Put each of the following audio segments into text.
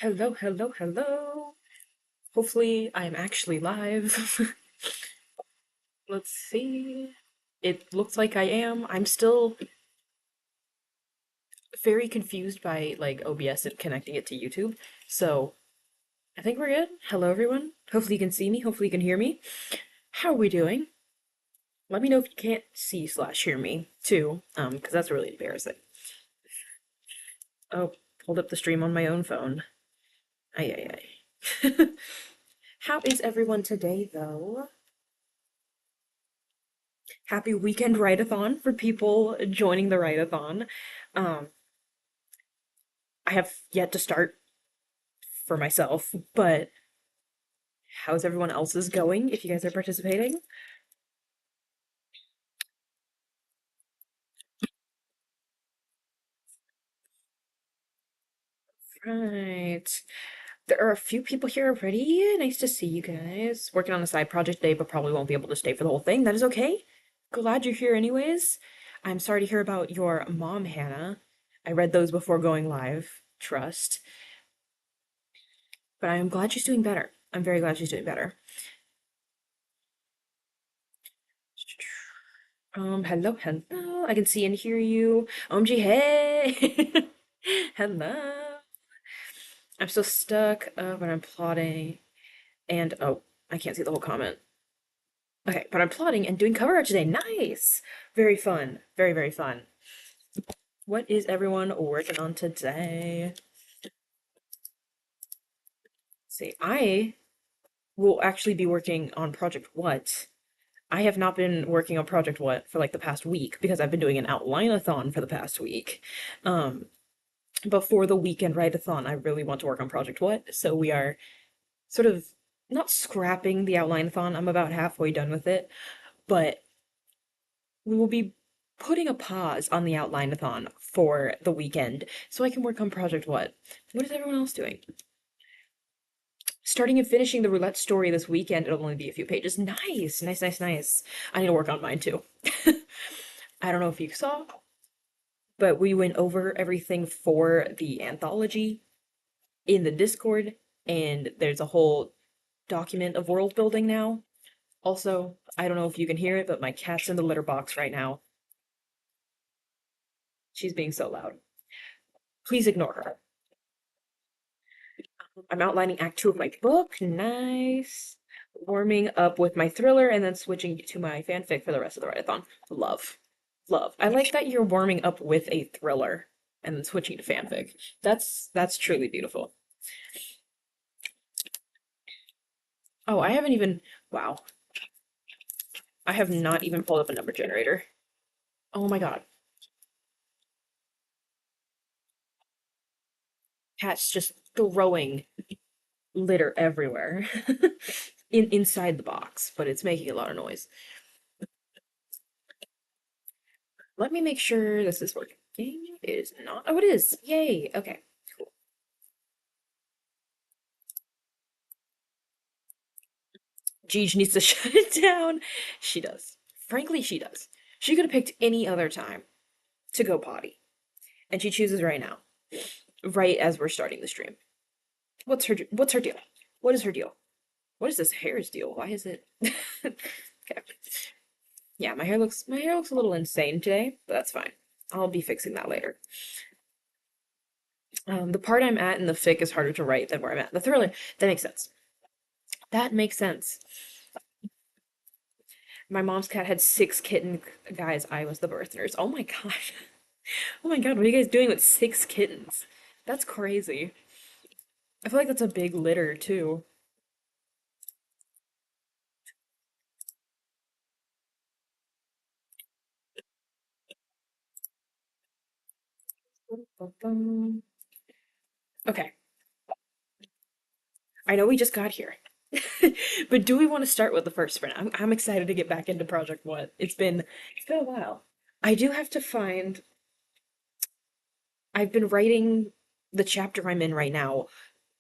Hello, hello, hello. Hopefully, I'm actually live. Let's see. It looks like I am. I'm still very confused by like OBS and connecting it to YouTube. So, I think we're good. Hello, everyone. Hopefully, you can see me. Hopefully, you can hear me. How are we doing? Let me know if you can't see slash hear me too, because that's really embarrassing. Oh, hold up the stream on my own phone. Ay, ay, ay. How is everyone today, though? Happy weekend write-a-thon for people joining the write-a-thon. Um, I have yet to start for myself, but how's everyone else's going if you guys are participating? Right. There are a few people here already. Nice to see you guys. Working on a side project today, but probably won't be able to stay for the whole thing. That is okay. Glad you're here anyways. I'm sorry to hear about your mom, Hannah. I read those before going live. Trust. But I am glad she's doing better. I'm very glad she's doing better. Hello, hello. I can see and hear you. OMG, hey! Hello. I'm still stuck when I'm plotting and oh, I can't see the whole comment. Okay, but I'm plotting and doing cover art today. Nice! Very fun. Very, very fun. What is everyone working on today? Let's see, I will actually be working on Project What. I have not been working on Project What for like the past week because I've been doing an outline-a-thon for the past week. Um, Before the weekend write-a-thon, I really want to work on Project What, so we are sort of not scrapping the outline-a-thon. I'm about halfway done with it, but we will be putting a pause on the outline-a-thon for the weekend so I can work on Project What. What is everyone else doing? Starting and finishing the roulette story this weekend. It'll only be a few pages. Nice, nice, nice, nice. I need to work on mine too. I don't know if you saw, but we went over everything for the anthology in the Discord, and there's a whole document of world building now. Also, I don't know if you can hear it, but my cat's in the litter box right now. She's being so loud. Please ignore her. I'm outlining Act 2 of my book. Nice. Warming up with my thriller and then switching to my fanfic for the rest of the write-a-thon. Love. Love. I like that you're warming up with a thriller and then switching to fanfic. That's truly beautiful. Oh, I haven't even wow. I have not even pulled up a number generator. Oh my god. Cat's just throwing litter everywhere. Inside the box, but it's making a lot of noise. Let me make sure this is working. It is not. Oh, it is. Yay. Okay. Cool. Gigi needs to shut it down. She does. Frankly, she does. She could have picked any other time to go potty, and she chooses right now, right as we're starting the stream. What's her deal? What is her deal? What is this hair's deal? Why is it? Okay. Yeah, my hair looks a little insane today, but that's fine. I'll be fixing that later. The part I'm at in the fic is harder to write than where I'm at in the thriller. That makes sense. That makes sense. My mom's cat had 6 kittens. Guys, I was the birth nurse. Oh my god. Oh my god, what are you guys doing with 6 kittens? That's crazy. I feel like that's a big litter, too. Okay, I know we just got here. But do we want to start with the first sprint? I'm excited to get back into Project What. It's been a while. I do have to find I've been writing the chapter I'm in right now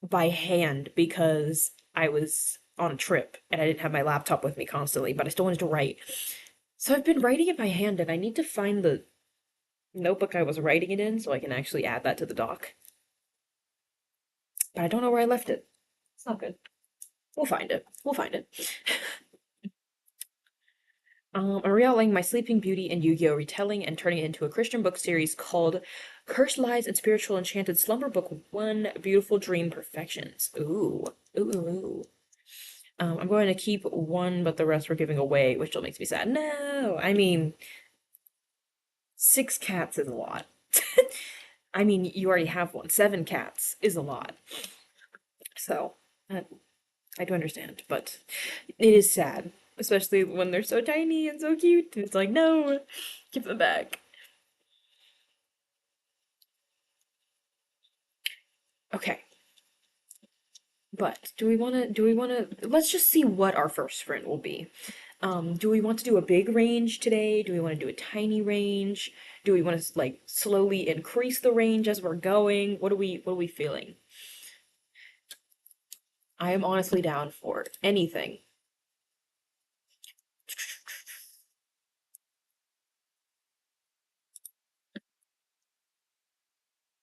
by hand because I was on a trip and I didn't have my laptop with me constantly, but I still wanted to write. So I've been writing it by hand and I need to find the notebook I was writing it in so I can actually add that to the doc. but I don't know where I left it. It's not good. We'll find it. We'll find it. I'm re-outlining my Sleeping Beauty and Yu-Gi-Oh! Retelling and turning it into a Christian book series called Cursed Lies and Spiritual Enchanted Slumber Book 1 Beautiful Dream Perfections. Ooh. Ooh, ooh, ooh. I'm going to keep one, but the rest we're giving away, which still makes me sad. No! I mean, 6 cats is a lot. I mean, you already have one. 7 cats is a lot. So, uh, I do understand, but it is sad, especially when they're so tiny and so cute. It's like, no, give them back. Okay, but let's just see what our first sprint will be. Do we want to do a big range today? Do we want to do a tiny range? Do we want to like slowly increase the range as we're going? What are we feeling? I am honestly down for anything.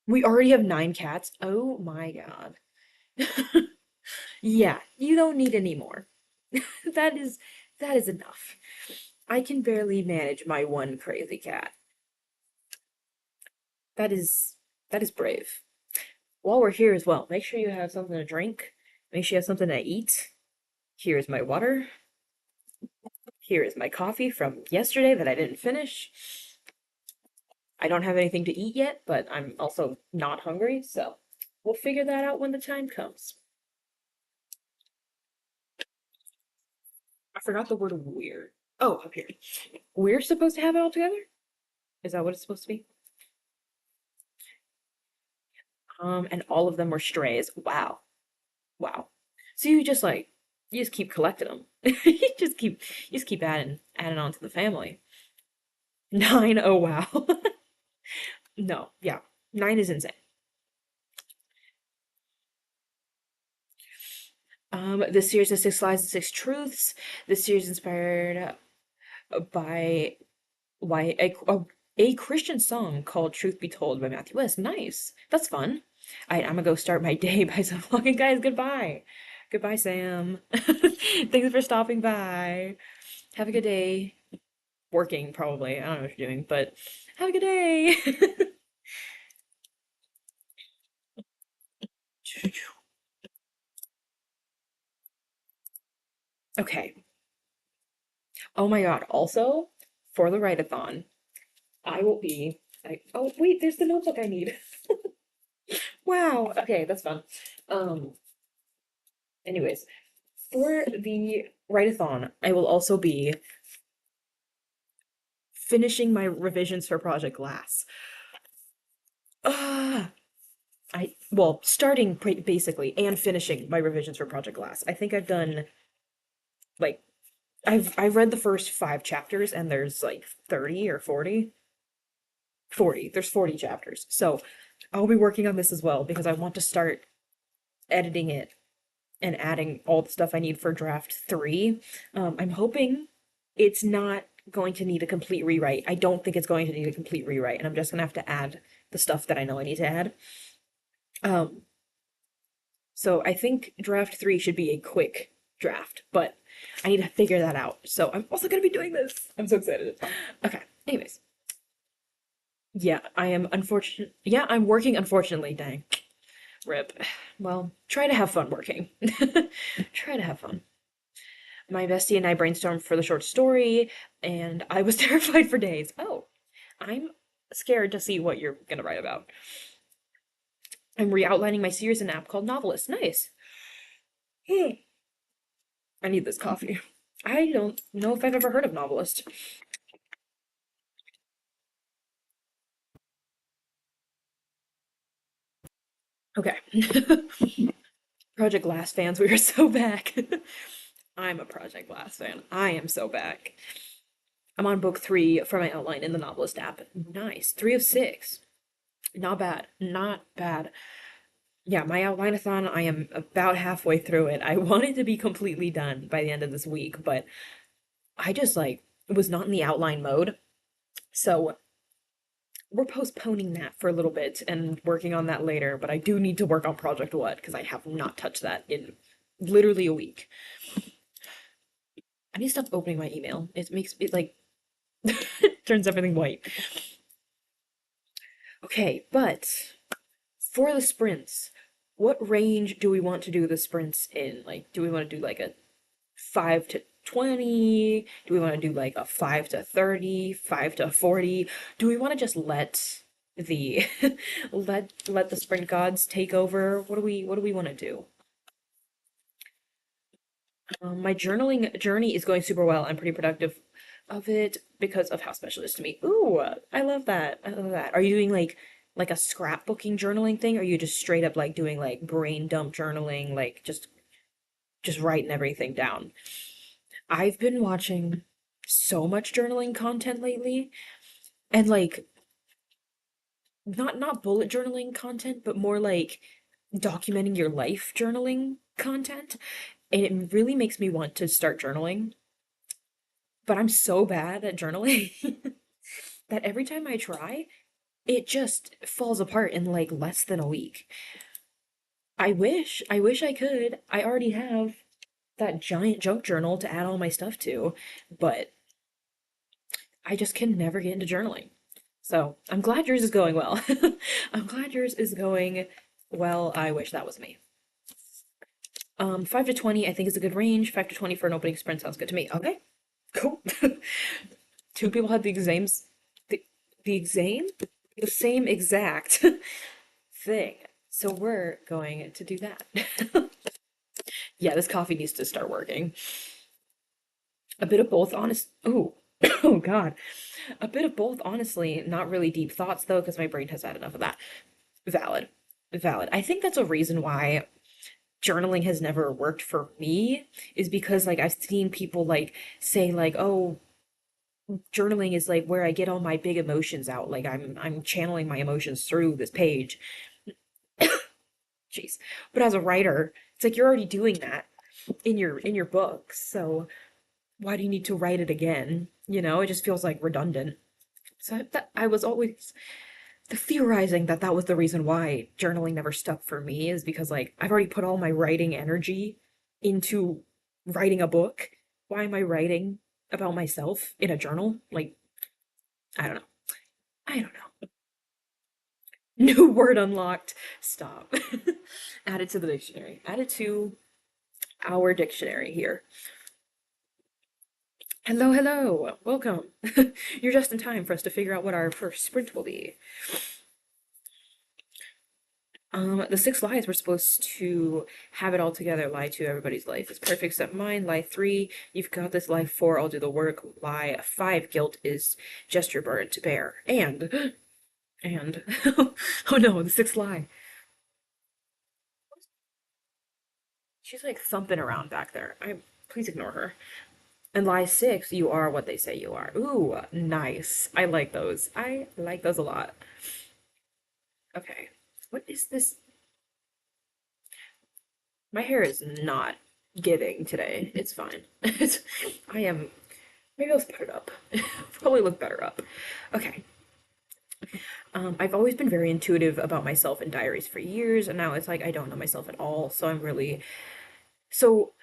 We already have 9 cats. Oh my God. Yeah, you don't need any more. That is that is enough. I can barely manage my one crazy cat. That is that is brave. While we're here as well, make sure you have something to drink. Make sure you have something to eat. Here is my water. Here is my coffee from yesterday that I didn't finish. I don't have anything to eat yet, but I'm also not hungry, so we'll figure that out when the time comes. I forgot the word weird. Oh, up here. We're supposed to have it all together? Is that what it's supposed to be? And all of them were strays. Wow. Wow. So you just keep collecting them. You just keep adding on to the family. 9, oh wow. No, yeah. 9 is insane. This series has 6 lies and 6 truths. This series is inspired by why a Christian song called Truth Be Told by Matthew West. Nice. That's fun. I'm gonna go start my day by some fucking guys. Goodbye. Goodbye, Sam. Thanks for stopping by. Have a good day. Working, probably. I don't know what you're doing, but have a good day. Okay. Oh my God. Also, for the write-a-thon, I will be. Oh, wait, there's the notebook I need. Wow. Okay, that's fun. Um, anyways, for the write-a-thon, I will also be finishing my revisions for Project Glass. Ah, starting basically and finishing my revisions for Project Glass. I think I've done like I've read the first 5 chapters and there's like 30 or 40. 40. There's 40 chapters. So I'll be working on this as well because I want to start editing it and adding all the stuff I need for draft 3. I'm hoping it's not going to need a complete rewrite. I don't think it's going to need a complete rewrite, and I'm just gonna have to add the stuff that I know I need to add. Um, so I think draft 3 should be a quick draft, but I need to figure that out. So I'm also gonna be doing this. I'm so excited. Okay, anyways. Yeah, I am unfortunate. Yeah, I'm working unfortunately, dang. Rip. Well, try to have fun working. Try to have fun. My bestie and I brainstormed for the short story, and I was terrified for days. Oh, I'm scared to see what you're gonna write about. I'm re-outlining my series in an app called Novelist. Nice. I need this coffee. I don't know if I've ever heard of Novelist. Okay. Project Glass fans, we are so back. I'm a Project Glass fan. I am so back. I'm on book 3 for my outline in the Novelist app. Nice. 3 of 6. Not bad. Not bad. Yeah, my outline-a-thon, I am about halfway through it. I wanted to be completely done by the end of this week, but I just like was not in the outline mode. So we're postponing that for a little bit and working on that later, but I do need to work on Project What because I have not touched that in literally a week. I need to stop opening my email. It makes it like turns everything white. Okay, but for the sprints, what range do we want to do the sprints in? Like, do we want to do like a 5 to 20? Do we want to do like a 5 to 30, 5 to 40? Do we want to just let the let the sprint gods take over? What do we want to do? My journaling journey is going super well. I'm pretty productive of it because of how special it is to me. Ooh, I love that. I love that. Are you doing like a scrapbooking journaling thing? Or are you just straight up like doing like brain dump journaling, like just writing everything down? I've been watching so much journaling content lately, and like not bullet journaling content, but more like documenting your life journaling content. And it really makes me want to start journaling, but I'm so bad at journaling that every time I try, it just falls apart in like less than a week. I wish I could. I already have that giant junk journal to add all my stuff to, but I just can never get into journaling. So I'm glad yours is going well. I'm glad yours is going well. I wish that was me. 5 to 20, I think is a good range. 5 to 20 for an opening sprint sounds good to me. Okay, cool. Two people had the exams, the exam, the same exact thing. So we're going to do that. Yeah, this coffee needs to start working. A bit of both, honest. Oh, oh God. A bit of both, honestly. Not really deep thoughts though, because my brain has had enough of that. Valid. Valid. I think that's a reason why journaling has never worked for me, is because like I've seen people like say like, oh, journaling is like where I get all my big emotions out. Like I'm channeling my emotions through this page. Jeez. But as a writer, it's like you're already doing that in your book. So why do you need to write it again? You know, it just feels like redundant. So that I was always theorizing that that was the reason why journaling never stuck for me, is because like I've already put all my writing energy into writing a book. Why am I writing about myself in a journal? Like, I don't know. I don't know. New word unlocked. Stop. Add it to the dictionary. Add it to our dictionary here. Hello, hello. Welcome. You're just in time for us to figure out what our first sprint will be. The 6 lies we're supposed to have it all together. Lie 2, everybody's life is perfect except mine. Lie 3, you've got this. Lie 4, I'll do the work. Lie 5, guilt is just your burden to bear. And, oh no, the 6th lie. She's like thumping around back there. Please ignore her. And lie 6, you are what they say you are. Ooh, nice. I like those. I like those a lot. Okay. What is this? My hair is not giving today. It's fine. I am. Maybe I'll just put it up. Probably look better up. Okay. I've always been very intuitive about myself in diaries for years, and now it's like I don't know myself at all. So I'm really so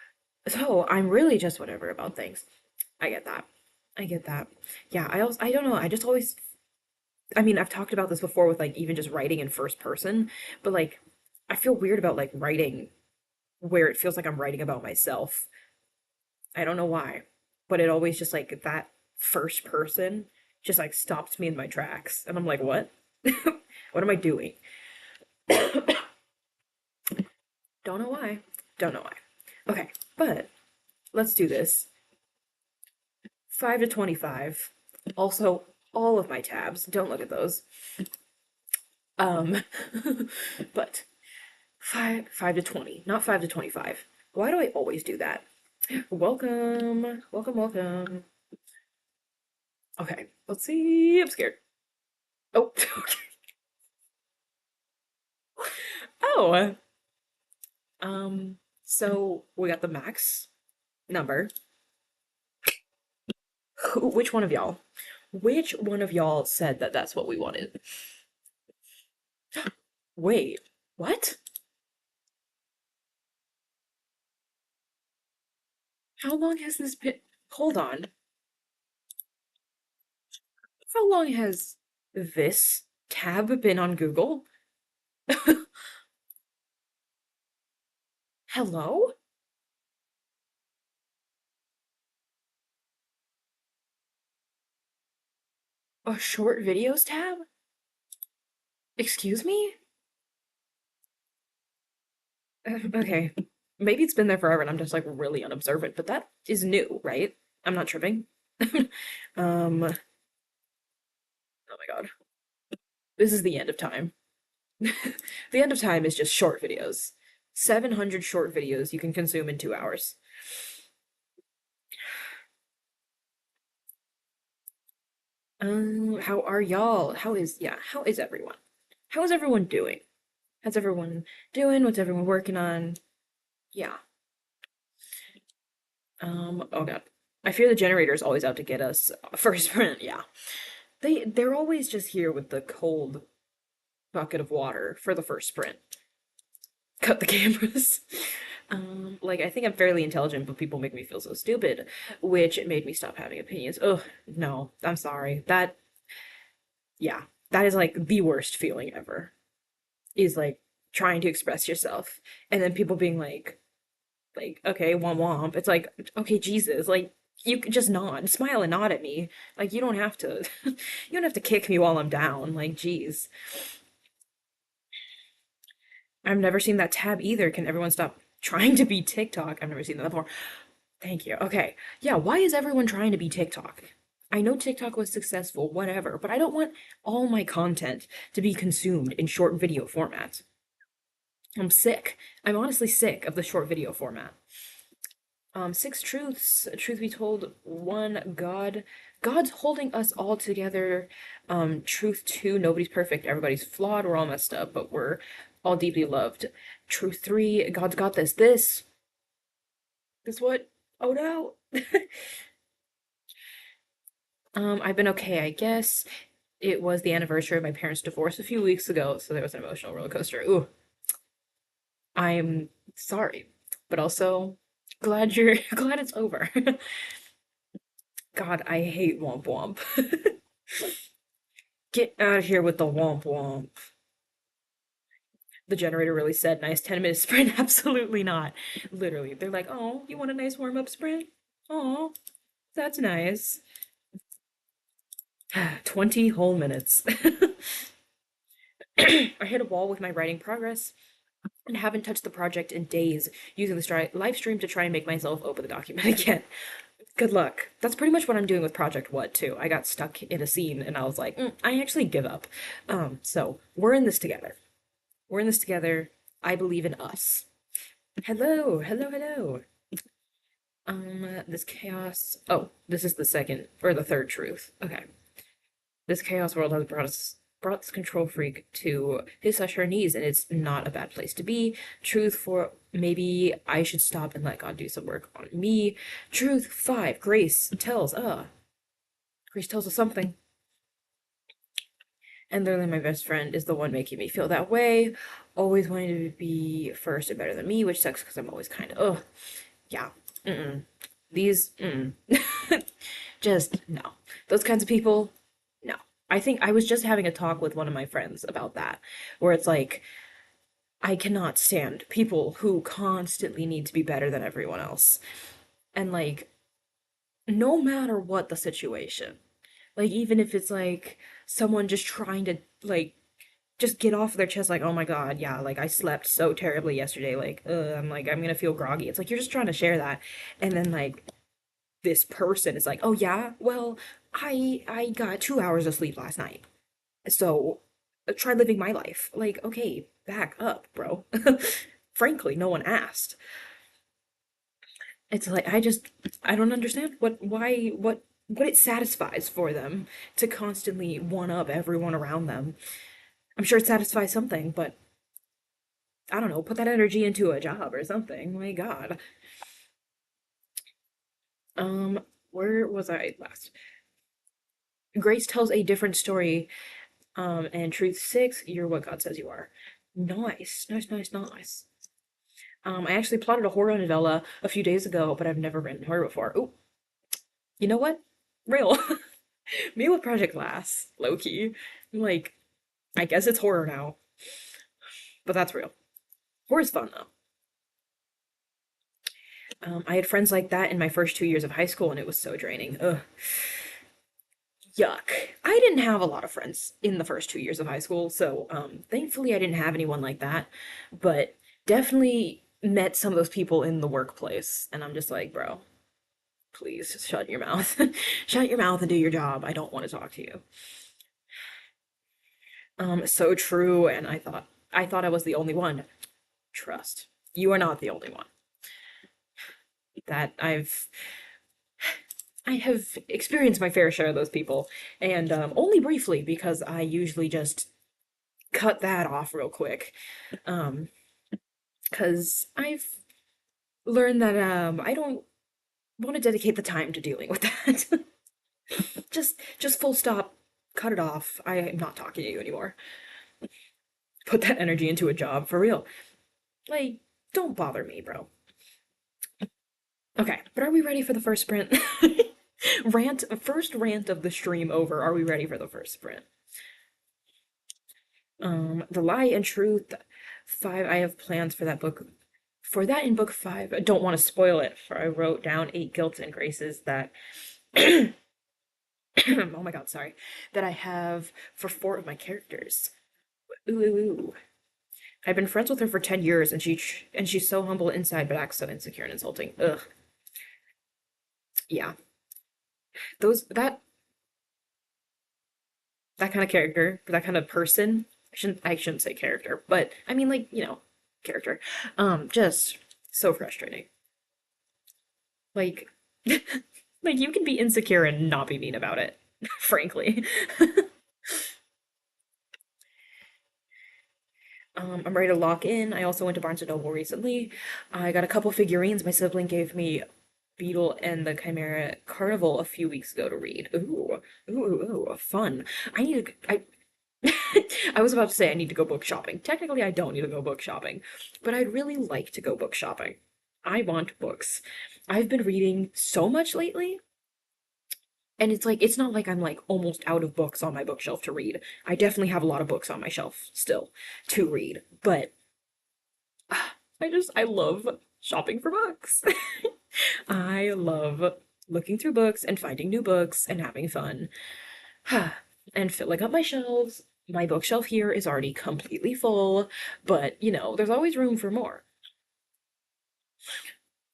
I'm really just whatever about things. I get that. I get that. Yeah, I don't know. I just always, I mean, I've talked about this before with like even just writing in first person, but like I feel weird about like writing where it feels like I'm writing about myself. I don't know why, but it always just like that first person just like stops me in my tracks. And I'm like, what? What am I doing? Don't know why. Don't know why. Okay, but let's do this. 5 to 25. Also, all of my tabs. Don't look at those. Um, but 5 to 20, not 5 to 25. Why do I always do that? Welcome, welcome, welcome. Okay, let's see. I'm scared. Oh, okay. Oh, so we got the max number. Which one of y'all? Which one of y'all said that that's what we wanted? Wait, what? How long has this been? Hold on. How long has this tab been on Google? Hello? A short videos tab? Excuse me? Okay. Maybe it's been there forever and I'm just like really unobservant, but that is new, right? I'm not tripping. Oh my God. This is the end of time. The end of time is just short videos. 700 short videos you can consume in 2 hours. How are y'all? How is everyone? How is everyone doing? How's everyone doing? What's everyone working on? Yeah. Oh God. I fear the generator is always out to get us first sprint, yeah. They're always just here with the cold bucket of water for the first sprint. Cut the cameras. Like I think I'm fairly intelligent, but people make me feel so stupid, which made me stop having opinions. Oh, no, I'm sorry. Yeah, that is like the worst feeling ever. Is like trying to express yourself and then people being like, okay, womp womp. It's like, okay, Jesus, like you could just nod, smile and nod at me. Like you don't have to, you don't have to kick me while I'm down. Like, geez. I've never seen that tab either. Can everyone stop trying to be TikTok? I've never seen that before. Thank you. Okay. Yeah, why is everyone trying to be TikTok? I know TikTok was successful, whatever, but I don't want all my content to be consumed in short video format. I'm sick. I'm honestly sick of the short video format. Six truths, truth be told, one, God's holding us all together. Truth two, nobody's perfect, everybody's flawed, we're all messed up, but we're all deeply loved. Truth three, God's got this what? Oh no. I've been okay, I guess. It was the anniversary of my parents' divorce a few weeks ago, so there was an emotional roller coaster. Ooh, I'm sorry, but also glad you're glad it's over. God, I hate Womp Womp. Get out of here with the Womp Womp. The generator really said nice 10-minute sprint. Absolutely not. Literally, they're like, oh, you want a nice warm up sprint? Oh, that's nice. 20 whole minutes. I hit a wall with my writing progress and haven't touched the project in days, using the live stream to try and make myself open the document again. Good luck. That's pretty much what I'm doing with Project What, too. I got stuck in a scene and I was like, I actually give up. So we're in this together. We're in this together. I believe in us. Hello, hello, hello. This chaos. Oh, this is the second or the third truth. Okay. This chaos world has brought this control freak to his/her knees, and it's not a bad place to be. Truth for maybe I should stop and let God do some work on me. Truth five. Grace tells us something. And literally, my best friend is the one making me feel that way. Always wanting to be first and better than me, which sucks because I'm always kind of, yeah. Mm-mm. These, just no. Those kinds of people, no. I think I was just having a talk with one of my friends about that, where it's like, I cannot stand people who constantly need to be better than everyone else. And like, no matter what the situation, like, even if it's like someone just trying to, like, just get off their chest like, oh my god, yeah, like I slept so terribly yesterday, like I'm gonna feel groggy. It's like you're just trying to share that, and then like this person is like, oh yeah, well I got 2 hours of sleep last night, so try living my life. Like, okay, back up, bro. Frankly, no one asked. It's like I don't understand what it satisfies for them to constantly one up everyone around them. I'm sure it satisfies something, but I don't know, put that energy into a job or something. My God. Um, where was I last? Grace tells a different story, and Truth 6, you're what God says you are. Nice, nice, nice, nice. I actually plotted a horror novella a few days ago, but I've never written horror before. Oh, you know what? Real. Me with Project Glass, low key. Like, I guess it's horror now, but that's real. Horror's fun though. I had friends like that in my first 2 years of high school, and it was so draining. Ugh, yuck. I didn't have a lot of friends in the first 2 years of high school, so thankfully I didn't have anyone like that. But definitely met some of those people in the workplace, and I'm just like, bro, please just shut your mouth. Shut your mouth and do your job. I don't want to talk to you. So true, and I thought I was the only one. Trust. You are not the only one. That I have experienced my fair share of those people, and only briefly because I usually just cut that off real quick. Um, because I've learned that I don't want to dedicate the time to dealing with that. Just full stop, cut it off. I am not talking to you anymore. Put that energy into a job for real. Like, don't bother me, bro. Okay, but are we ready for the first sprint? First rant of the stream over. Are we ready for the first sprint? The Lie and Truth 5. I have plans for that book. For that in book 5, I don't want to spoil it, for I wrote down 8 guilts and graces that, oh my god, sorry, that I have for 4 of my characters. Ooh, ooh, ooh. I've been friends with her for 10 years, and she's so humble inside, but acts so insecure and insulting. Ugh. Yeah. Those that kind of character, that kind of person. I shouldn't say character, but I mean like, character. Just so frustrating. Like like you can be insecure and not be mean about it, frankly. I'm ready to lock in. I also went to Barnes& and Noble recently. I got a couple figurines. My sibling gave me Beetle and the Chimera Carnival a few weeks ago to read. Ooh, ooh, ooh, ooh, fun. I need to. I was about to say I need to go book shopping. Technically, I don't need to go book shopping, but I'd really like to go book shopping. I want books. I've been reading so much lately, and it's not like I'm like almost out of books on my bookshelf to read. I definitely have a lot of books on my shelf still to read, but I love shopping for books. I love looking through books and finding new books and having fun. And filling up my shelves. My bookshelf here is already completely full, but there's always room for more.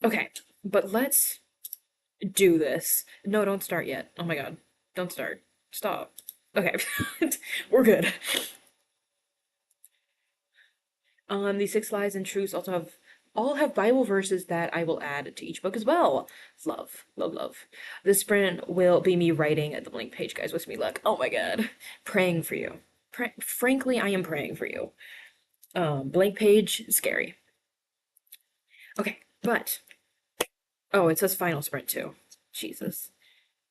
Okay, but let's do this. No, don't start yet. Oh my god. Don't start. Stop. Okay. We're good. The Six Lies and Truths also all have Bible verses that I will add to each book as well. Love, love, love. This sprint will be me writing at the blank page, guys. Wish me luck. Oh my god. Praying for you. Frankly, I am praying for you. Blank page, scary. Okay, but oh, it says final sprint too. Jesus.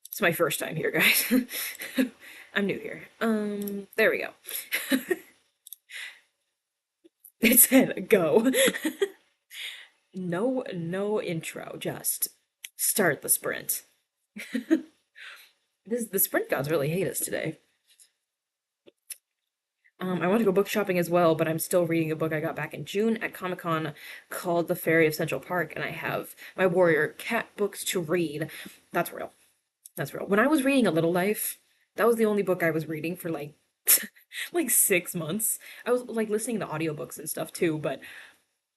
It's my first time here, guys. I'm new here. There we go. It said go. No, no intro, just start the sprint. The sprint gods really hate us today. I want to go book shopping as well, but I'm still reading a book I got back in June at Comic-Con called The Fairy of Central Park, and I have my Warrior Cat books to read. That's real. That's real. When I was reading A Little Life, that was the only book I was reading for like like 6 months. I was like listening to audiobooks and stuff too, but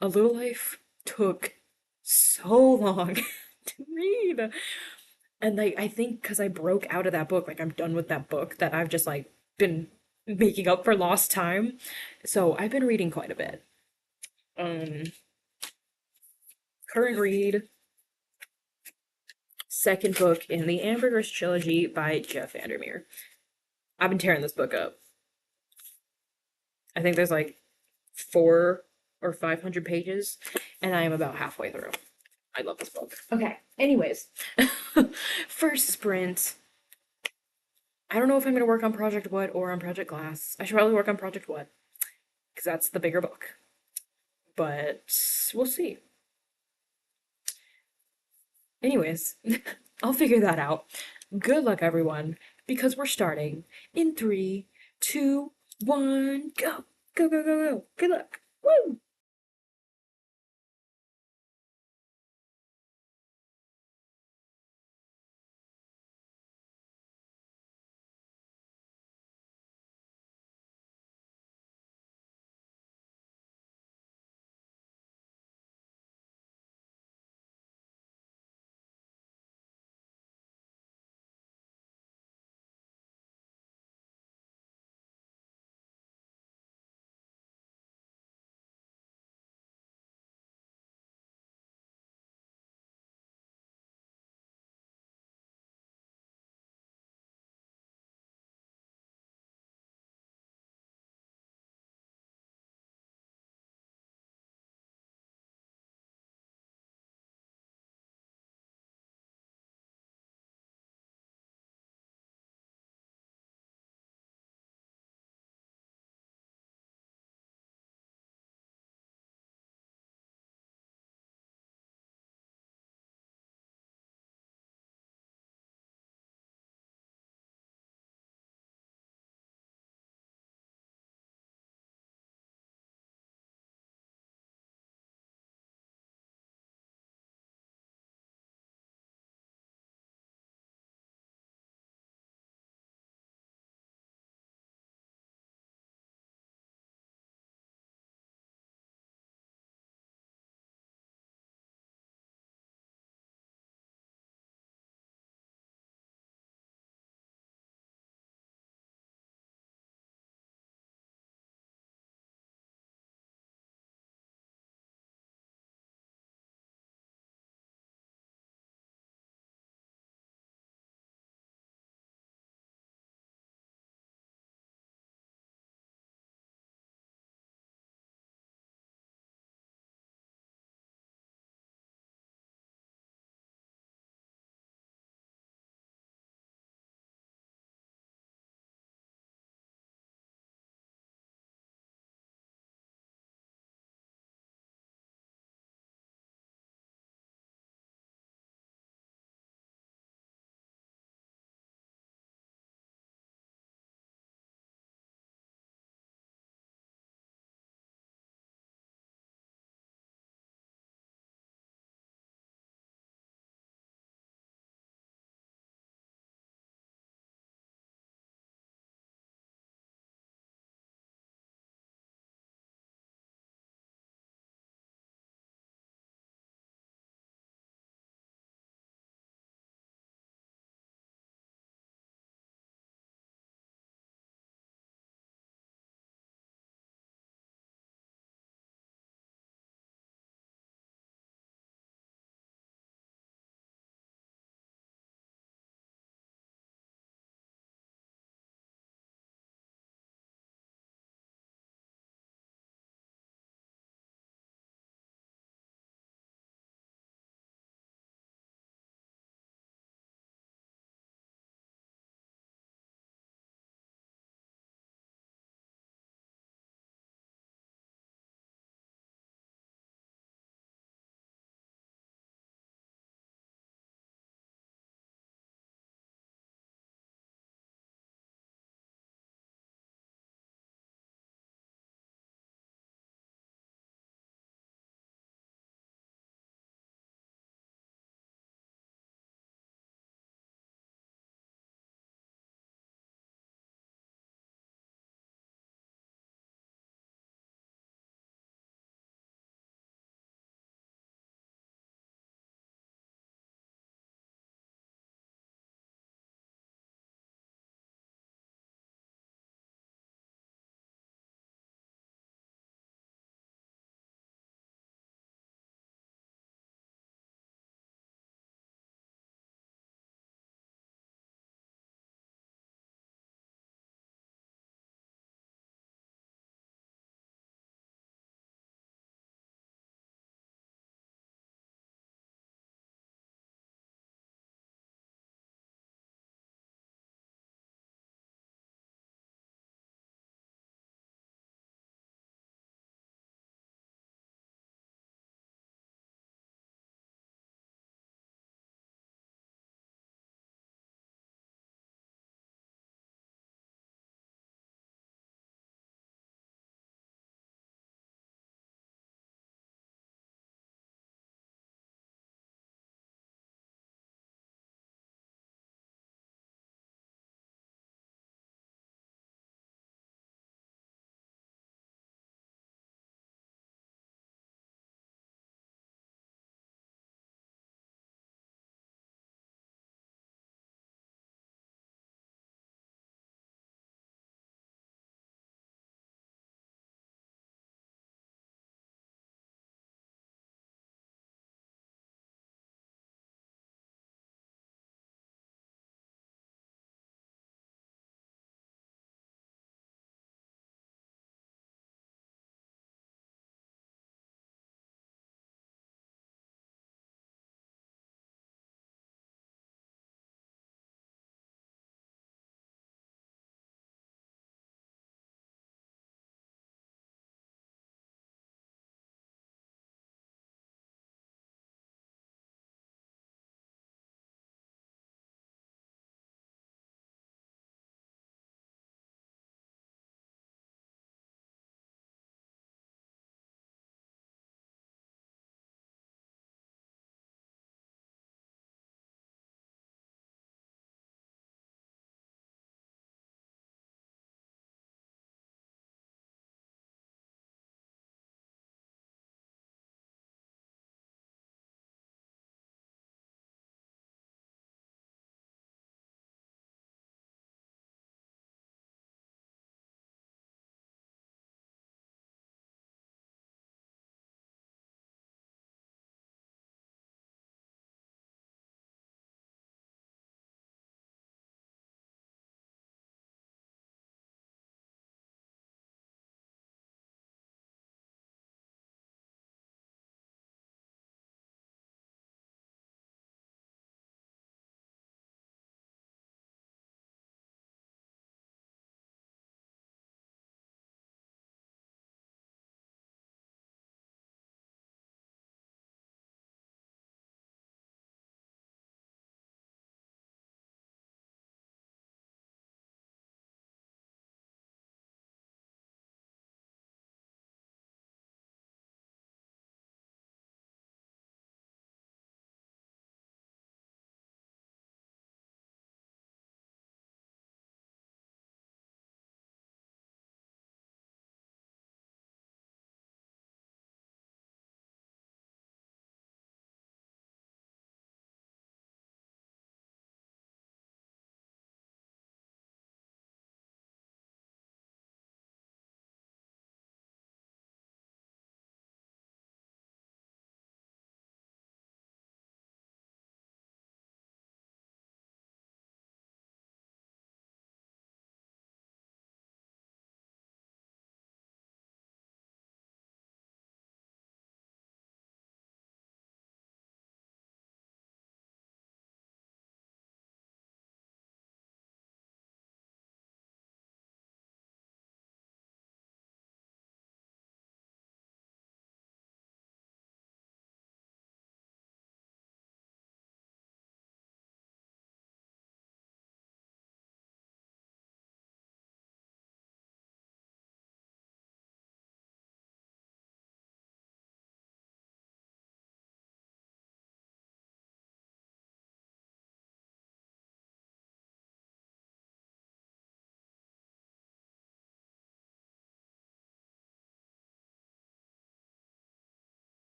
A Little Life took so long to read. And like I think because I broke out of that book, like I'm done with that book, that I've just like been making up for lost time. So I've been reading quite a bit. Um, Current read, second book in the Ambergris trilogy by Jeff Vandermeer. I've been tearing this book up. I think there's like 400 or 500 pages, and I am about halfway through. I love this book. Okay, anyways, first sprint. I don't know if I'm going to work on Project What or on Project Glass. I should probably work on Project What because that's the bigger book. But we'll see. Anyways, I'll figure that out. Good luck, everyone, because we're starting in three, two, one, go. Go, go, go, go. Good luck. Woo!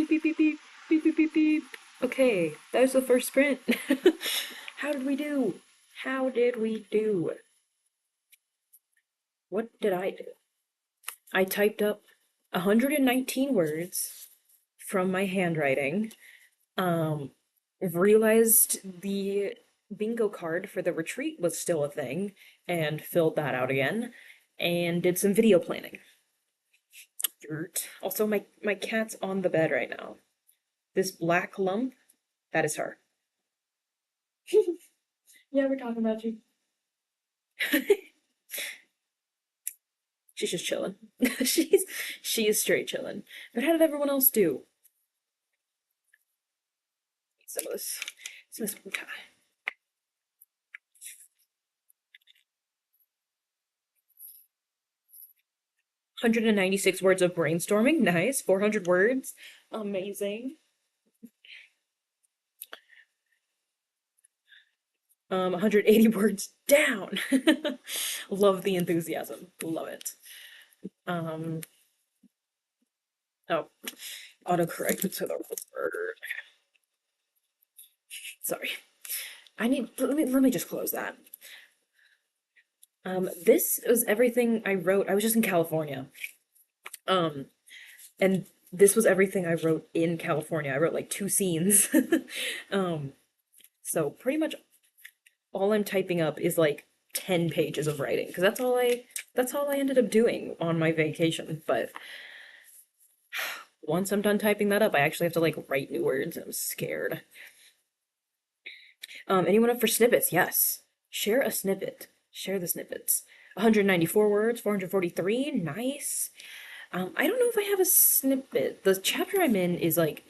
Beep, beep, beep, beep, beep, beep, beep, beep. Okay, that was the first sprint. How did we do? How did we do? What did I do? I typed up 119 words from my handwriting. Um, realized the bingo card for the retreat was still a thing and filled that out again and did some video planning. Dirt. Also, my cat's on the bed right now. This black lump, that is her. Yeah, we're talking about you. She's just chilling. She is straight chilling. But how did everyone else do? Some of this, some of this. 196 words of brainstorming. Nice. 400 words. Amazing. 180 words down. Love the enthusiasm. Love it. Um, oh, autocorrect to the word. Sorry. Let me just close that. This was everything I wrote. I was just in California. Um, and this was everything I wrote in California. I wrote like two scenes. Um, so pretty much all I'm typing up is like 10 pages of writing because that's all I ended up doing on my vacation. But once I'm done typing that up, I actually have to like write new words. I'm scared. Anyone up for snippets? Yes. Share a snippet. Share the snippets. 194 words, 443. Nice. I don't know if I have a snippet. The chapter I'm in is like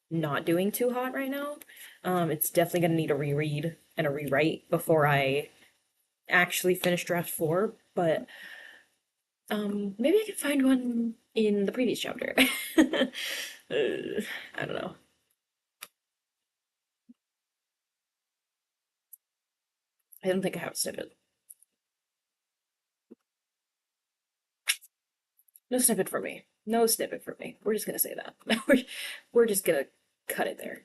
not doing too hot right now. It's definitely gonna need a reread and a rewrite before I actually finish draft 4, but maybe I can find one in the previous chapter. I don't know. I don't think I have a snippet. No snippet for me. No snippet for me. We're just gonna say that. We're just gonna cut it there.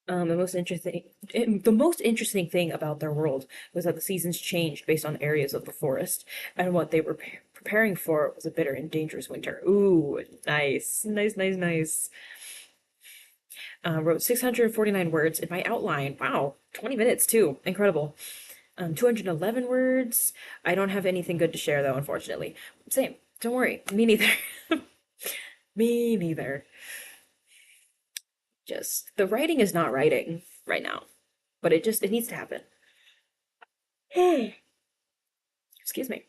The most interesting thing about their world was that the seasons changed based on areas of the forest, and what they were preparing for was a bitter and dangerous winter. Ooh, nice, nice, nice, nice. Wrote 649 words in my outline. Wow, 20 minutes too. Incredible. 211 words. I don't have anything good to share though, unfortunately. Same. Don't worry. Me neither. Me neither. Just the writing is not writing right now, but it needs to happen. Excuse me.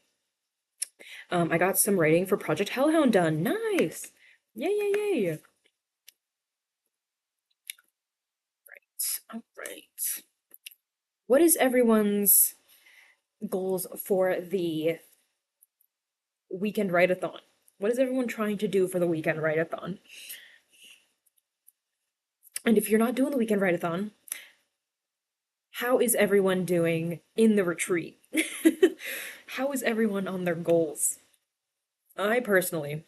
I got some writing for Project Hellhound done. Nice. Yay, yay, yay. All right. What is everyone's goals for the weekend write-a-thon? What is everyone trying to do for the weekend write-a-thon? And if you're not doing the weekend write-a-thon, how is everyone doing in the retreat? How is everyone on their goals? I personally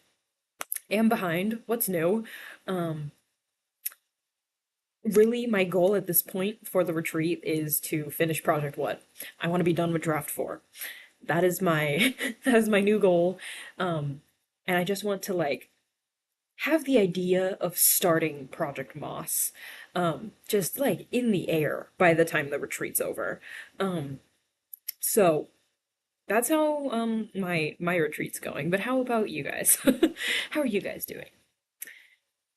am behind. What's new? Um, really, my goal at this point for the retreat is to finish Project What? I want to be done with Draft 4. That is my that is my new goal. And I just want to like have the idea of starting Project Moss just like in the air by the time the retreat's over. So that's how my retreat's going. But how about you guys? How are you guys doing?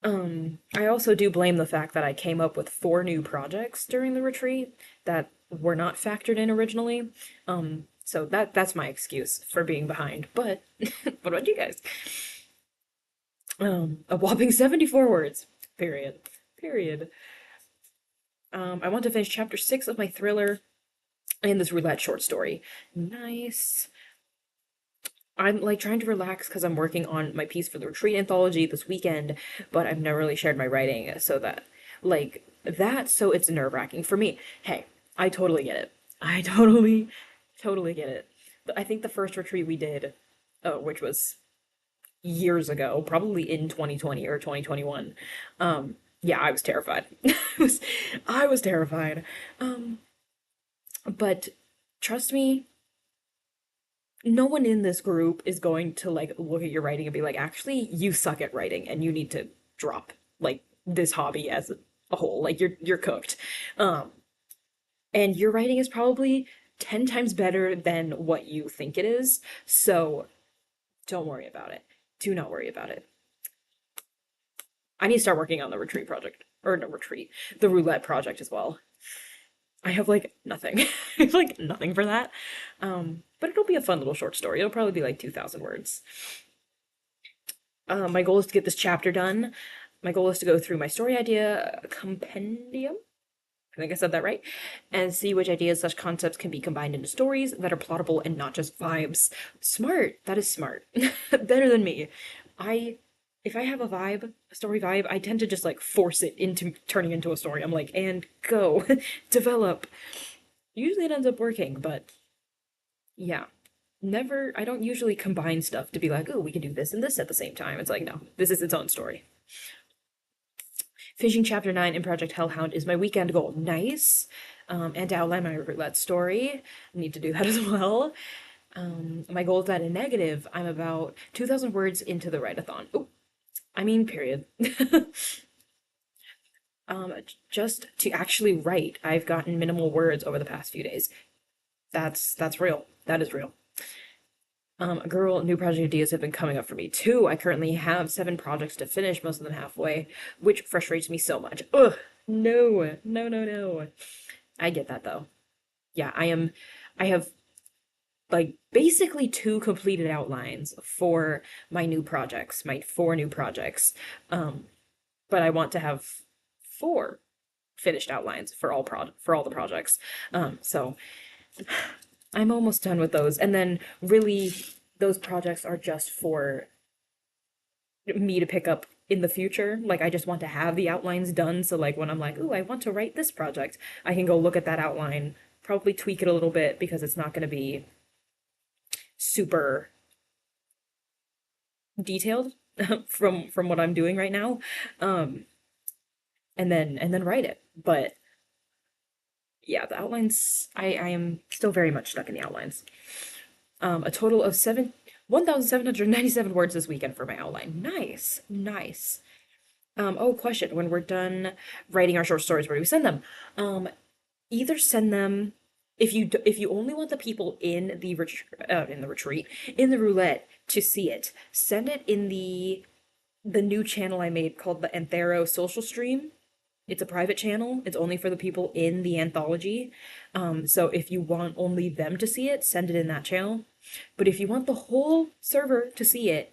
I also do blame the fact that I came up with 4 new projects during the retreat that were not factored in originally. So that's my excuse for being behind. But what about you guys? A whopping 74 words. Period. Period. I want to finish chapter 6 of my thriller and this roulette short story. Nice. I'm like trying to relax because I'm working on my piece for the retreat anthology this weekend, but I've never really shared my writing so that so it's nerve-wracking for me. Hey, I totally get it. I totally get it. But I think the first retreat we did, which was years ago, probably in 2020 or 2021. Yeah, I was terrified. I was terrified. Um, but trust me, no one in this group is going to like look at your writing and be like, actually, you suck at writing and you need to drop like this hobby as a whole. Like you're cooked. Um, and your writing is probably 10 times better than what you think it is. So don't worry about it. Do not worry about it. I need to start working on the retreat project, or no retreat, the roulette project as well. I have like nothing. I have like nothing for that. But it'll be a fun little short story. It'll probably be like 2,000 words. My goal is to get this chapter done. My goal is to go through my story idea compendium. I think I said that right. And see which ideas such concepts can be combined into stories that are plottable and not just vibes. Smart. That is smart. Better than me. I if I have a vibe, a story vibe, I tend to just like force it into turning into a story. I'm like, and go. Develop. Usually it ends up working, but yeah. Never I don't usually combine stuff to be like, oh, we can do this and this at the same time. It's like, no, this is its own story. Finishing chapter 9 in Project Hellhound is my weekend goal. Nice. And to outline my roulette story. I need to do that as well. My goal is that in negative, I'm about 2,000 words into the write-a-thon. Oh, I mean, period. um, just to actually write, I've gotten minimal words over the past few days. That's real. That is real. Girl, new project ideas have been coming up for me too. I currently have 7 projects to finish, most of them halfway, which frustrates me so much. Ugh, no, no, no, no. I get that though. Yeah, I have like basically 2 completed outlines for my new projects, my 4 new projects. But I want to have 4 finished outlines for all the projects. So I'm almost done with those. And then really those projects are just for me to pick up in the future. Like I just want to have the outlines done so like when I'm like, "Ooh, I want to write this project," I can go look at that outline, probably tweak it a little bit because it's not going to be super detailed from what I'm doing right now. Um and then write it. But yeah, the outlines I am still very much stuck in the outlines. A total of 1,797 words this weekend for my outline. Nice, nice. Oh, question. When we're done writing our short stories, where do we send them? Either send them if you only want the people in the retreat in the roulette to see it, send it in the new channel I made called the Anthero Social Stream. It's a private channel. It's only for the people in the anthology. So if you want only them to see it, send it in that channel. But if you want the whole server to see it,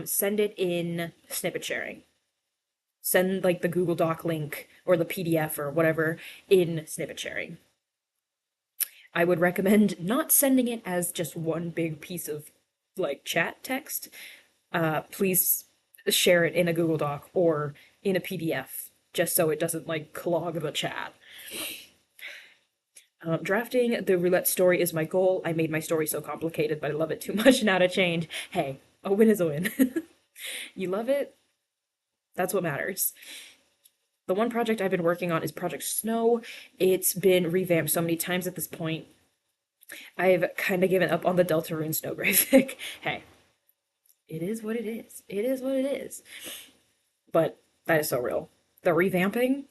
send it in snippet sharing. Send like the Google Doc link or the PDF or whatever in snippet sharing. I would recommend not sending it as just one big piece of like chat text. Please share it in a Google Doc or in a PDF just so it doesn't like clog the chat. Drafting the roulette story is my goal. I made my story so complicated, but I love it too much now to change. Hey, a win is a win. You love it? That's what matters. The one project I've been working on is Project Snow. It's been revamped so many times at this point. I've kind of given up on the Deltarune snow graphic. Hey, it is what it is. It is what it is. But that is so real. The revamping?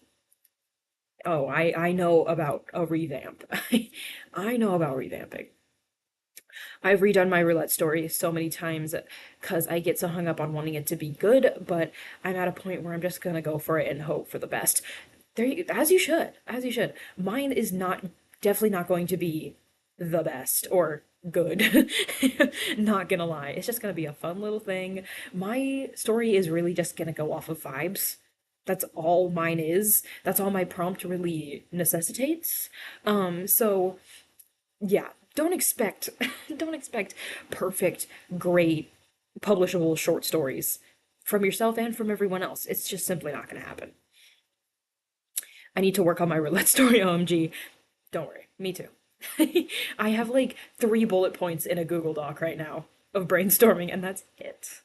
Oh, I know about a revamp. I know about revamping. I've redone my roulette story so many times because I get so hung up on wanting it to be good, but I'm at a point where I'm just gonna go for it and hope for the best. As you should, as you should. Mine is not definitely not going to be the best or good. Not gonna lie, it's just gonna be a fun little thing. My story is really just gonna go off of vibes. That's all mine is. That's all my prompt really necessitates. So yeah, don't expect don't expect perfect, great, publishable short stories from yourself and from everyone else. It's just simply not gonna happen. I need to work on my roulette story, OMG. Don't worry, me too. I have like 3 bullet points in a Google Doc right now. of brainstorming, and that's it.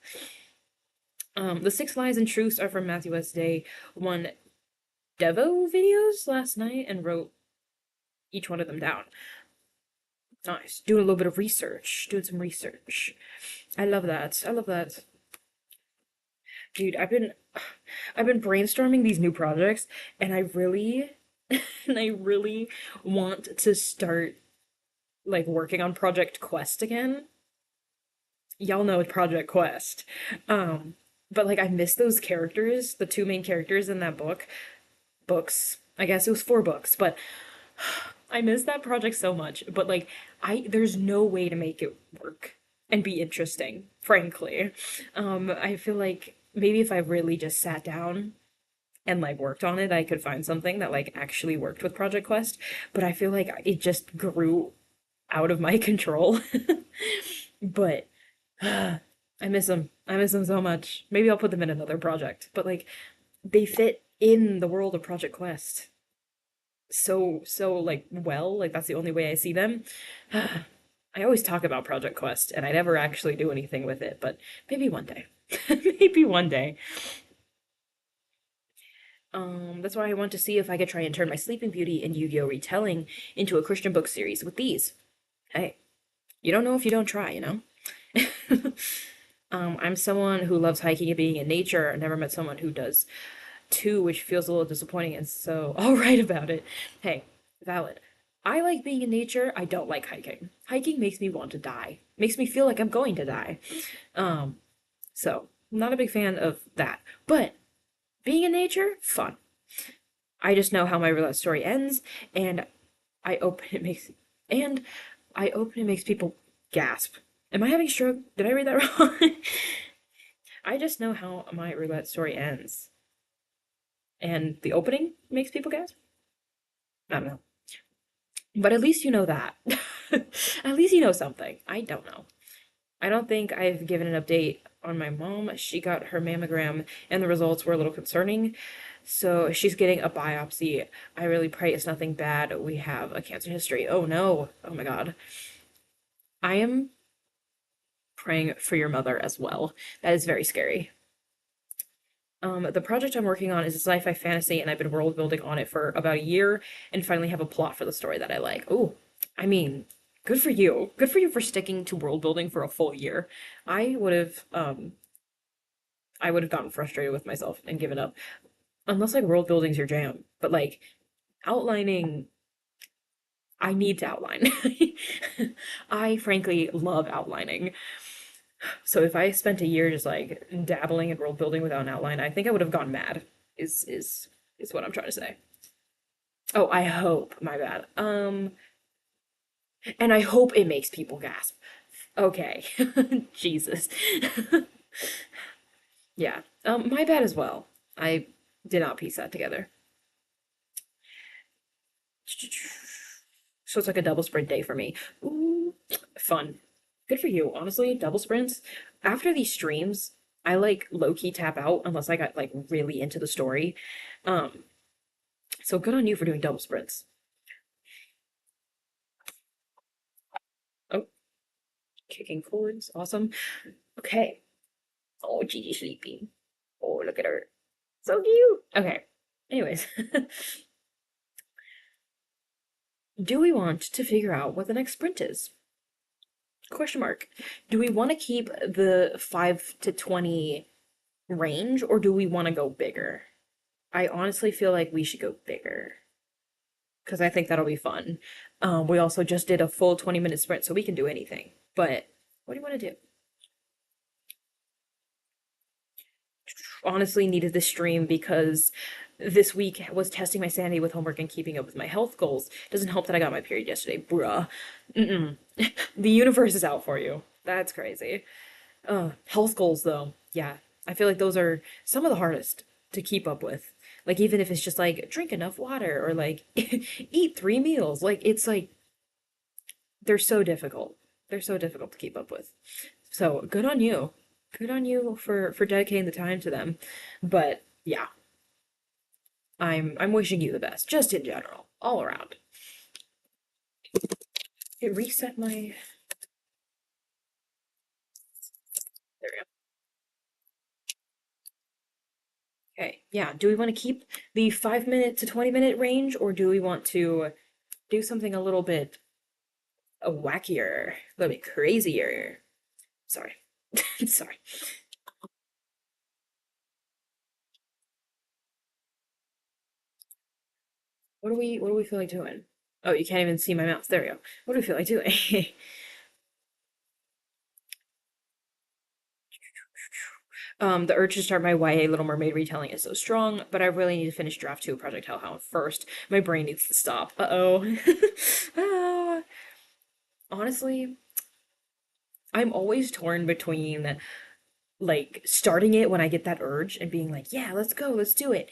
The Six Lies and Truths are from Matthew S. Day. One Devo videos last night and wrote each one of them down. Nice. Doing a little bit of research. Doing some research. I love that. I love that. Dude, I've been brainstorming these new projects and I really and I really want to start like working on Project Quest again. Y'all know Project Quest. Um, but like I miss those characters, the two main characters in that books. I guess it was four books, but I miss that project so much. But like there's no way to make it work and be interesting, frankly. I feel like maybe if I really just sat down and like worked on it, I could find something that like actually worked with Project Quest. But I feel like it just grew out of my control. But I miss them. I miss them so much. Maybe I'll put them in another project. But like they fit in the world of Project Quest so like well, like that's the only way I see them. I always talk about Project Quest and I never actually do anything with it, but maybe one day. Maybe one day. That's why I want to see if I could try and turn my Sleeping Beauty and Yu-Gi-Oh! Retelling into a Christian book series with these. Hey, you don't know if you don't try, you know? I'm someone who loves hiking and being in nature. I never met someone who does too, which feels a little disappointing and so all right about it. Hey, valid. I like being in nature. I don't like hiking. Hiking makes me want to die. Makes me feel like I'm going to die. Um, so not a big fan of that. But being in nature, fun. I just know how my roulette story ends, and I open it makes and I open it makes people gasp. Am I having a stroke? Did I read that wrong? I just know how my roulette story ends. And the opening makes people gasp? I don't know. But at least you know that. At least you know something. I don't know. I don't think I've given an update on my mom. She got her mammogram and the results were a little concerning. So she's getting a biopsy. I really pray it's nothing bad. We have a cancer history. Oh no. Oh my God. I am praying for your mother as well. That is very scary. The project I'm working on is a sci-fi fantasy, and I've been world building on it for about a year, and finally have a plot for the story that I like. Oh, I mean, good for you. Good for you for sticking to world building for a full year. I would have, I would have gotten frustrated with myself and given up, unless like world building's your jam. But like outlining, I need to outline. I frankly love outlining. So if I spent a year just like dabbling in world building without an outline, I think I would have gone mad. Is what I'm trying to say. Oh, I hope. My bad. And I hope it makes people gasp. Okay. Jesus. Yeah. My bad as well. I did not piece that together. So it's like a double sprint day for me. Ooh, fun. Good for you. Honestly, double sprints. After these streams, I like low key tap out unless I got like really into the story. Um, so good on you for doing double sprints. Oh, kicking chords. Awesome. Okay. Oh, Gigi's sleeping. Oh, look at her. So cute. Okay. Anyways, do we want to figure out what the next sprint is? Question mark. Do we want to keep the 5 to 20 range or do we want to go bigger? I honestly feel like we should go bigger because I think that'll be fun. We also just did a full 20-minute sprint, so we can do anything. But what do you want to do? Honestly, needed this stream because this week was testing my sanity with homework and keeping up with my health goals. Doesn't help that I got my period yesterday, bruh. Mm-mm. The universe is out for you. That's crazy. Health goals though, yeah. I feel like those are some of the hardest to keep up with. Like even if it's just like drink enough water or like eat 3 meals, like it's like they're so difficult. They're so difficult to keep up with. So good on you. Good on you for dedicating the time to them. But yeah, I'm wishing you the best, just in general, all around. It reset my There we go. Okay, yeah. Do we want to keep the 5 minute to 20 minute range, or do we want to do something a little bit wackier, a little bit crazier? Sorry. Sorry. What do we feel like doing? Oh, you can't even see my mouse. There we go. What do we feel like doing? The urge to start my YA Little Mermaid retelling is so strong, but I really need to finish draft 2 of Project Hellhound first. My brain needs to stop. Uh-oh. Oh. Honestly, I'm always torn between like starting it when I get that urge and being like, yeah, let's go, let's do it.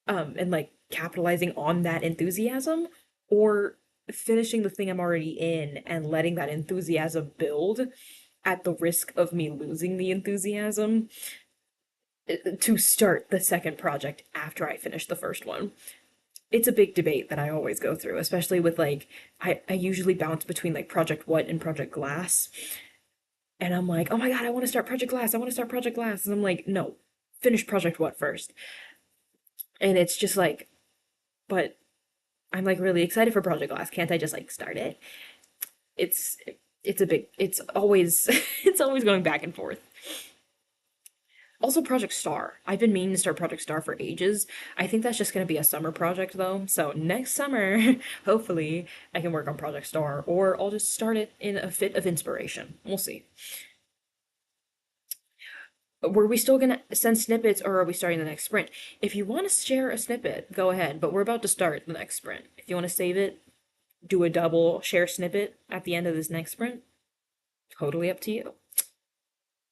And like capitalizing on that enthusiasm, or finishing the thing I'm already in and letting that enthusiasm build at the risk of me losing the enthusiasm to start the second project after I finish the first one. It's a big debate that I always go through, especially with like I usually bounce between like Project What and Project Glass. And I'm like, oh my god, I want to start Project Glass. I want to start Project Glass. And I'm like, no, finish Project What first. And it's just like, but I'm like really excited for Project Glass. Can't I just like start it? It's it's always it's always going back and forth. Also Project Star. I've been meaning to start Project Star for ages. I think that's just going to be a summer project though. So next summer, hopefully, I can work on Project Star, or I'll just start it in a fit of inspiration. We'll see. Were we still gonna send snippets, or are we starting the next sprint? If you want to share a snippet, go ahead, but we're about to start the next sprint. If you want to save it, do a double share snippet at the end of this next sprint, totally up to you.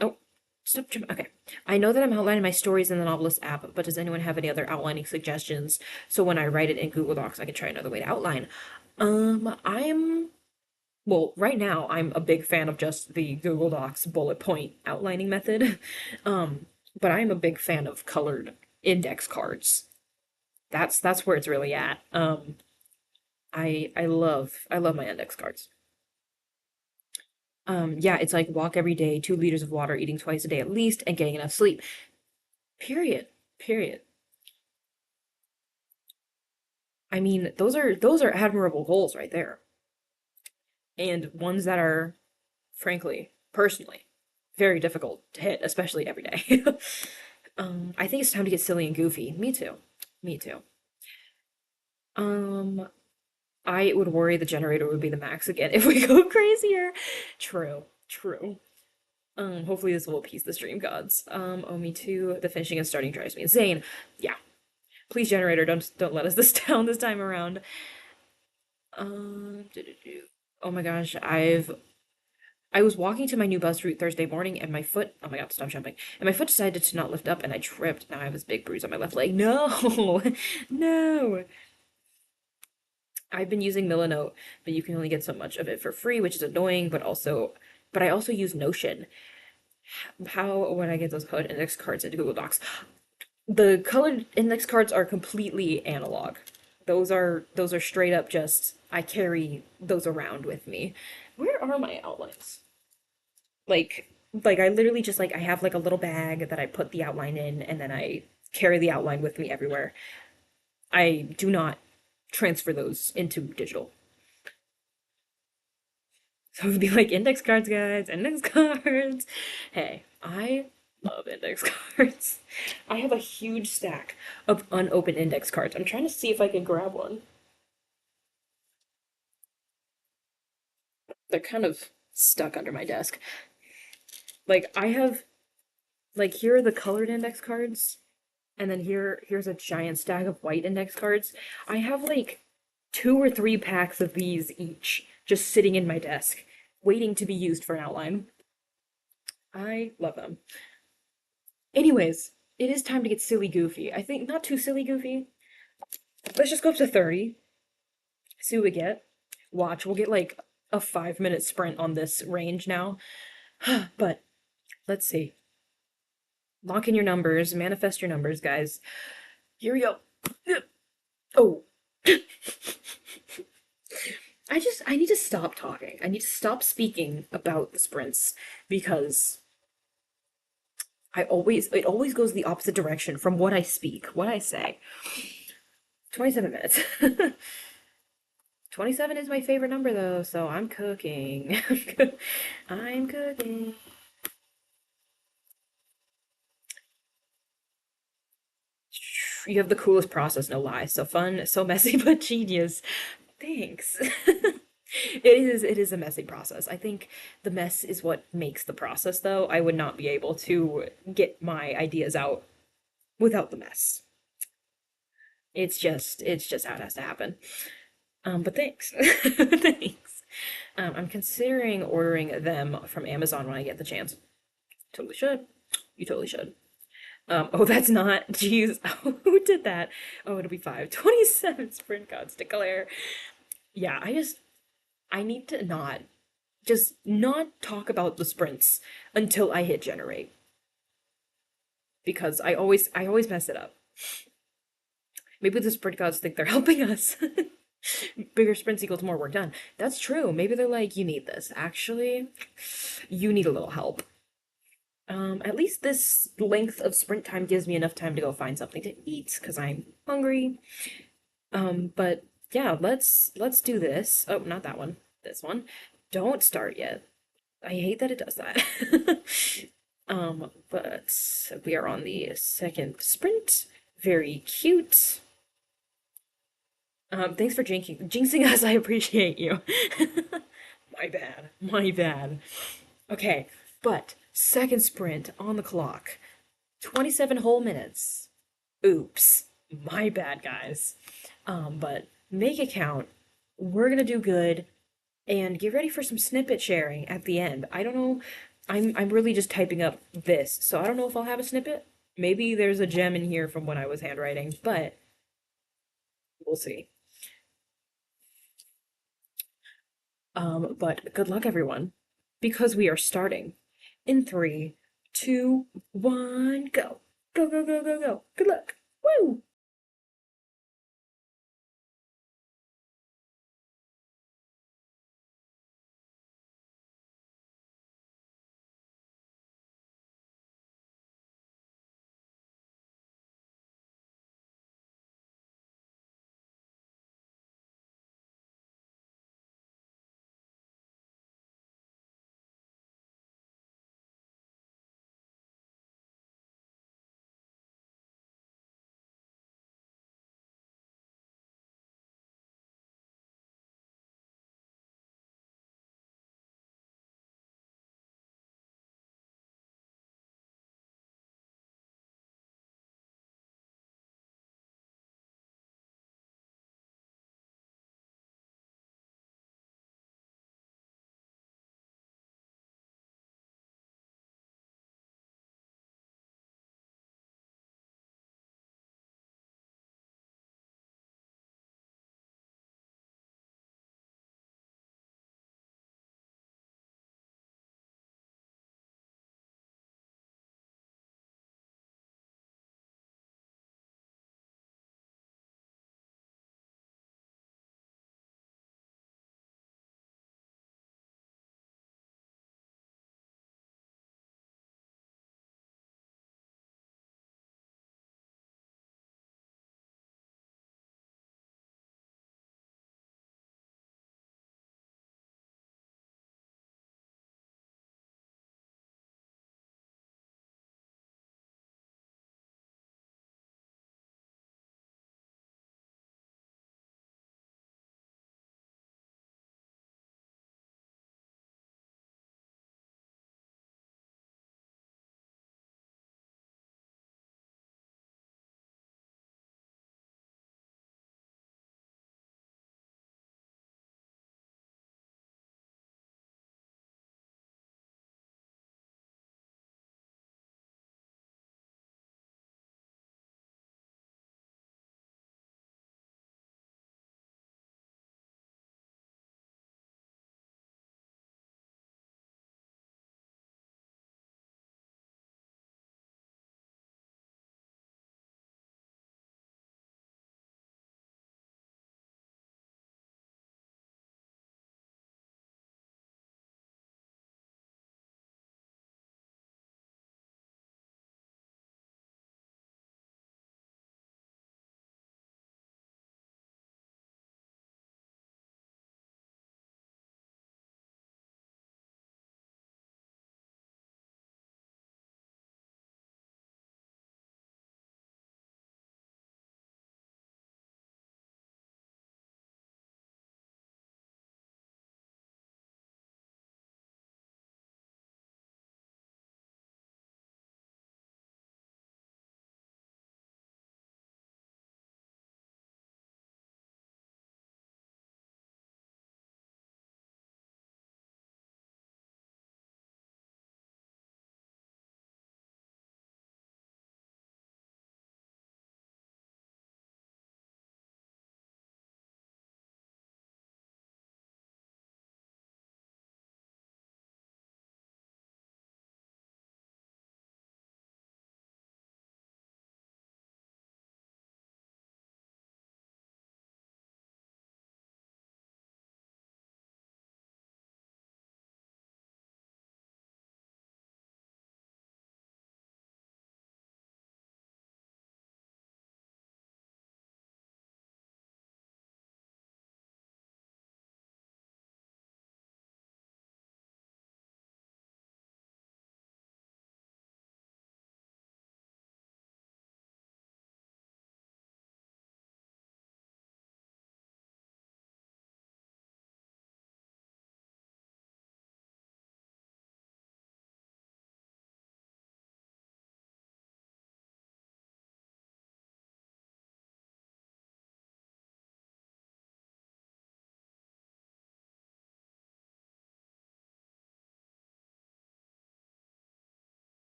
Oh, stop. Okay. I know that I'm outlining my stories in the Novelist app, but does anyone have any other outlining suggestions so when I write it in Google Docs, I can try another way to outline? I'm well, right now I'm a big fan of just the Google Docs bullet point outlining method. But I'm a big fan of colored index cards. That's where it's really at. I love my index cards. Yeah, it's like walk every day, 2 liters of water, eating twice a day at least, and getting enough sleep. Period. Period. I mean, those are admirable goals right there. And ones that are, frankly, personally, very difficult to hit, especially every day. I think it's time to get silly and goofy. Me too. Me too. Um, I would worry the generator would be the max again if we go crazier. True. True. Hopefully this will appease the stream gods. Oh, me too. The finishing and starting drives me insane. Yeah. Please, generator, don't let us this down this time around. Oh my gosh, I was walking to my new bus route Thursday morning and my foot, oh my god, stop jumping. And my foot decided to not lift up and I tripped. Now I have this big bruise on my left leg. No. No. I've been using Milanote, but you can only get so much of it for free, which is annoying, but I also use Notion. How would I get those colored index cards into Google Docs? The colored index cards are completely analog. Those are straight up just I carry those around with me. Where are my outlines? Like I literally just like I have like a little bag that I put the outline in and then I carry the outline with me everywhere. I do not transfer those into digital. So it would be like index cards, guys, index cards. Hey, I love index cards. I have a huge stack of unopened index cards. I'm trying to see if I can grab one. They're kind of stuck under my desk. Like I have like here are the colored index cards, and then here's a giant stack of white index cards. I have like 2 or 3 packs of these each just sitting in my desk, waiting to be used for an outline. I love them. Anyways, it is time to get silly goofy. I think not too silly goofy. Let's just go up to 30. See what we get. Watch, we'll get like a 5 minute sprint on this range now. But let's see. Lock in your numbers, manifest your numbers, guys. Here we go. Oh. I need to stop talking. I need to stop speaking about the sprints because it always goes the opposite direction from what I speak, what I say. 27 minutes. 27 is my favorite number though, so I'm cooking. I'm cooking. You have the coolest process, no lie. So fun, so messy, but genius. Thanks. It is a messy process. I think the mess is what makes the process though. I would not be able to get my ideas out without the mess. It's just how it has to happen. But thanks. Thanks. I'm considering ordering them from Amazon when I get the chance. Totally should. You totally should. Oh, that's not. Jeez. Who did that? Oh, it'll be 5:27 sprint gods declare. Yeah, I need to not talk about the sprints until I hit generate because I always mess it up. Maybe the sprint gods think they're helping us. Bigger sprints equals more work done. That's true. Maybe they're like, you need this. Actually, you need a little help. At least this length of sprint time gives me enough time to go find something to eat because I'm hungry. But yeah, let's do this. Oh, not that one. This one. Don't start yet. I hate that it does that. But we are on the second sprint. Very cute. Thanks for jinxing us. I appreciate you. My bad. My bad. Okay, but second sprint on the clock. 27 whole minutes. Oops. My bad, guys. But make it count. We're gonna do good and get ready for some snippet sharing at the end. I don't know. I'm really just typing up this, so I don't know if I'll have a snippet. Maybe there's a gem in here from when I was handwriting, but we'll see. But good luck, everyone, because we are starting in 3, 2, 1, go. Go, go, go, go, go. Good luck. Woo!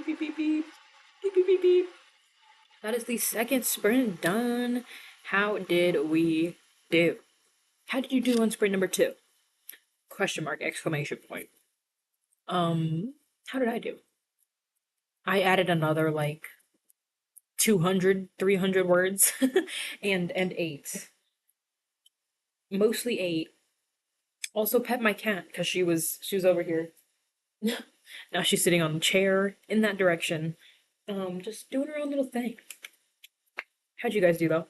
Beep, beep, beep, beep. Beep, beep, beep, beep. That is the second sprint done. How did we do? How did you do on sprint number 2? Question mark, exclamation point. How did I do? I added another like 200, 300 words and 8. Mostly 8. Also pet my cat because she was over here. Now she's sitting on the chair in that direction. Just doing her own little thing. How'd you guys do though?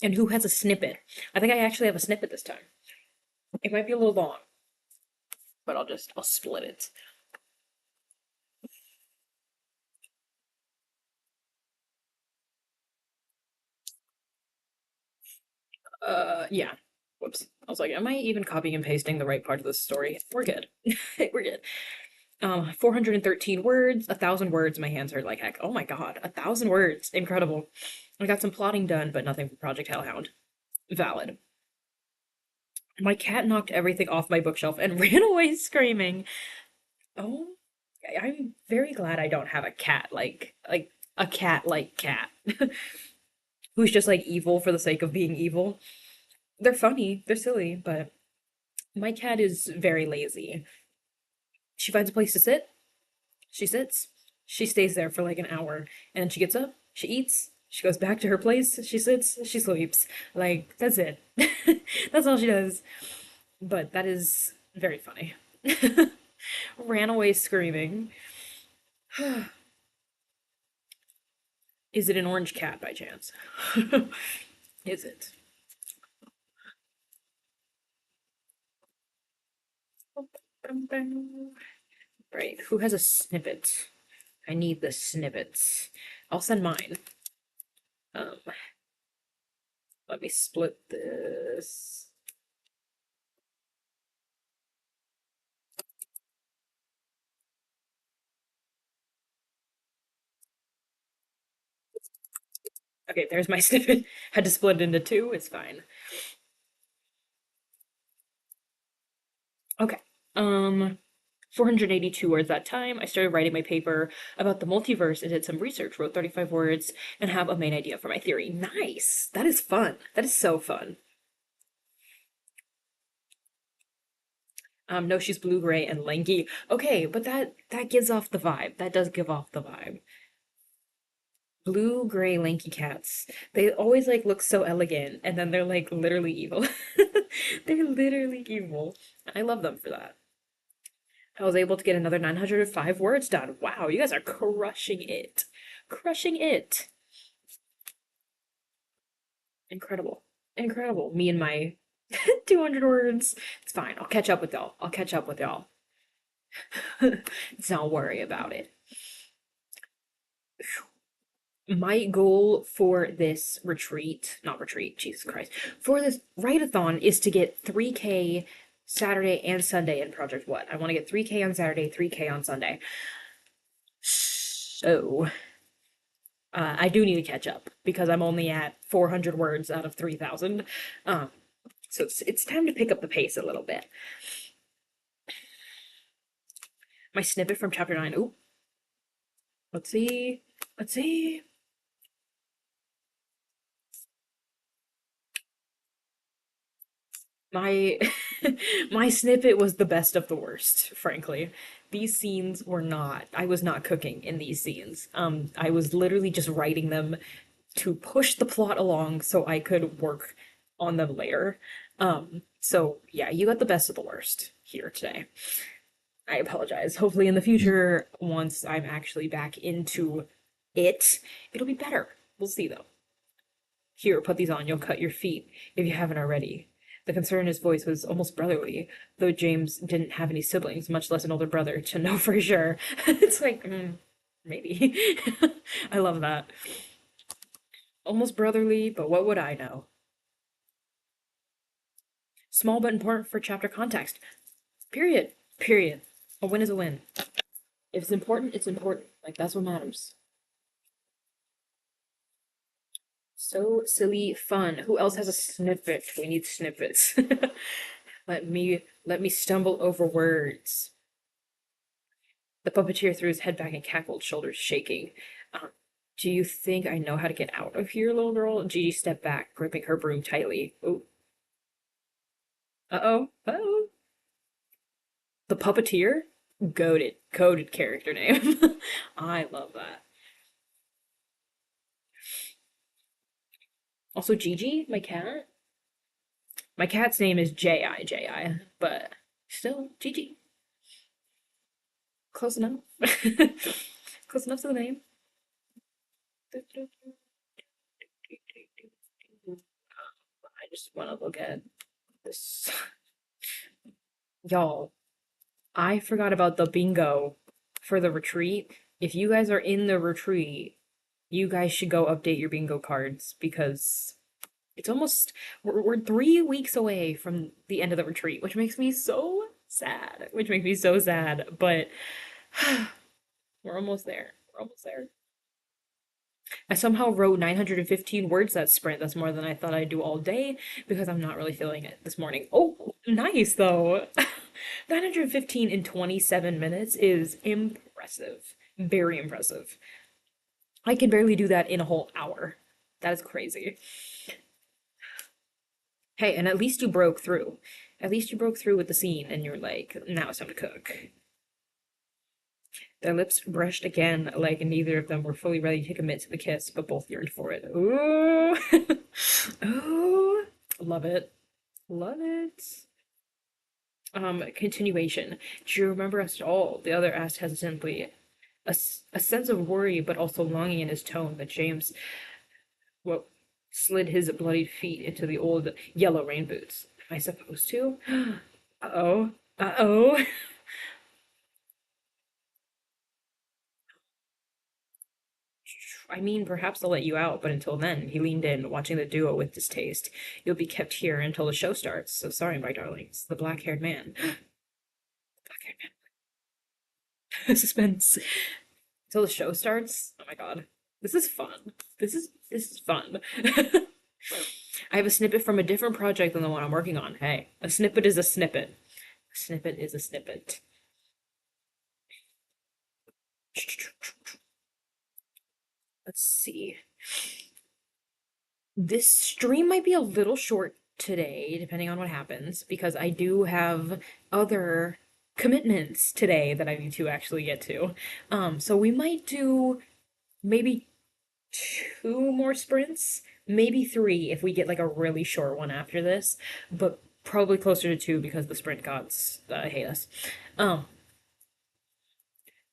And who has a snippet? I think I actually have a snippet this time. It might be a little long, but I'll split it. Yeah. Whoops. I was like, am I even copying and pasting the right part of the story? We're good. We're good. 413 words, 1,000 words. My hands hurt like heck. Oh my god, 1,000 words. Incredible. I got some plotting done, but nothing for Project Hellhound. Valid. My cat knocked everything off my bookshelf and ran away screaming. Oh, I'm very glad I don't have a cat like a cat like cat who's just like evil for the sake of being evil. They're funny, they're silly, but my cat is very lazy. She finds a place to sit, she sits, she stays there for like an hour, and then she gets up, she eats, she goes back to her place, she sits, she sleeps. Like, that's it. That's all she does. But that is very funny. Ran away screaming. Is it an orange cat by chance? Is it? Right, who has a snippet? I need the snippets. I'll send mine. Um, Let me split this. Okay, there's my snippet. Had to split it into 2, it's fine. Okay. 482 words that time. I started writing my paper about the multiverse and did some research, wrote 35 words, and have a main idea for my theory. Nice! That is fun. That is so fun. No, she's blue, gray, and lanky. Okay, but that gives off the vibe. That does give off the vibe. Blue, gray, lanky cats. They always like look so elegant, and then they're like literally evil. They're literally evil. I love them for that. I was able to get another 905 words done. Wow, you guys are crushing it. Crushing it. Incredible. Incredible. Me and my 200 words. It's fine. I'll catch up with y'all. I'll catch up with y'all. Don't worry about it. My goal for this retreat, not retreat, Jesus Christ, for this write-a-thon is to get 3K Saturday and Sunday in Project What? I want to get 3K on Saturday, 3K on Sunday. So, I do need to catch up because I'm only at 400 words out of 3,000. So it's time to pick up the pace a little bit. My snippet from chapter 9. Ooh. Let's see. Let's see. My my snippet was the best of the worst, frankly. These scenes were not. I was not cooking in these scenes. I was literally just writing them to push the plot along so I could work on them later. So yeah, you got the best of the worst here today. I apologize. Hopefully in the future, once I'm actually back into it, it'll be better. We'll see though. Here, put these on. You'll cut your feet if you haven't already. The concern in his voice was almost brotherly, though James didn't have any siblings, much less an older brother, to know for sure. It's like, maybe. I love that. Almost brotherly, but what would I know? Small but important for chapter context. Period. Period. A win is a win. If it's important, it's important. Like, that's what matters. So silly fun. Who else has a snippet? We need snippets. Let me stumble over words. The puppeteer threw his head back and cackled, shoulders shaking. Um, do you think I know how to get out of here, little girl? Gigi stepped back, gripping her broom tightly. Oh, uh-oh, uh-oh. The puppeteer? Goated, coded character name. I love that. Also, Gigi, my cat. My cat's name is J.I., but still, Gigi. Close enough. Close enough to the name. I just want to look at this. Y'all, I forgot about the bingo for the retreat. If you guys are in the retreat, you guys should go update your bingo cards because it's almost we're 3 weeks away from the end of the retreat, which makes me so sad. Which makes me so sad, but we're almost there. We're almost there. I somehow wrote 915 words that sprint. That's more than I thought I'd do all day because I'm not really feeling it this morning. Oh, nice though. 915 in 27 minutes is impressive. Very impressive. I can barely do that in a whole hour. That is crazy. Hey, and at least you broke through. At least you broke through with the scene and you're like, now it's time to cook. Their lips brushed again, like neither of them were fully ready to commit to the kiss, but both yearned for it. Ooh! Ooh! Love it. Love it. Continuation. Do you remember us at all? The other asked hesitantly, a sense of worry but also longing in his tone that James, well, slid his bloodied feet into the old yellow rain boots. Am I supposed to? Uh-oh. Uh-oh. I mean, perhaps I'll let you out, but until then, he leaned in, watching the duo with distaste. You'll be kept here until the show starts, so sorry, my darlings. The black-haired man. Black-haired man. Suspense. Until the show starts? Oh my god. This is fun. This is fun. I have a snippet from a different project than the one I'm working on. Hey, a snippet is a snippet. A snippet is a snippet. Let's see. This stream might be a little short today, depending on what happens, because I do have other commitments today that I need to actually get to. So we might do maybe two more sprints, maybe three if we get like a really short one after this, but probably closer to two because the sprint gods hate us. Um,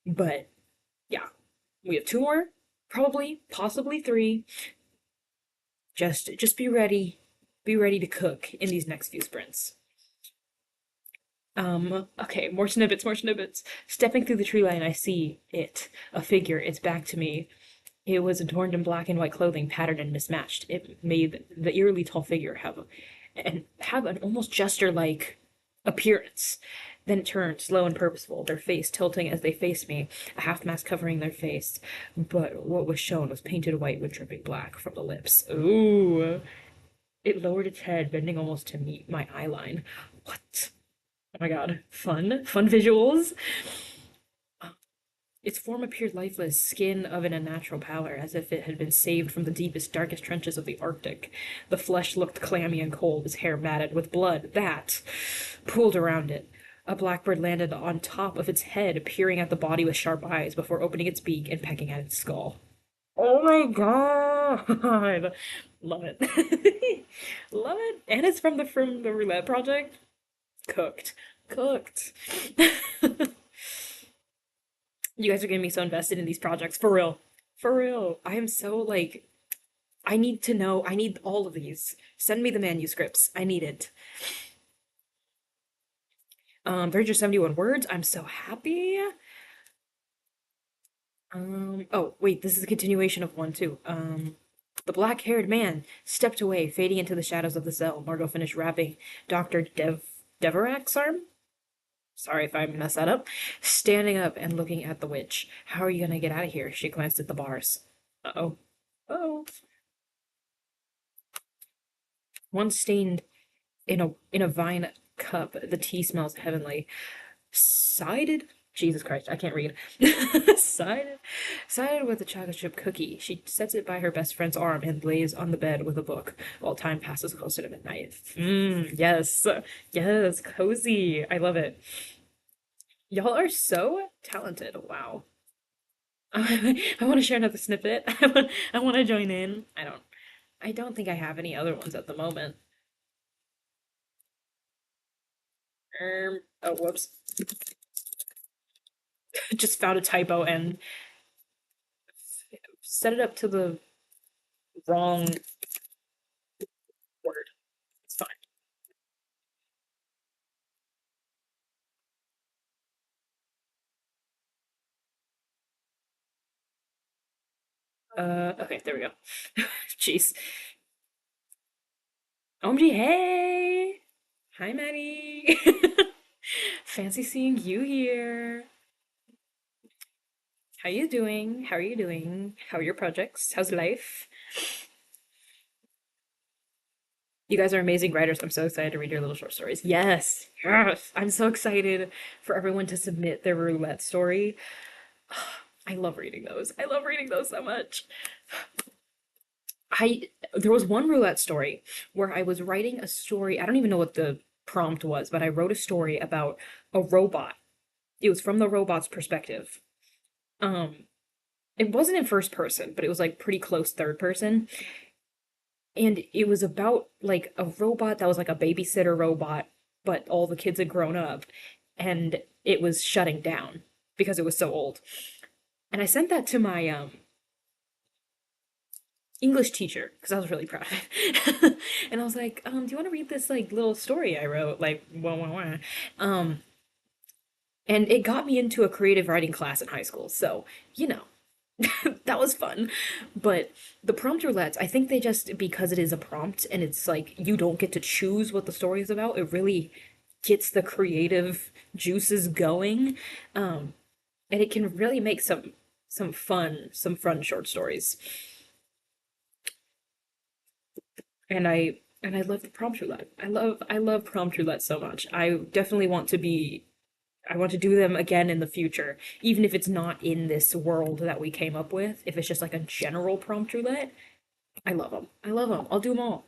but yeah, we have two more, probably, possibly three. Just be ready to cook in these next few sprints. Okay, more snippets, more snippets. Stepping through the tree line, I see it, a figure. It's back to me. It was adorned in black and white clothing, patterned and mismatched. It made the eerily tall figure have an almost jester-like appearance. Then it turned, slow and purposeful, their face tilting as they faced me, a half mask covering their face. But what was shown was painted white with dripping black from the lips. Ooh. It lowered its head, bending almost to meet my eye line. What? Oh my god. Fun. Fun visuals. Its form appeared lifeless, skin of an unnatural pallor, as if it had been saved from the deepest, darkest trenches of the Arctic. The flesh looked clammy and cold, its hair matted with blood that pooled around it. A blackbird landed on top of its head, peering at the body with sharp eyes before opening its beak and pecking at its skull. Oh my god! Love it. Love it. And it's from the Roulette Project. Cooked. Cooked. You guys are getting me so invested in these projects. For real. For real. I am so like I need to know. I need all of these. Send me the manuscripts. I need it. 371 words. I'm so happy. Oh, wait, this is a continuation of one too. The black-haired man stepped away, fading into the shadows of the cell. Margot finished wrapping Dr. Deverak's arm? Sorry if I messed that up. Standing up and looking at the witch. How are you gonna get out of here? She glanced at the bars. Uh-oh. Oh. One stained in a vine cup. The tea smells heavenly. Sided? Jesus Christ, I can't read. Sided, sided with a chocolate chip cookie. She sets it by her best friend's arm and lays on the bed with a book while time passes closer to midnight. Yes, yes, cozy. I love it. Y'all are so talented. Wow. I want to share another snippet. I want to join in. I don't think I have any other ones at the moment. Oh, whoops. Just found a typo and set it up to the wrong word. It's fine. Okay, there we go. Jeez. OMG, hey! Hi, Maddie. Fancy seeing you here. How you doing? How are you doing? How are your projects? How's life? You guys are amazing writers. I'm so excited to read your little short stories. Yes, yes. I'm so excited for everyone to submit their roulette story. I love reading those. I love reading those so much. I There was one roulette story where I was writing a story. I don't even know what the prompt was, but I wrote a story about a robot. It was from the robot's perspective. Um, it wasn't in first person, but it was like pretty close third person. And it was about like a robot that was like a babysitter robot, but all the kids had grown up and it was shutting down because it was so old. And I sent that to my English teacher because I was really proud of it. And I was like, do you want to read this like little story I wrote? Like, wah, wah, wah. Um, and it got me into a creative writing class in high school. So, you know, that was fun. But the prompt roulettes, I think they just, because it is a prompt and it's like you don't get to choose what the story is about, it really gets the creative juices going. And it can really make some fun short stories. And I love the prompt roulette. I love prompt roulette so much. I want to do them again in the future, even if it's not in this world that we came up with. If it's just like a general prompt roulette, I love them. I love them. I'll do them all.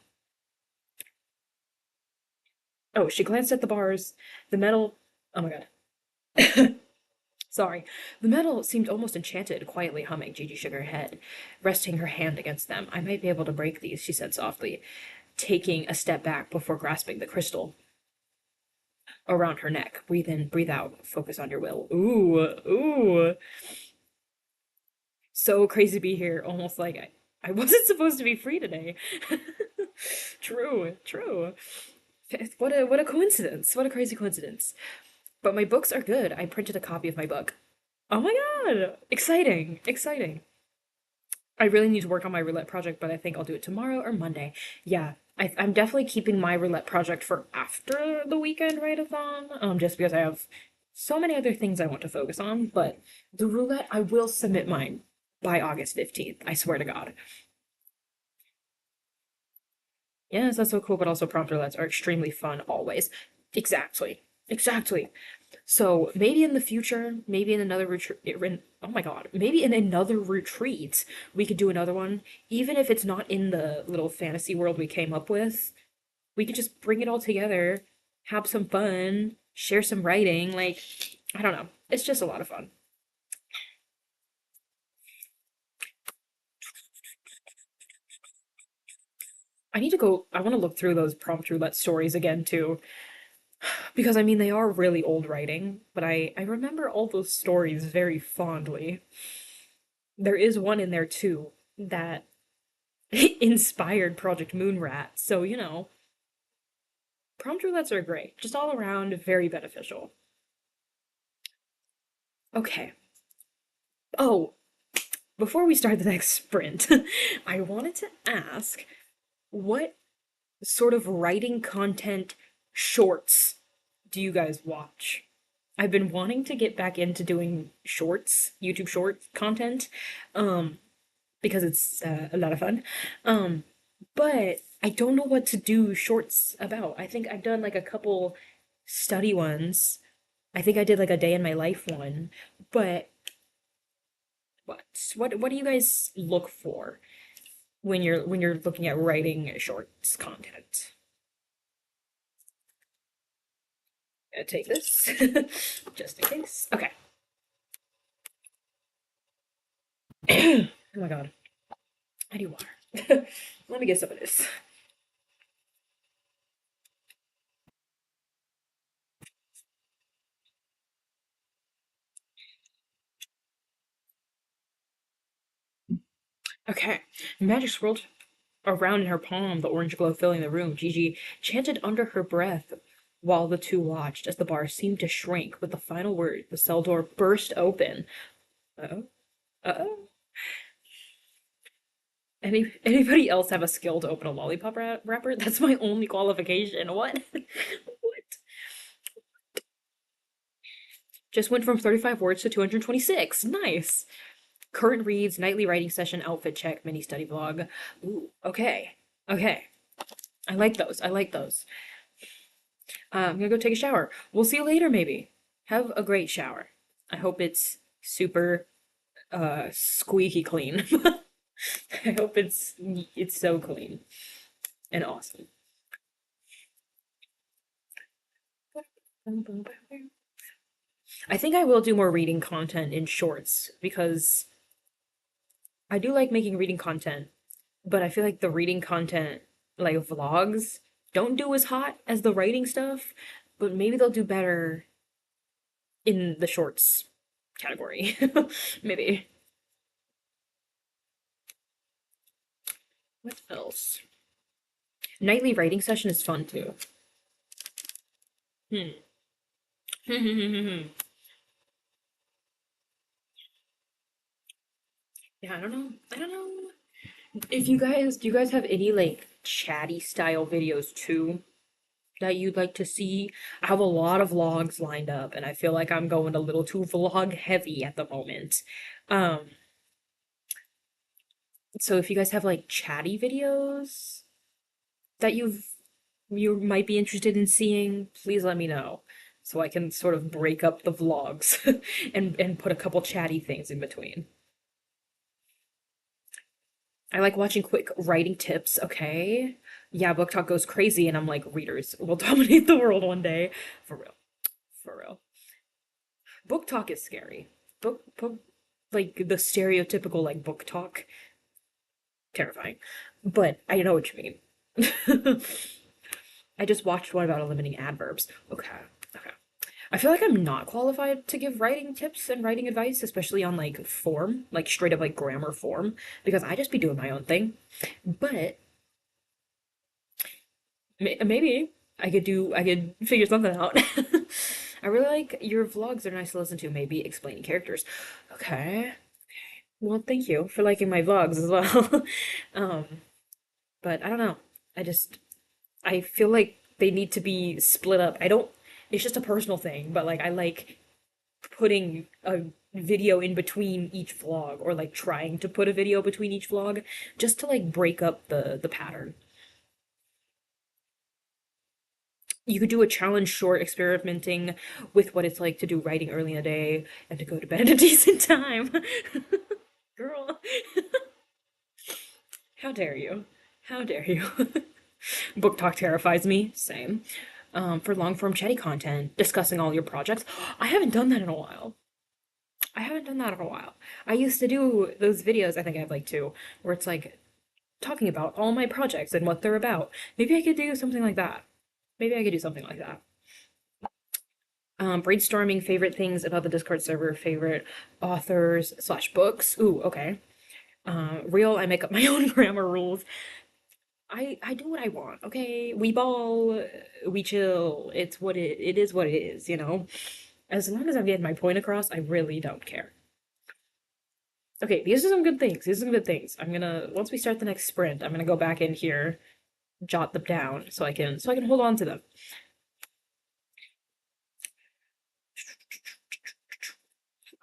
Oh, she glanced at the bars. The metal. Oh my god. Sorry. The metal seemed almost enchanted, quietly humming. Gigi shook her head, resting her hand against them. I might be able to break these, she said softly, taking a step back before grasping the crystal around her neck. Breathe in, breathe out. Focus on your will. Ooh, ooh. So crazy to be here. Almost like I wasn't supposed to be free today. True, true. What a coincidence. What a crazy coincidence. But my books are good. I printed a copy of my book. Oh my god! Exciting, exciting. I really need to work on my roulette project, but I think I'll do it tomorrow or Monday. Yeah, I'm definitely keeping my roulette project for after the weekend write-a-thon, just because I have so many other things I want to focus on. But the roulette, I will submit mine by August 15th. I swear to God. Yes, that's so cool, but also prompt roulettes are extremely fun always. Exactly. Exactly. So maybe in the future, maybe in another retreat, oh my God, maybe in another retreat, we could do another one. Even if it's not in the little fantasy world we came up with, we could just bring it all together, have some fun, share some writing. Like, I don't know. It's just a lot of fun. I want to look through those prompt roulette stories again too. Because I mean, they are really old writing, but I remember all those stories very fondly. There is one in there too that inspired Project Moonrat. So, you know, prompt roulettes are great. Just all around very beneficial. Okay. Oh, before we start the next sprint, I wanted to ask what sort of writing content shorts do you guys watch? I've been wanting to get back into doing shorts, YouTube short content, um, because it's a lot of fun. Um, but I don't know what to do shorts about. I think I've done like a couple study ones. I think I did like a day in my life one. But what do you guys look for when you're looking at writing shorts content? Take this just in case. Okay. Oh my God. I need water. Let me get some of this. Okay. Magic swirled around in her palm, the orange glow filling the room. Gigi chanted under her breath while the two watched as the bar seemed to shrink. With the final word, the cell door burst open. Uh-oh. Uh-oh. Anybody else have a skill to open a lollipop wrapper? That's my only qualification. What? What? Just went from 35 words to 226. Nice. Current reads, nightly writing session, outfit check, mini study vlog. Ooh, okay. Okay. I like those. I like those. I'm gonna go take a shower. We'll see you later, maybe. Have a great shower. I hope it's super squeaky clean. I hope it's so clean and awesome. I think I will do more reading content in shorts because I do like making reading content, but I feel like the reading content, like vlogs, don't do as hot as the writing stuff, but maybe they'll do better in the shorts category. Maybe. What else? Nightly writing session is fun too. Hmm. Yeah, I don't know. I don't know. If you guys, do you guys have any like chatty style videos too that you'd like to see? I have a lot of vlogs lined up and I feel like I'm going a little too vlog heavy at the moment. Um, so if you guys have like chatty videos that you might be interested in seeing, please let me know so I can sort of break up the vlogs and put a couple chatty things in between. I like watching quick writing tips, okay? Yeah, book talk goes crazy and I'm like, readers will dominate the world one day. For real. For real. Book talk is scary. Book like the stereotypical like book talk, terrifying. But I know what you mean. I just watched one about eliminating adverbs. Okay. Okay. I feel like I'm not qualified to give writing tips and writing advice, especially on like form, like straight up like grammar form, because I just be doing my own thing. But maybe I could figure something out. I really like your vlogs are nice to listen to, maybe explaining characters. Okay. Well, thank you for liking my vlogs as well. Um, but I don't know. I just I feel like they need to be split up. I don't it's just a personal thing, but like I like putting a video in between each vlog or like trying to put a video between each vlog just to like break up the pattern. You could do a challenge short experimenting with what it's like to do writing early in the day and to go to bed at a decent time. Girl, how dare you? How dare you? Book talk terrifies me. Same. For long form chatty content, discussing all your projects. I haven't done that in a while. I haven't done that in a while. I used to do those videos, I think I have like two, where it's like talking about all my projects and what they're about. Maybe I could do something like that. Maybe I could do something like that. Brainstorming favorite things about the Discord server, favorite authors slash books. Ooh, okay. Real, I make up my own grammar rules. I do what I want, okay? We ball, we chill. It is what it is, you know? As long as I'm getting my point across, I really don't care. Okay, these are some good things. These are some good things. I'm gonna once we start the next sprint, I'm gonna go back in here, jot them down so I can hold on to them.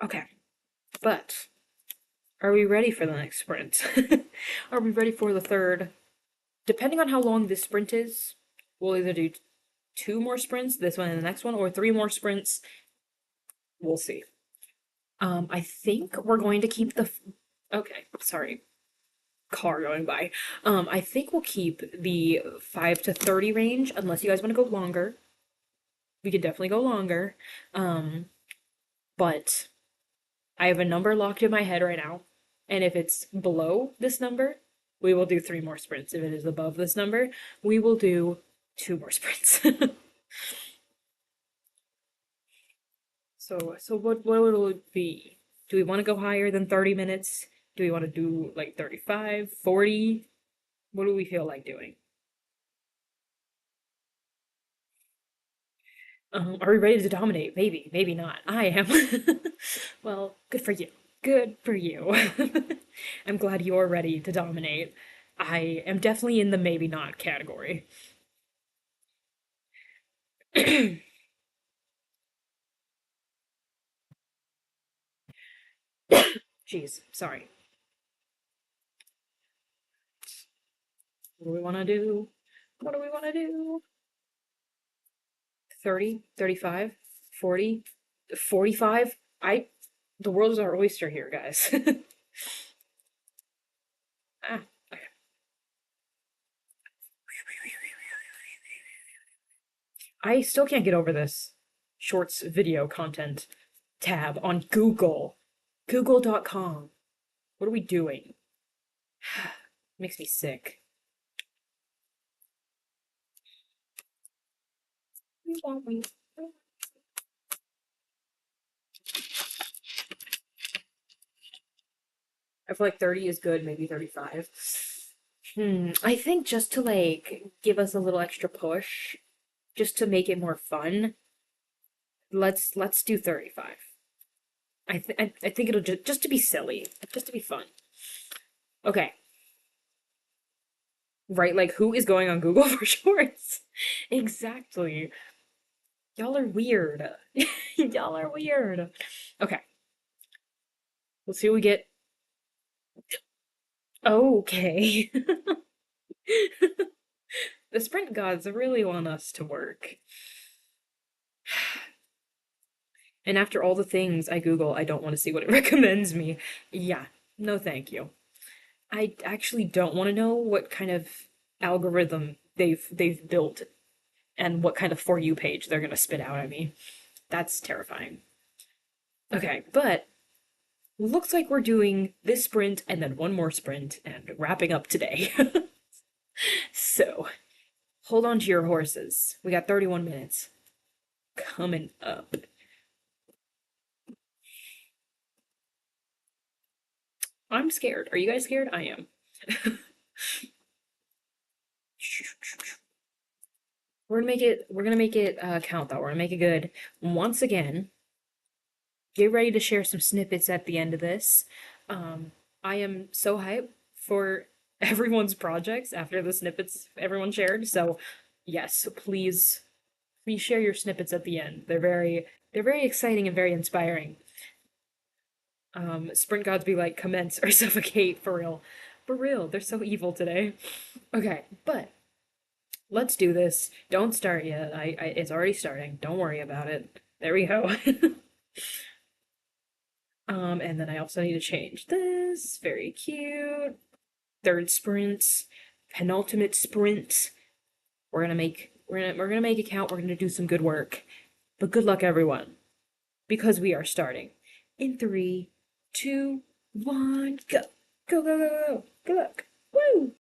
Okay, but are we ready for the next sprint? Are we ready for the third? Depending on how long this sprint is, we'll either do 2 more sprints, this one and the next one, or 3 more sprints. We'll see. I think we're going to keep the. Okay, sorry. Car going by. I think we'll keep the 5 to 30 range unless you guys want to go longer. We could definitely go longer. But I have a number locked in my head right now. And if it's below this number, we will do 3 more sprints. If it is above this number, we will do 2 more sprints. So what will it be? Do we want to go higher than 30 minutes? Do we want to do like 35, 40? What do we feel like doing? Are we ready to dominate? Maybe, maybe not. I am. Well, good for you. Good for you. I'm glad you're ready to dominate. I am definitely in the maybe not category. Jeez, sorry. What do we want to do? What do we want to do? 30, 35, 40, 45? The world is our oyster here, guys. Ah, okay. I still can't get over this shorts video content tab on Google. Google.com. What are we doing? Makes me sick. I feel like 30 is good, maybe 35. I think just to like give us a little extra push, just to make it more fun, let's do 35. I think it'll just to be silly, just to be fun. Okay. Right, like who is going on Google for shorts? Exactly. Y'all are weird. Y'all are weird. Okay. Let's see what we get. Okay. The sprint gods really want us to work. And after all the things I Google, I don't want to see what it recommends me. Yeah, no thank you. I actually don't want to know what kind of algorithm they've built and what kind of For You page they're gonna spit out at me. That's terrifying. Okay, but looks like we're doing this sprint and then one more sprint and wrapping up today. So, hold on to your horses. We got 31 minutes coming up. I'm scared. Are you guys scared? I am. We're gonna make it count though. We're gonna make it good. Once again, get ready to share some snippets at the end of this. Um, I am so hyped for everyone's projects after the snippets everyone shared. So yes, please share your snippets at the end. They're very exciting and very inspiring. Sprint gods be like commence or suffocate for real. For real, they're so evil today. Okay, but let's do this. Don't start yet. It's already starting. Don't worry about it. There we go. And then I also need to change this. Very cute. Third sprint, penultimate sprint. We're gonna make it count. We're gonna do some good work. But good luck, everyone, because we are starting in 3, 2, 1, go, go, go, go, go. Good luck. Woo!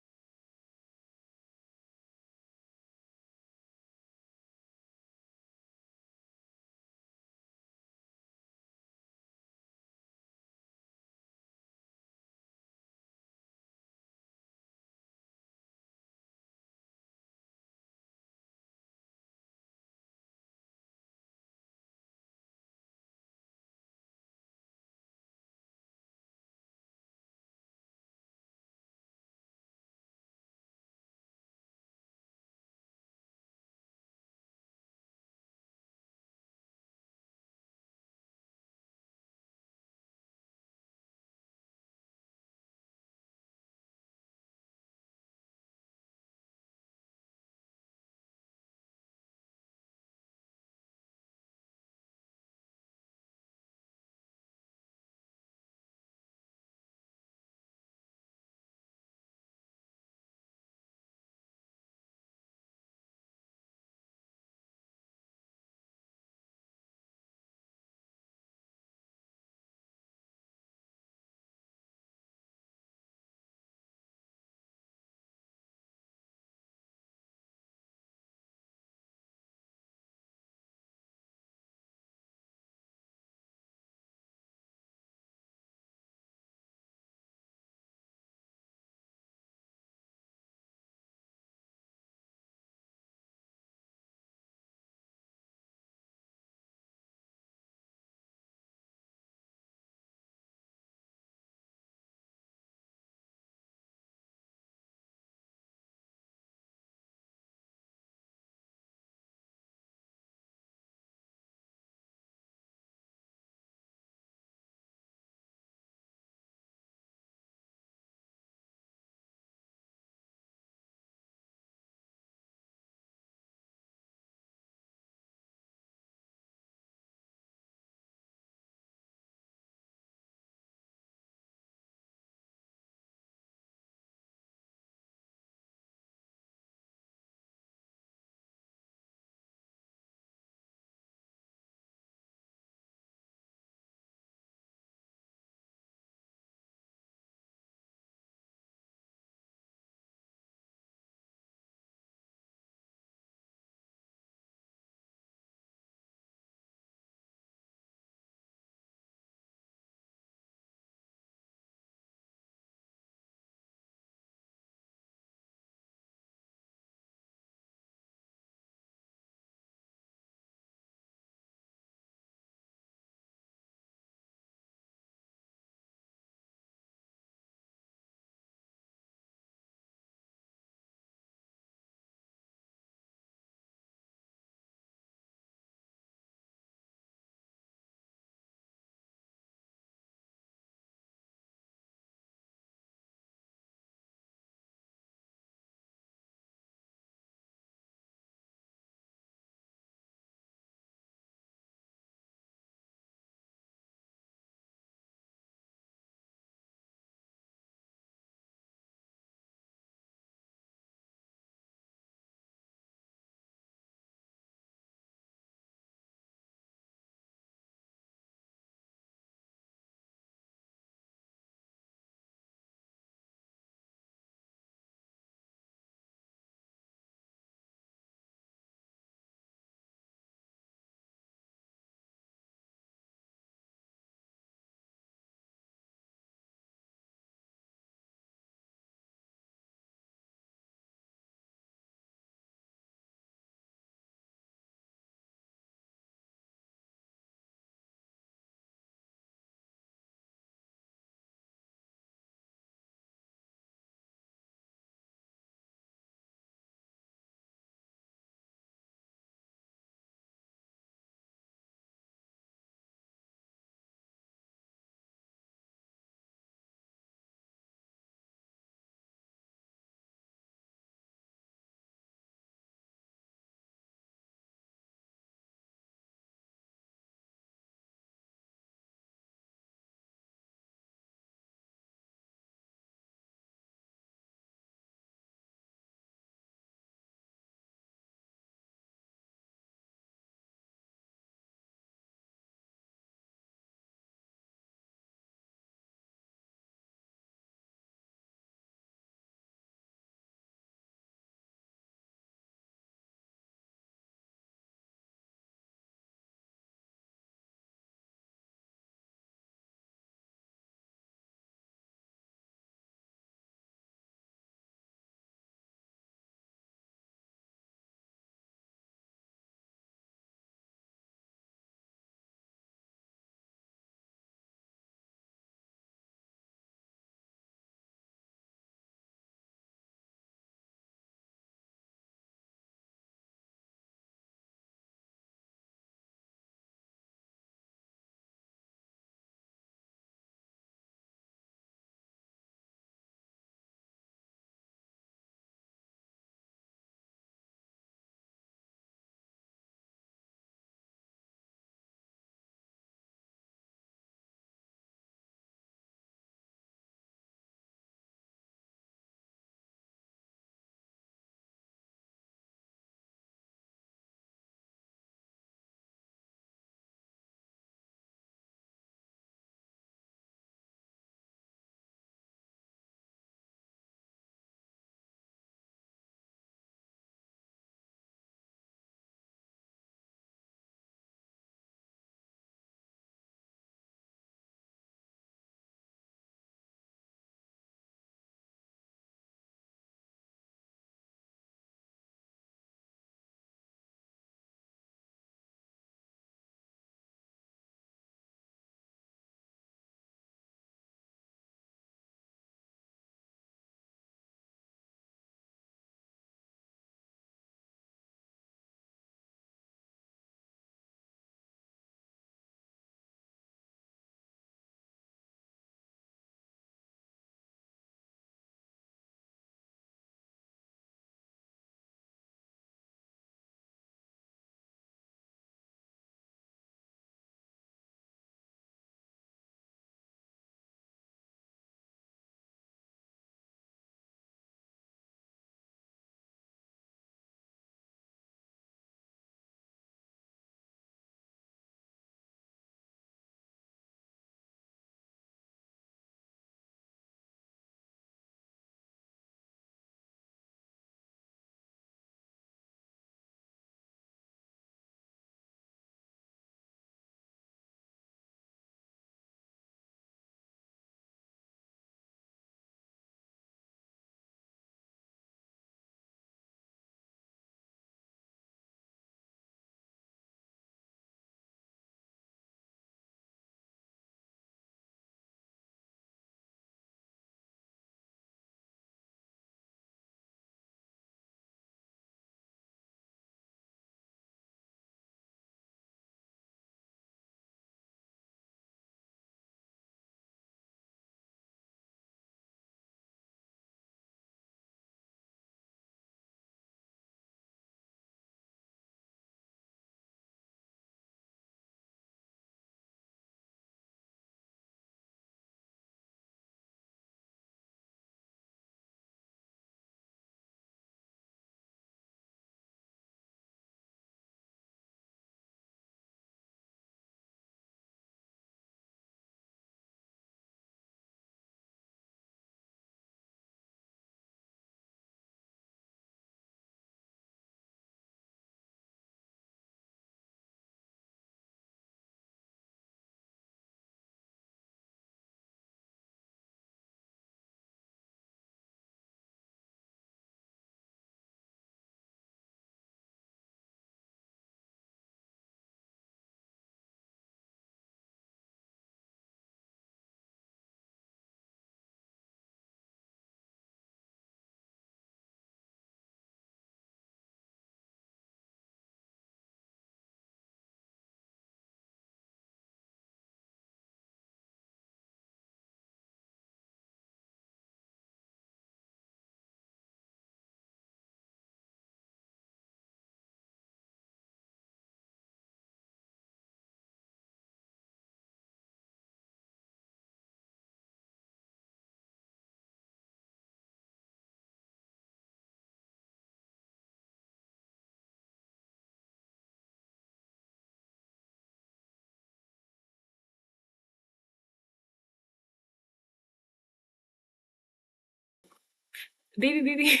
Baby, baby.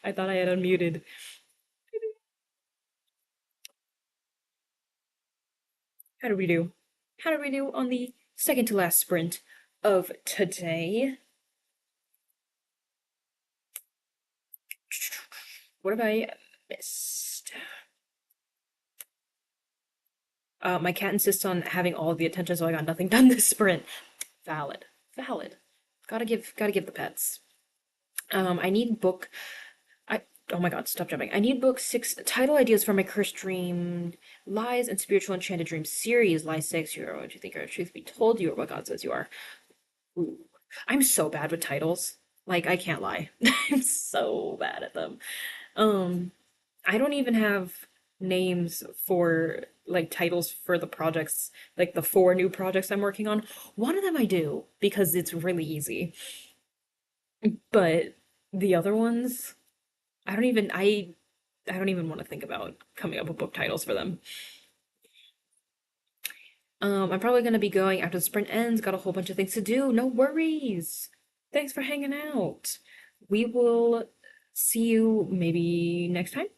I thought I had unmuted. How did we do? How did we do on the second to last sprint of today? What have I missed? My cat insists on having all of the attention, so I got nothing done this sprint. Valid. Valid. Gotta give the pets. I need book. I oh my god, stop jumping. I need book 6 title ideas for my cursed dream, lies and spiritual enchanted dream series. Lie 6. You're what you think are truth be told. You are what God says you are. Ooh. I'm so bad with titles. Like I can't lie. I'm so bad at them. Um, I don't even have names for like titles for the projects, like the 4 new projects I'm working on. One of them I do because it's really easy. But the other ones, I don't even want to think about coming up with book titles for them. I'm probably gonna be going after the sprint ends. Got a whole bunch of things to do. No worries. Thanks for hanging out. We will see you maybe next time,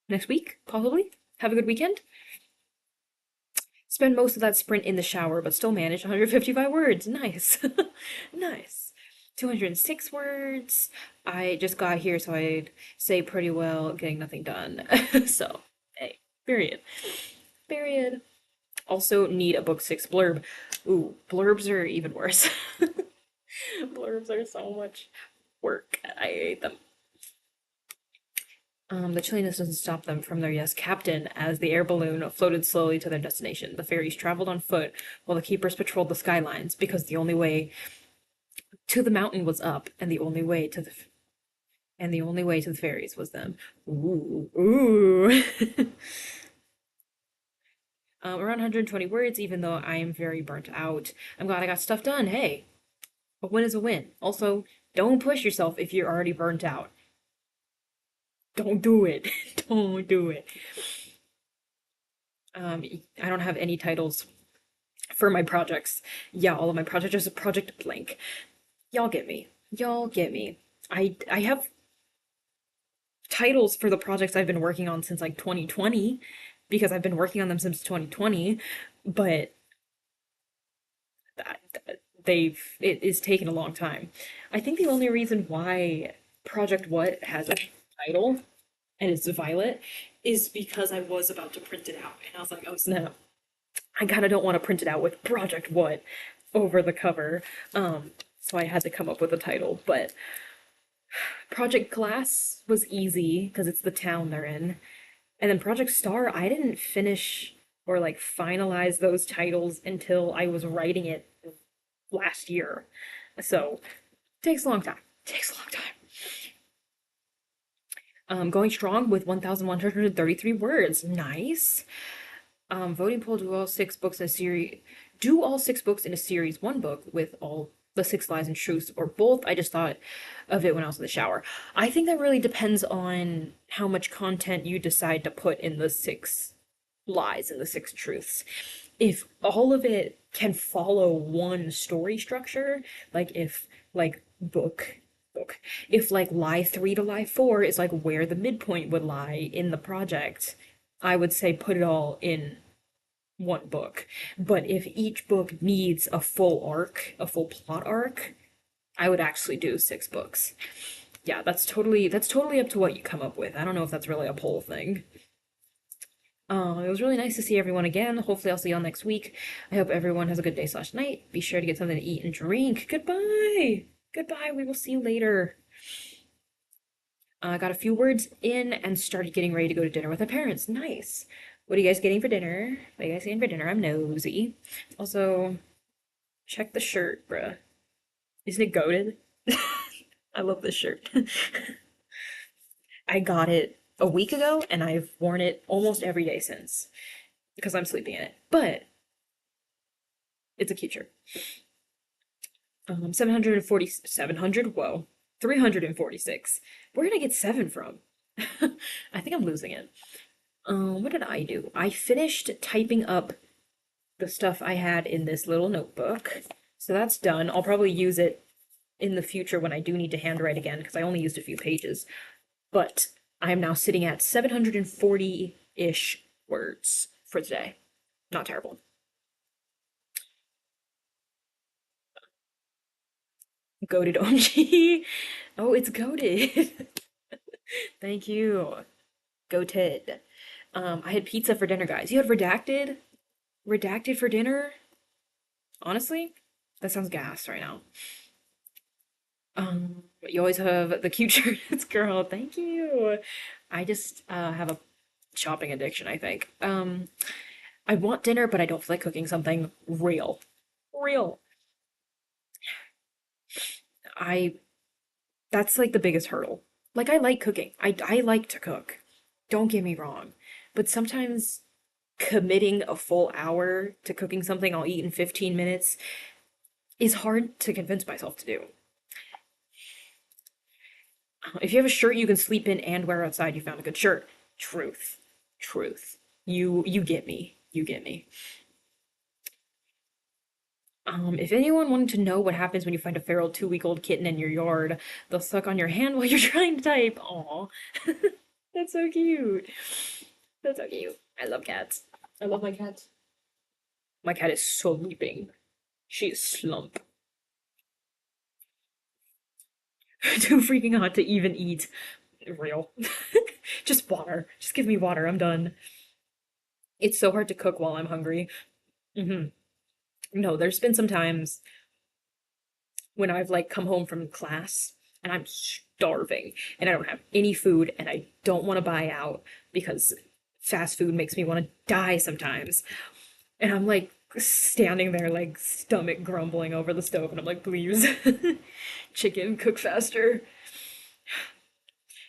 next week, possibly. Have a good weekend. Spend most of that sprint in the shower, but still manage 155 words. Nice. Nice. 206 words. I just got here, so I'd say pretty well getting nothing done. So, hey, period. Period. Also need a book 6 blurb. Ooh, blurbs are even worse. Blurbs are so much work. I hate them. The chilliness doesn't stop them from their yes, captain, as the air balloon floated slowly to their destination. The fairies traveled on foot while the keepers patrolled the skylines because the only way to the mountain was up, and the only way to the fairies was them. Ooh, ooh. Around 120 words, even though I am very burnt out. I'm glad I got stuff done. Hey, a win is a win. Also, don't push yourself if you're already burnt out. Don't do it. Don't do it. I don't have any titles for my projects. Yeah, all of my projects are project blank. Y'all get me. Y'all get me. I have titles for the projects I've been working on since like 2020 because I've been working on them since 2020, but it is taking a long time. I think the only reason why Project What has a title and it's Violet is because I was about to print it out and I was like, oh snap, I kind of don't want to print it out with Project What over the cover. So I had to come up with a title, but Project Glass was easy because it's the town they're in. And then Project Star, I didn't finish or like finalize those titles until I was writing it last year. So takes a long time. Takes a long time. Going strong with 1,133 words. Nice. Voting poll, do all 6 books in a series. Do all 6 books in a series, 1 book with all the 6 lies and truths, or both. I just thought of it when I was in the shower. I think that really depends on how much content you decide to put in the 6 lies and the 6 truths. If all of it can follow one story structure, like if like book, if like lie 3 to lie 4 is like where the midpoint would lie in the project, I would say put it all in one book. But if each book needs a full arc, a full plot arc, I would actually do 6 books. Yeah, that's totally up to what you come up with. I don't know if that's really a poll thing. It was really nice to see everyone again. Hopefully I'll see y'all next week. I hope everyone has a good day slash night. Be sure to get something to eat and drink. Goodbye. Goodbye. We will see you later. I got a few words in and started getting ready to go to dinner with my parents. Nice. What are you guys getting for dinner? What are you guys getting for dinner? I'm nosy. Also, check the shirt, bruh. Isn't it goated? I love this shirt. I got it a week ago and I've worn it almost every day since because I'm sleeping in it. But it's a cute shirt. 740, 700, whoa, 346. Where did I get 7 from? I think I'm losing it. What did I do? I finished typing up the stuff I had in this little notebook. So that's done. I'll probably use it in the future when I do need to handwrite again, because I only used a few pages. But I am now sitting at 740-ish words for today. Not terrible. Goated OMG. Oh, it's goated. Thank you. Goated. I had pizza for dinner, guys. You had redacted? Redacted for dinner? Honestly, that sounds gas right now. But you always have the cute shirts, girl. Thank you. I just have a shopping addiction, I think. I want dinner, but I don't feel like cooking something real. Real. I That's like the biggest hurdle. Like I like cooking. I like to cook. Don't get me wrong. But sometimes committing a full hour to cooking something I'll eat in 15 minutes is hard to convince myself to do. If you have a shirt you can sleep in and wear outside, you found a good shirt. Truth. Truth. You get me. You get me. If anyone wanted to know what happens when you find a feral 2-week-old kitten in your yard, they'll suck on your hand while you're trying to type. Aw. That's so cute. That's so cute. I love cats. I love my cat. My cat is so sleeping. She is slump. Too freaking hot to even eat. Real. Just water. Just give me water. I'm done. It's so hard to cook while I'm hungry. hmm No, there's been some times when I've like come home from class and I'm starving and I don't have any food and I don't want to buy out because fast food makes me want to die sometimes. And I'm like standing there like stomach grumbling over the stove and I'm like, please, chicken, cook faster.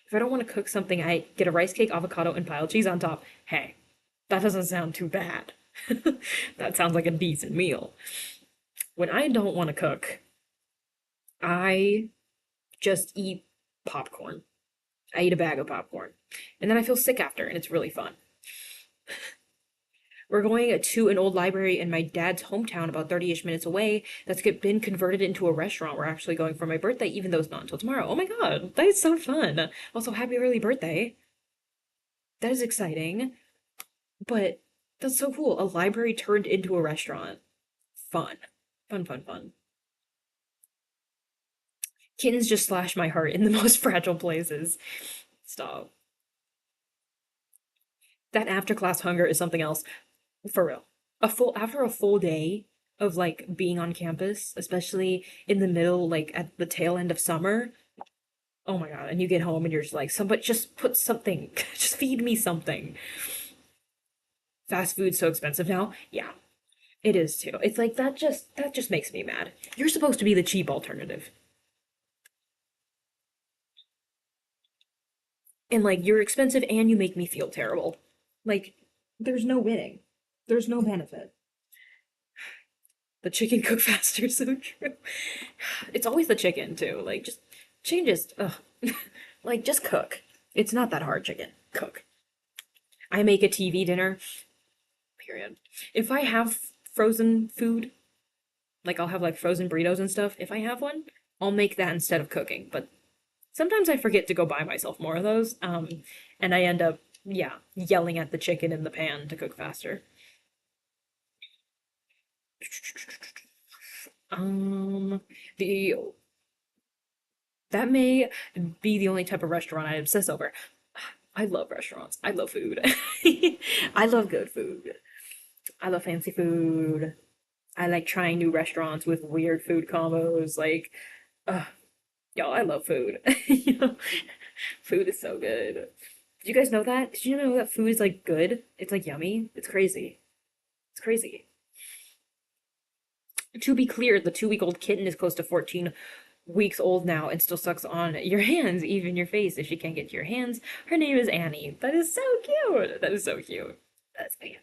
If I don't want to cook something, I get a rice cake, avocado, and pile cheese on top. Hey, that doesn't sound too bad. That sounds like a decent meal. When I don't want to cook, I just eat popcorn. I eat a bag of popcorn. And then I feel sick after, and it's really fun. We're going to an old library in my dad's hometown, about 30-ish minutes away, that's been converted into a restaurant. We're actually going for my birthday, even though it's not until tomorrow. Oh my god, that is so fun. Also, happy early birthday. That is exciting. But that's so cool. A library turned into a restaurant. Fun. Fun, fun, fun. Kittens just slash my heart in the most fragile places. Stop. That after class hunger is something else. For real. After a full day of like being on campus, especially in the middle, like at the tail end of summer. Oh my god, and you get home and you're just like, somebody just put something, just feed me something. Fast food's so expensive now. Yeah, it is too. It's like that just makes me mad. You're supposed to be the cheap alternative. And like you're expensive and you make me feel terrible. Like there's no winning. There's no benefit. The chicken cook faster, so true. It's always the chicken too. Like just changes. Ugh. Like just cook. It's not that hard, chicken. Cook. I make a TV dinner. Period. If I have frozen food, like I'll have like frozen burritos and stuff. If I have one, I'll make that instead of cooking. But sometimes I forget to go buy myself more of those. And I end up, yeah, yelling at the chicken in the pan to cook faster. Um, the That may be the only type of restaurant I obsess over. I love restaurants. I love food. I love good food. I love fancy food. I like trying new restaurants with weird food combos. Like, uh, y'all, I love food. You know, food is so good. Did you guys know that? Did you know that food is like good? It's like yummy. It's crazy. It's crazy. To be clear, the 2-week-old kitten is close to 14 weeks old now and still sucks on your hands, even your face. If she can't get to your hands, her name is Annie. That is so cute. That is so cute. That's cute.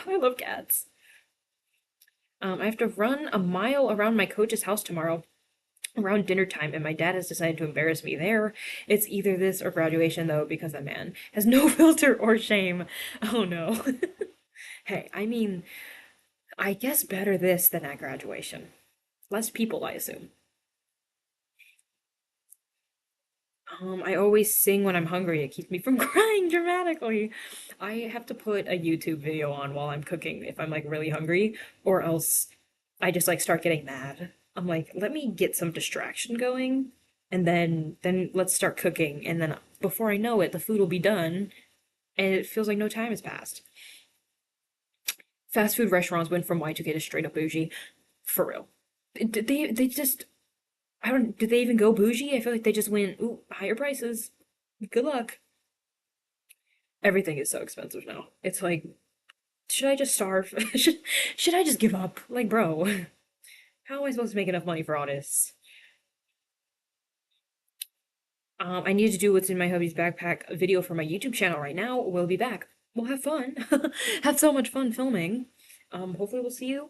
I love cats. I have to run a mile around my coach's house tomorrow around dinner time, and my dad has decided to embarrass me there. It's either this or graduation, though, because that man has no filter or shame. Oh no. Hey, I mean, I guess better this than at graduation. Less people, I assume. I always sing when I'm hungry. It keeps me from crying dramatically. I have to put a YouTube video on while I'm cooking if I'm like really hungry, or else I just like start getting mad. I'm like, let me get some distraction going, and then let's start cooking, and then before I know it, the food will be done, and it feels like no time has passed. Fast food restaurants went from Y2K to straight up bougie, for real. Did they just I don't did they even go bougie? I feel like they just went, ooh, higher prices. Good luck. Everything is so expensive now. It's like, should I just starve? Should I just give up? Like, bro, how am I supposed to make enough money for all this? I need to do what's in my hubby's backpack video for my YouTube channel right now. We'll be back. We'll have fun. Have so much fun filming. Hopefully we'll see you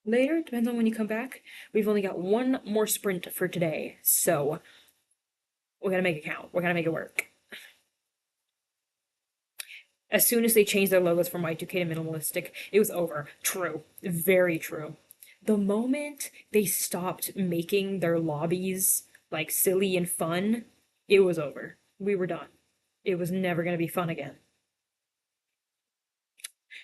later. Depends on when you come back. We've only got one more sprint for today, so we gotta make it count. We gotta make it work. As soon as they changed their logos from Y2K to minimalistic, it was over. True. Very true. The moment they stopped making their lobbies like silly and fun, it was over. We were done. It was never going to be fun again.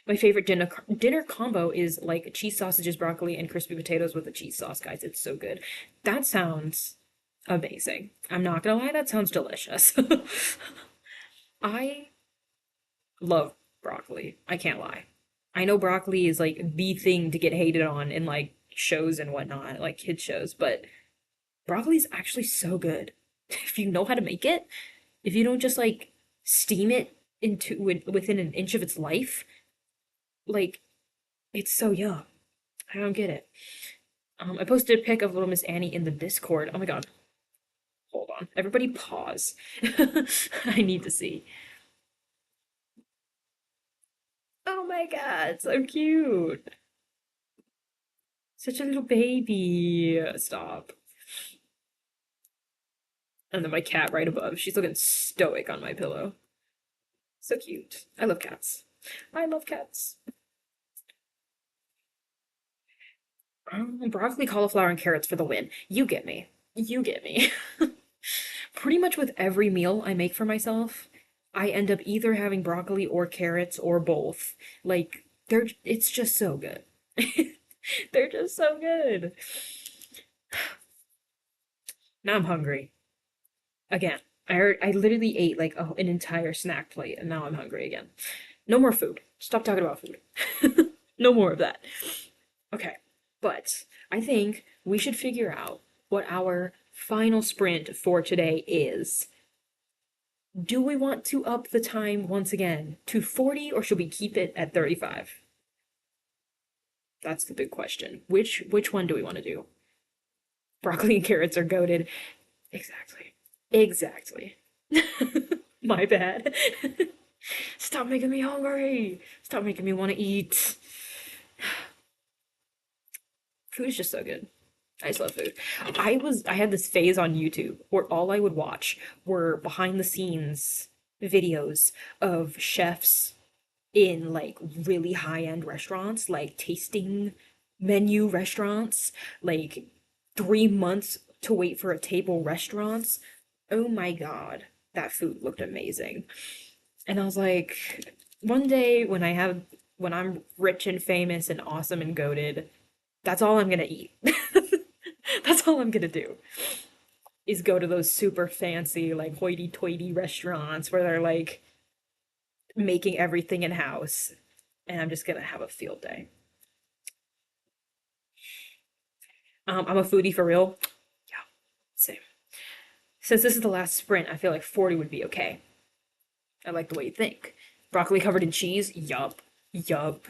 My favorite dinner combo is like cheese sausages, broccoli, and crispy potatoes with a cheese sauce, guys. It's so good. That sounds amazing. I'm not gonna lie, that sounds delicious. I love broccoli. I can't lie. I know broccoli is like the thing to get hated on in like shows and whatnot, like kids shows, but broccoli is actually so good. If you know how to make it, if you don't just like steam it within an inch of its life, like it's so yum. I don't get it. I posted a pic of Little Miss Annie in the Discord. Oh my god. Hold on. Everybody pause. I need to see. Oh my god, so cute. Such a little baby. Stop. And then my cat right above. She's looking stoic on my pillow. So cute. I love cats. I love cats. Broccoli, cauliflower, and carrots for the win. You get me. You get me. Pretty much with every meal I make for myself, I end up either having broccoli or carrots or both. Like, it's just so good. They're just so good. Now I'm hungry. Again. I literally ate like an entire snack plate and now I'm hungry again. No more food. Stop talking about food. No more of that. Okay. But I think we should figure out what our final sprint for today is. Do we want to up the time once again to 40 or should we keep it at 35? That's the big question. Which one do we want to do? Broccoli and carrots are goaded. Exactly. Exactly. My bad. Stop making me hungry. Stop making me want to eat. Food is just so good. I just love food. I had this phase on YouTube where all I would watch were behind the scenes videos of chefs in like really high-end restaurants, like tasting menu restaurants, like 3 months to wait for a table restaurants. Oh my God, that food looked amazing. And I was like, one day when I'm rich and famous and awesome and goated, that's all I'm gonna eat. That's all I'm gonna do is go to those super fancy, like hoity-toity restaurants where they're like making everything in house. And I'm just gonna have a field day. I'm a foodie for real. Yeah, same. Since this is the last sprint, I feel like 40 would be okay. I like the way you think. Broccoli covered in cheese? Yup. Yup.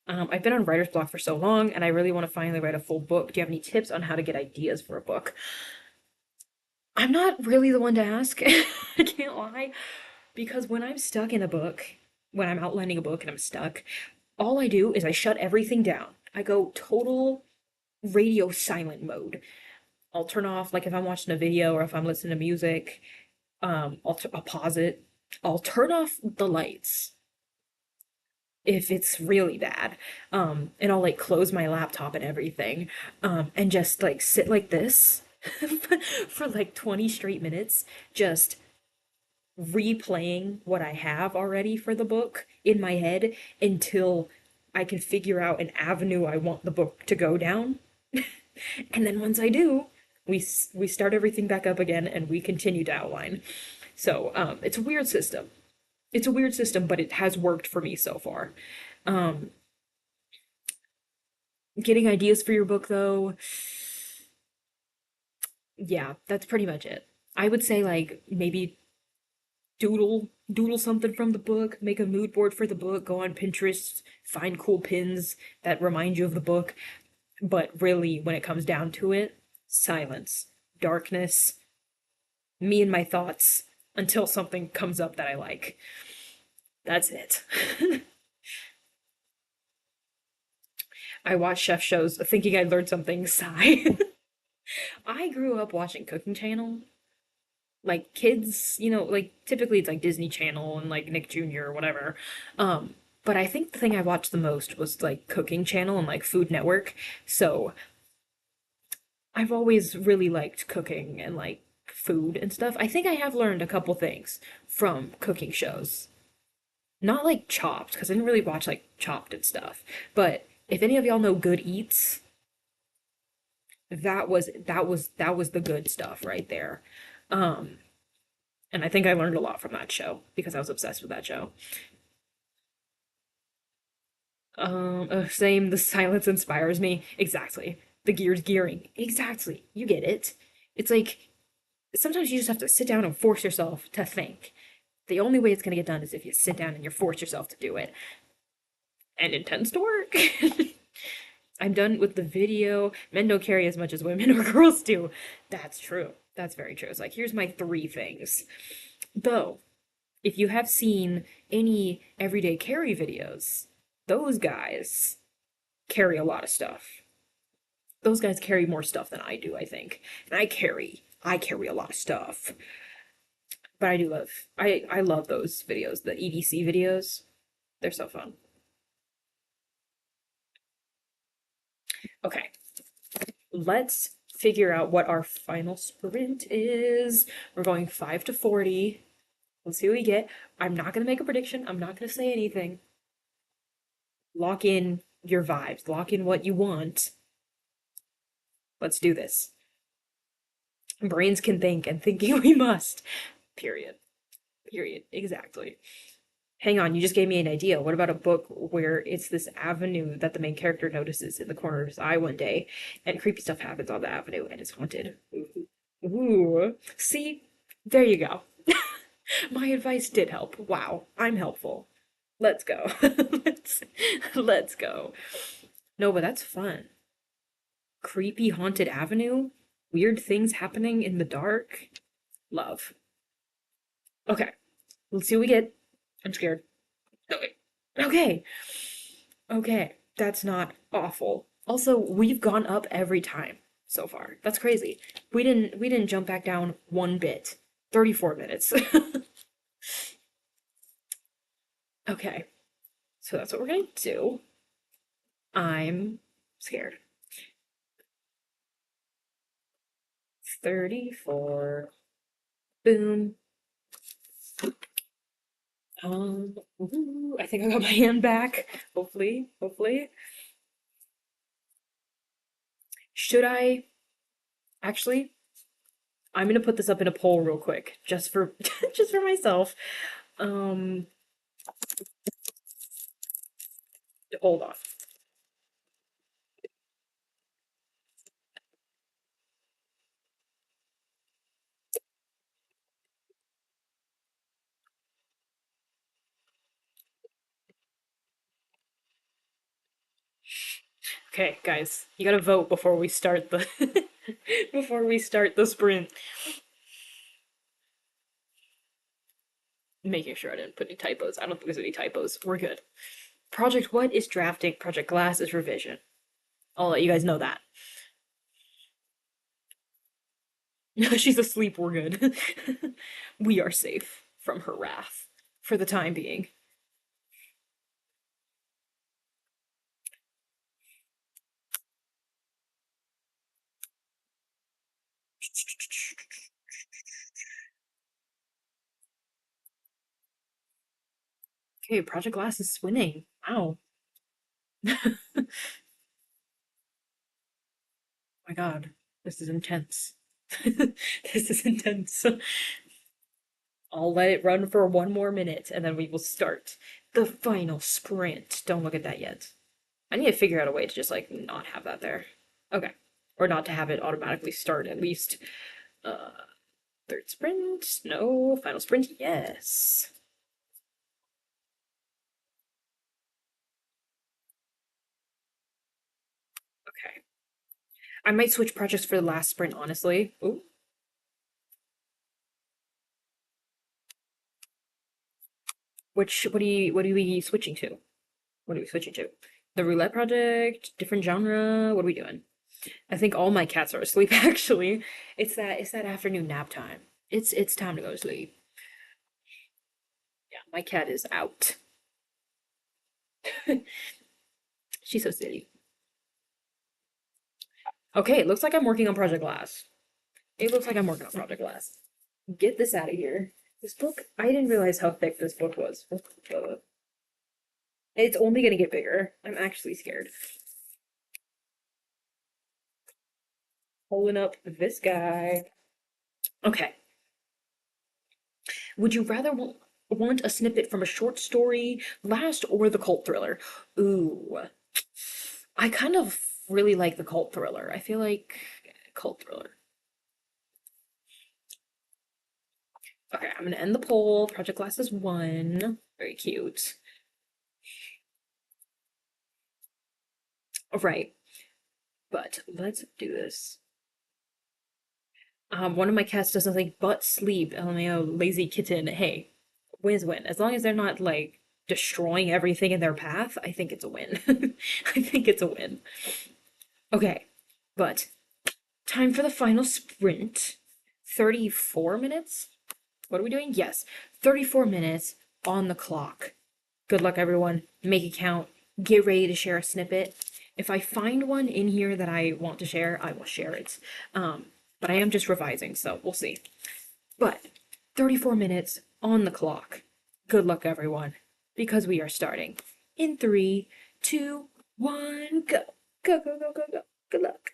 I've been on writer's block for so long, and I really want to finally write a full book. Do you have any tips on how to get ideas for a book? I'm not really the one to ask. I can't lie. Because when I'm stuck in a book, when I'm outlining a book and I'm stuck, all I do is I shut everything down. I go total radio silent mode. I'll turn off, like if I'm watching a video or if I'm listening to music, I'll pause it. I'll turn off the lights if it's really bad. And I'll like close my laptop and everything. And just like sit like this for like 20 straight minutes, just replaying what I have already for the book in my head until I can figure out an avenue I want the book to go down. And then once I do, we start everything back up again and we continue to outline. So it's a weird system. It's a weird system, but it has worked for me so far. Um, Getting ideas for your book, though, yeah, that's pretty much it. I would say like maybe doodle something from the book, make a mood board for the book, go on Pinterest, find cool pins that remind you of the book. But really, when it comes down to it, silence, darkness, me and my thoughts until something comes up that I like. That's it. I watch chef shows thinking I learned something, sigh. I grew up watching Cooking Channel. Like kids, like typically it's like Disney Channel and like Nick Jr. or whatever. But I think the thing I watched the most was like Cooking Channel and like Food Network. So I've always really liked cooking and like food and stuff. I think I have learned a couple things from cooking shows. Not like Chopped, because I didn't really watch like Chopped and stuff. But if any of y'all know Good Eats, that was the good stuff right there. Um, and I think I learned a lot from that show because I was obsessed with that show. Same, the silence inspires me. Exactly. The gears gearing. Exactly. You get it. It's like sometimes you just have to sit down and force yourself to think. The only way it's going to get done is if you sit down and you force yourself to do it. And it tends to work. I'm done with the video. Men don't carry as much as women or girls do. That's true. That's very true. It's like, here's my three things. Though, if you have seen any everyday carry videos, those guys carry a lot of stuff. Those guys carry more stuff than I do, I think. And I carry a lot of stuff. But I love those videos, the EDC videos. They're so fun. Okay, let's figure out what our final sprint is. We're going 5 to 40. Let's see what we get. I'm not going to make a prediction. I'm not going to say anything. Lock in your vibes. Lock in what you want. Let's do this. Brains can think, and thinking we must. Period. Period. Exactly. Hang on, you just gave me an idea. What about a book where it's this avenue that the main character notices in the corner of his eye one day, and creepy stuff happens on the avenue, and it's haunted? Ooh. See? There you go. My advice did help. Wow, I'm helpful. Let's go. Let's go. No, but that's fun. Creepy haunted avenue? Weird things happening in the dark? Love. Okay, let's see what we get. I'm scared. Okay. Okay. Okay. That's not awful. Also, we've gone up every time so far. That's crazy. We didn't jump back down one bit. 34 minutes. Okay. So that's what we're gonna do. I'm scared. 34. Boom. Ooh, I think I got my hand back. Hopefully, hopefully. Should I actually? I'm gonna put this up in a poll real quick, just for just for myself. Um, Hold on. Okay, guys, you gotta vote before we start the before we start the sprint. Making sure I didn't put any typos. I don't think there's any typos. We're good. Project what is drafting? Project Glass is revision. I'll let you guys know that. She's asleep. We're good. We are safe from her wrath for the time being. Okay, Project Glass is winning. Wow. My God, this is intense. This is intense. I'll let it run for one more minute and then we will start the final sprint. Don't look at that yet. I need to figure out a way to just like not have that there. Okay. Or not to have it automatically start at least. Uh, third sprint? No. Final sprint? Yes. Okay. I might switch projects for the last sprint, honestly. Ooh. What are we switching to? What are we switching to? The roulette project? Different genre? What are we doing? I think all my cats are asleep actually. It's that afternoon nap time. It's time to go to sleep. Yeah, my cat is out. She's so silly. Okay, it looks like I'm working on Project Glass. It looks like I'm working on Project Glass. Get this out of here. This book, I didn't realize how thick this book was. It's only gonna get bigger. I'm actually scared. Pulling up this guy. Okay. Would you rather want a snippet from a short story last or the cult thriller? Ooh. I kind of really like the cult thriller. I feel like cult thriller. Okay, I'm gonna end the poll. Project Glass is one. Very cute. All right, but let's do this. One of my cats does nothing but sleep. LMAO, lazy kitten. Hey, win win. As long as they're not like destroying everything in their path, I think it's a win. I think it's a win. Okay, but time for the final sprint. 34 minutes? What are we doing? Yes, 34 minutes on the clock. Good luck, everyone. Make it count. Get ready to share a snippet. If I find one in here that I want to share, I will share it. But I am just revising, so we'll see. But 34 minutes on the clock. Good luck, everyone, because we are starting in three, two, one, go. Go, go, go, go, go. Good luck.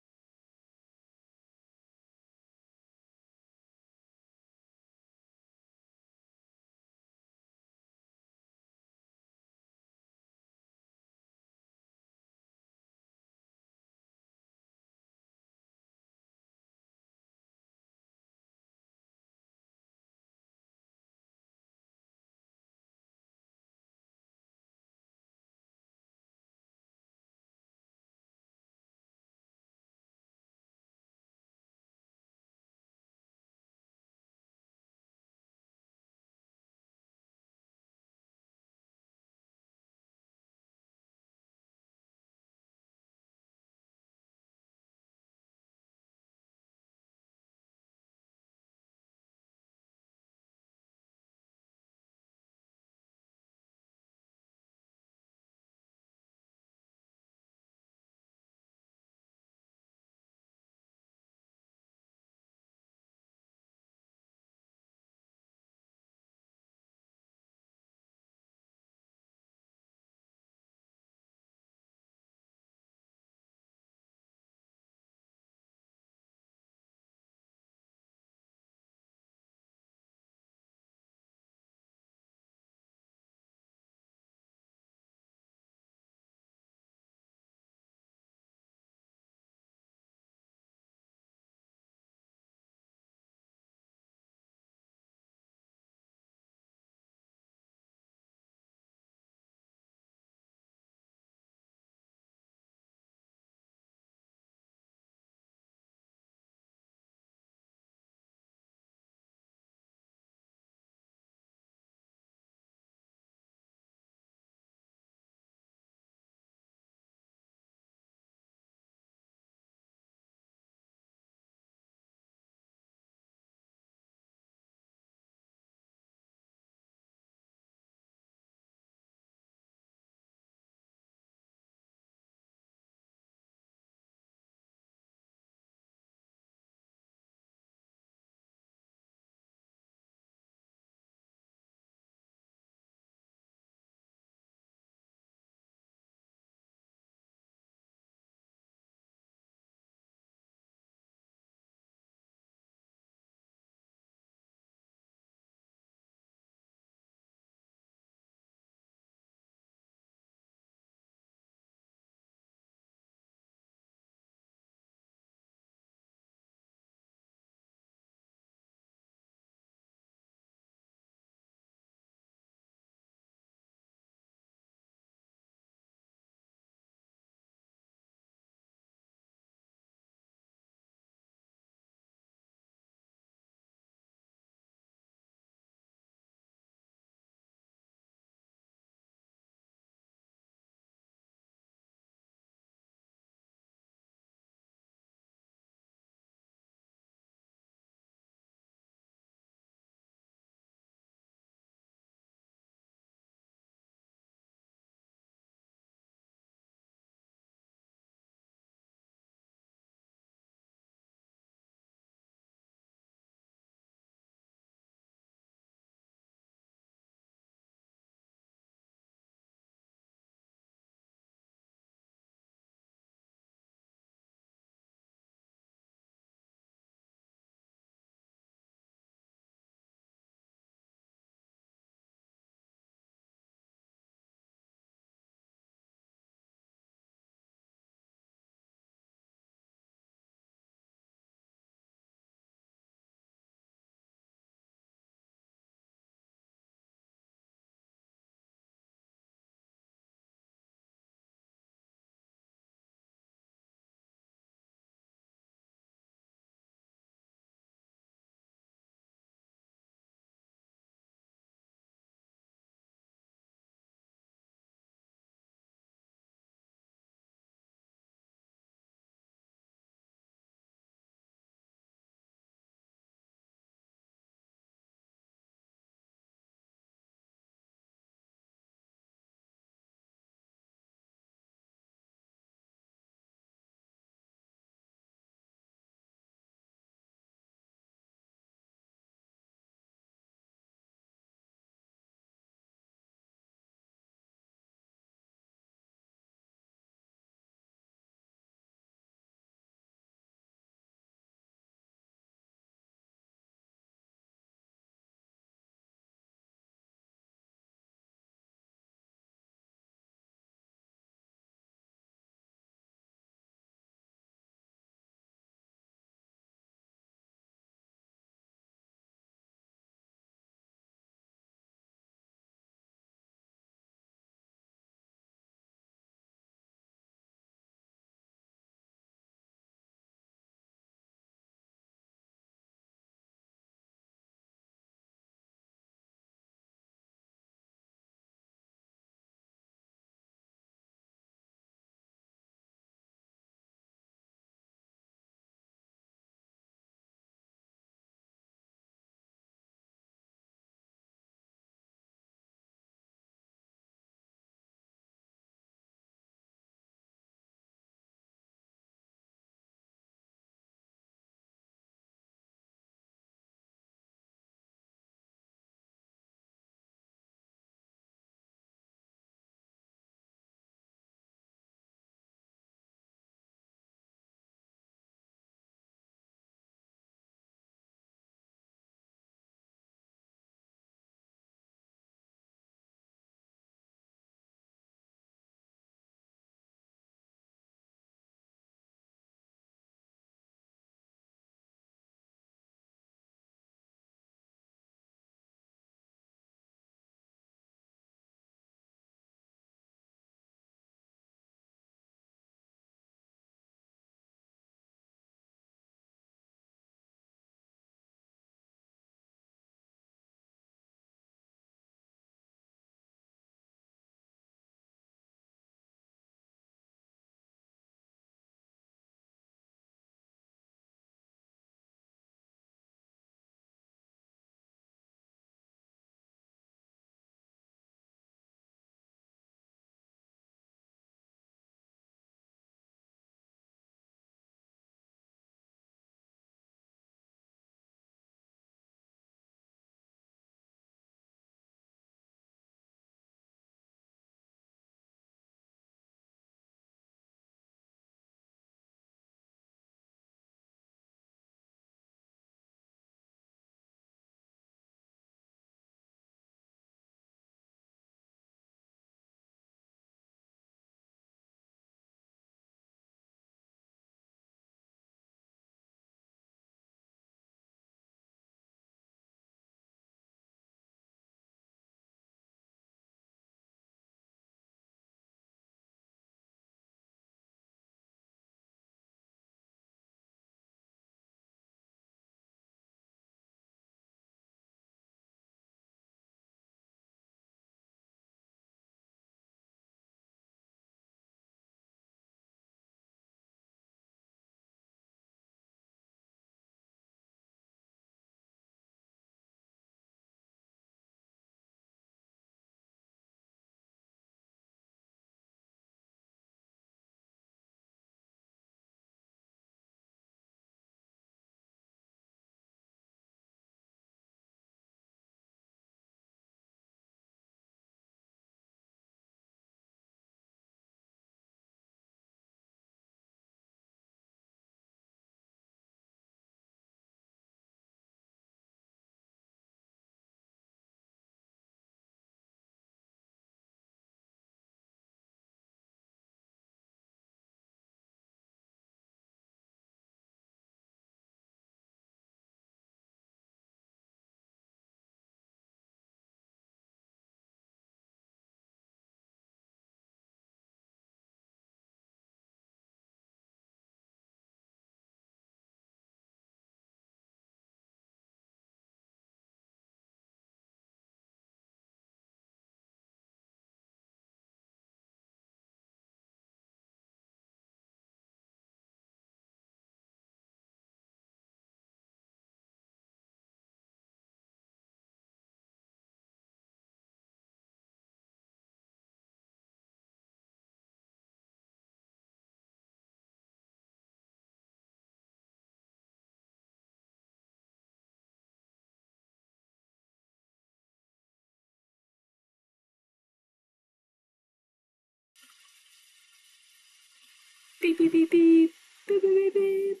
Beep, beep, beep, beep. Beep, beep, beep, beep.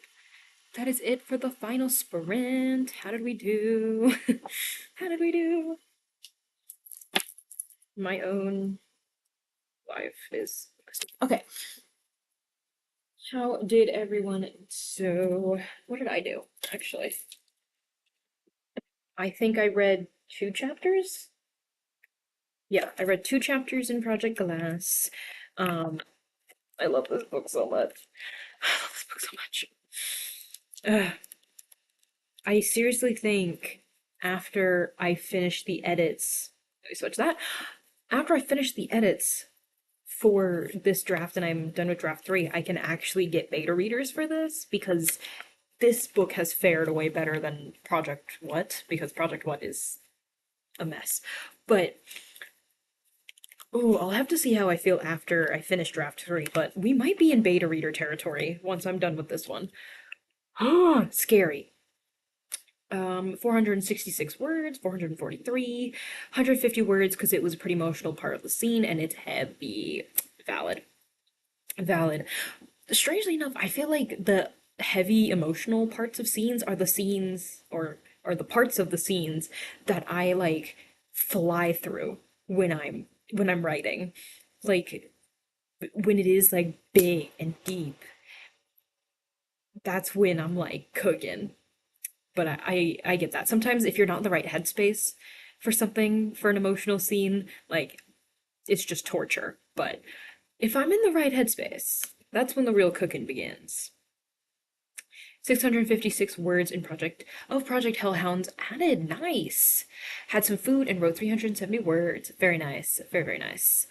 That is it for the final sprint. How did we do? How did we do? My own life is okay. How did everyone so what did I do actually? I think I read 2 chapters. Yeah, I read 2 chapters in Project Glass. Um, I love this book so much. I love this book so much. I seriously think after I finish the edits, let me switch that. After I finish the edits for this draft and I'm done with draft 3, I can actually get beta readers for this because this book has fared way better than Project What, because Project What is a mess. But oh, I'll have to see how I feel after I finish draft 3, but we might be in beta reader territory once I'm done with this one. Scary. 466 words, 443, 150 words because it was a pretty emotional part of the scene and it's heavy. Valid. Valid. Strangely enough, I feel like the heavy emotional parts of scenes are the scenes or the parts of the scenes that I like fly through when I'm writing. Like when it is like big and deep, that's when I'm like cooking. But I get that. Sometimes if you're not in the right headspace for something, for an emotional scene, like it's just torture. But if I'm in the right headspace, that's when the real cooking begins. 656 words in Project Hellhounds added. Nice. Had some food and wrote 370 words. Very nice. Very, very nice.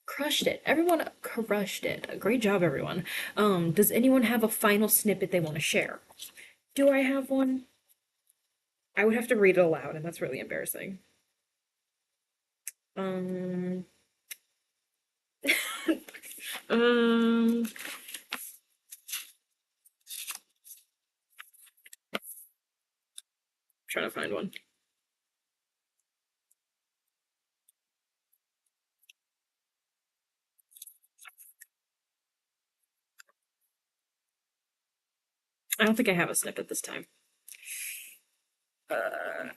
Crushed it. Everyone crushed it. Great job, everyone. Does anyone have a final snippet they want to share? Do I have one? I would have to read it aloud, and that's really embarrassing. Um, um, trying to find one. I don't think I have a snippet this time. Uh,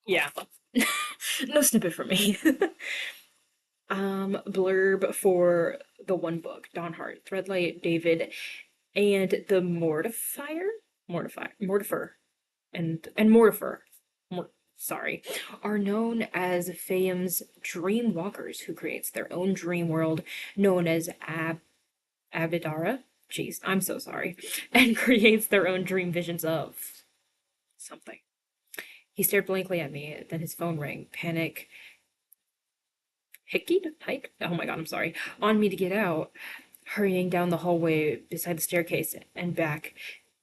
yeah. No snippet for me. Blurb for the one book, Dawnheart, Threadlight, David, and the Mortifer, and Mortifer, sorry, are known as Fayum's dream walkers who creates their own dream world known as Abidara. Jeez, I'm so sorry. And creates their own dream visions of something. He stared blankly at me, then his phone rang. Panic hiked? Oh my god, I'm sorry. On me to get out, hurrying down the hallway beside the staircase and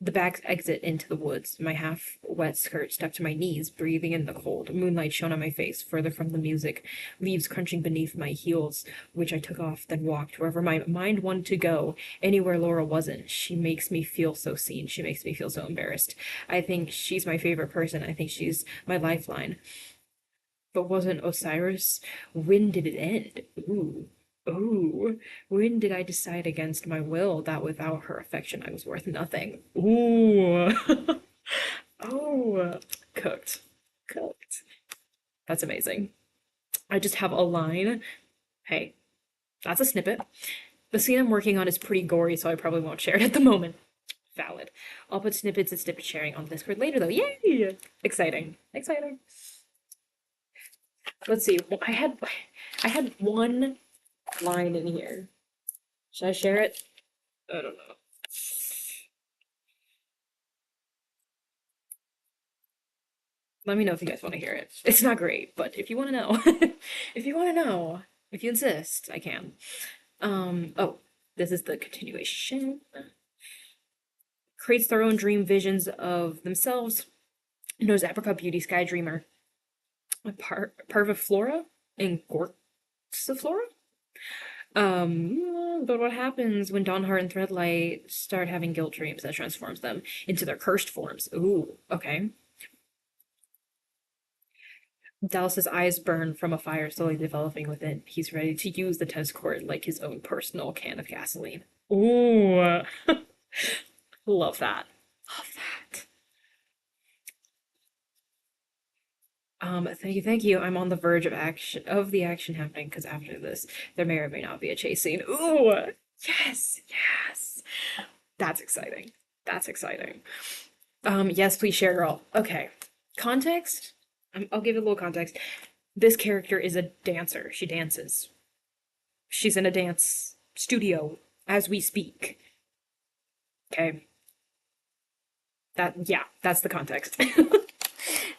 the back exit into the woods. My half wet skirt stuck to my knees, breathing in the cold. Moonlight shone on my face, further from the music, leaves crunching beneath my heels, which I took off, then walked wherever my mind wanted to go, anywhere Laura wasn't. She makes me feel so seen. She makes me feel so embarrassed. I think she's my favorite person. I think she's my lifeline. But wasn't Osiris? When did it end? Ooh. Ooh. When did I decide against my will that without her affection I was worth nothing? Ooh. Oh. Cooked. Cooked. That's amazing. I just have a line. Hey, that's a snippet. The scene I'm working on is pretty gory, so I probably won't share it at the moment. Valid. I'll put snippets and snippet sharing on Discord later, though. Yay! Exciting. Exciting. Let's see. I had one line in here. Should I share it? I don't know. Let me know if you guys want to hear it. It's not great, but if you want to know, if you want to know, if you insist, I can. Oh, this is the continuation. Creates their own dream visions of themselves. Knows Apricot Beauty, Sky Dreamer, Parviflora, and Gorksiflora. But what happens when Dawnheart and Threadlight start having guilt dreams that transforms them into their cursed forms? Ooh, okay. Dallas's eyes burn from a fire slowly developing within. He's ready to use the tennis court like his own personal can of gasoline. Ooh, love that. Love that. Thank you, thank you. I'm on the verge of the action happening because after this, there may or may not be a chase scene. Ooh, yes, yes. That's exciting. That's exciting. Yes, please share, girl. Okay. Context? I'll give it a little context. This character is a dancer. She dances. She's in a dance studio as we speak. Okay. Yeah, that's the context.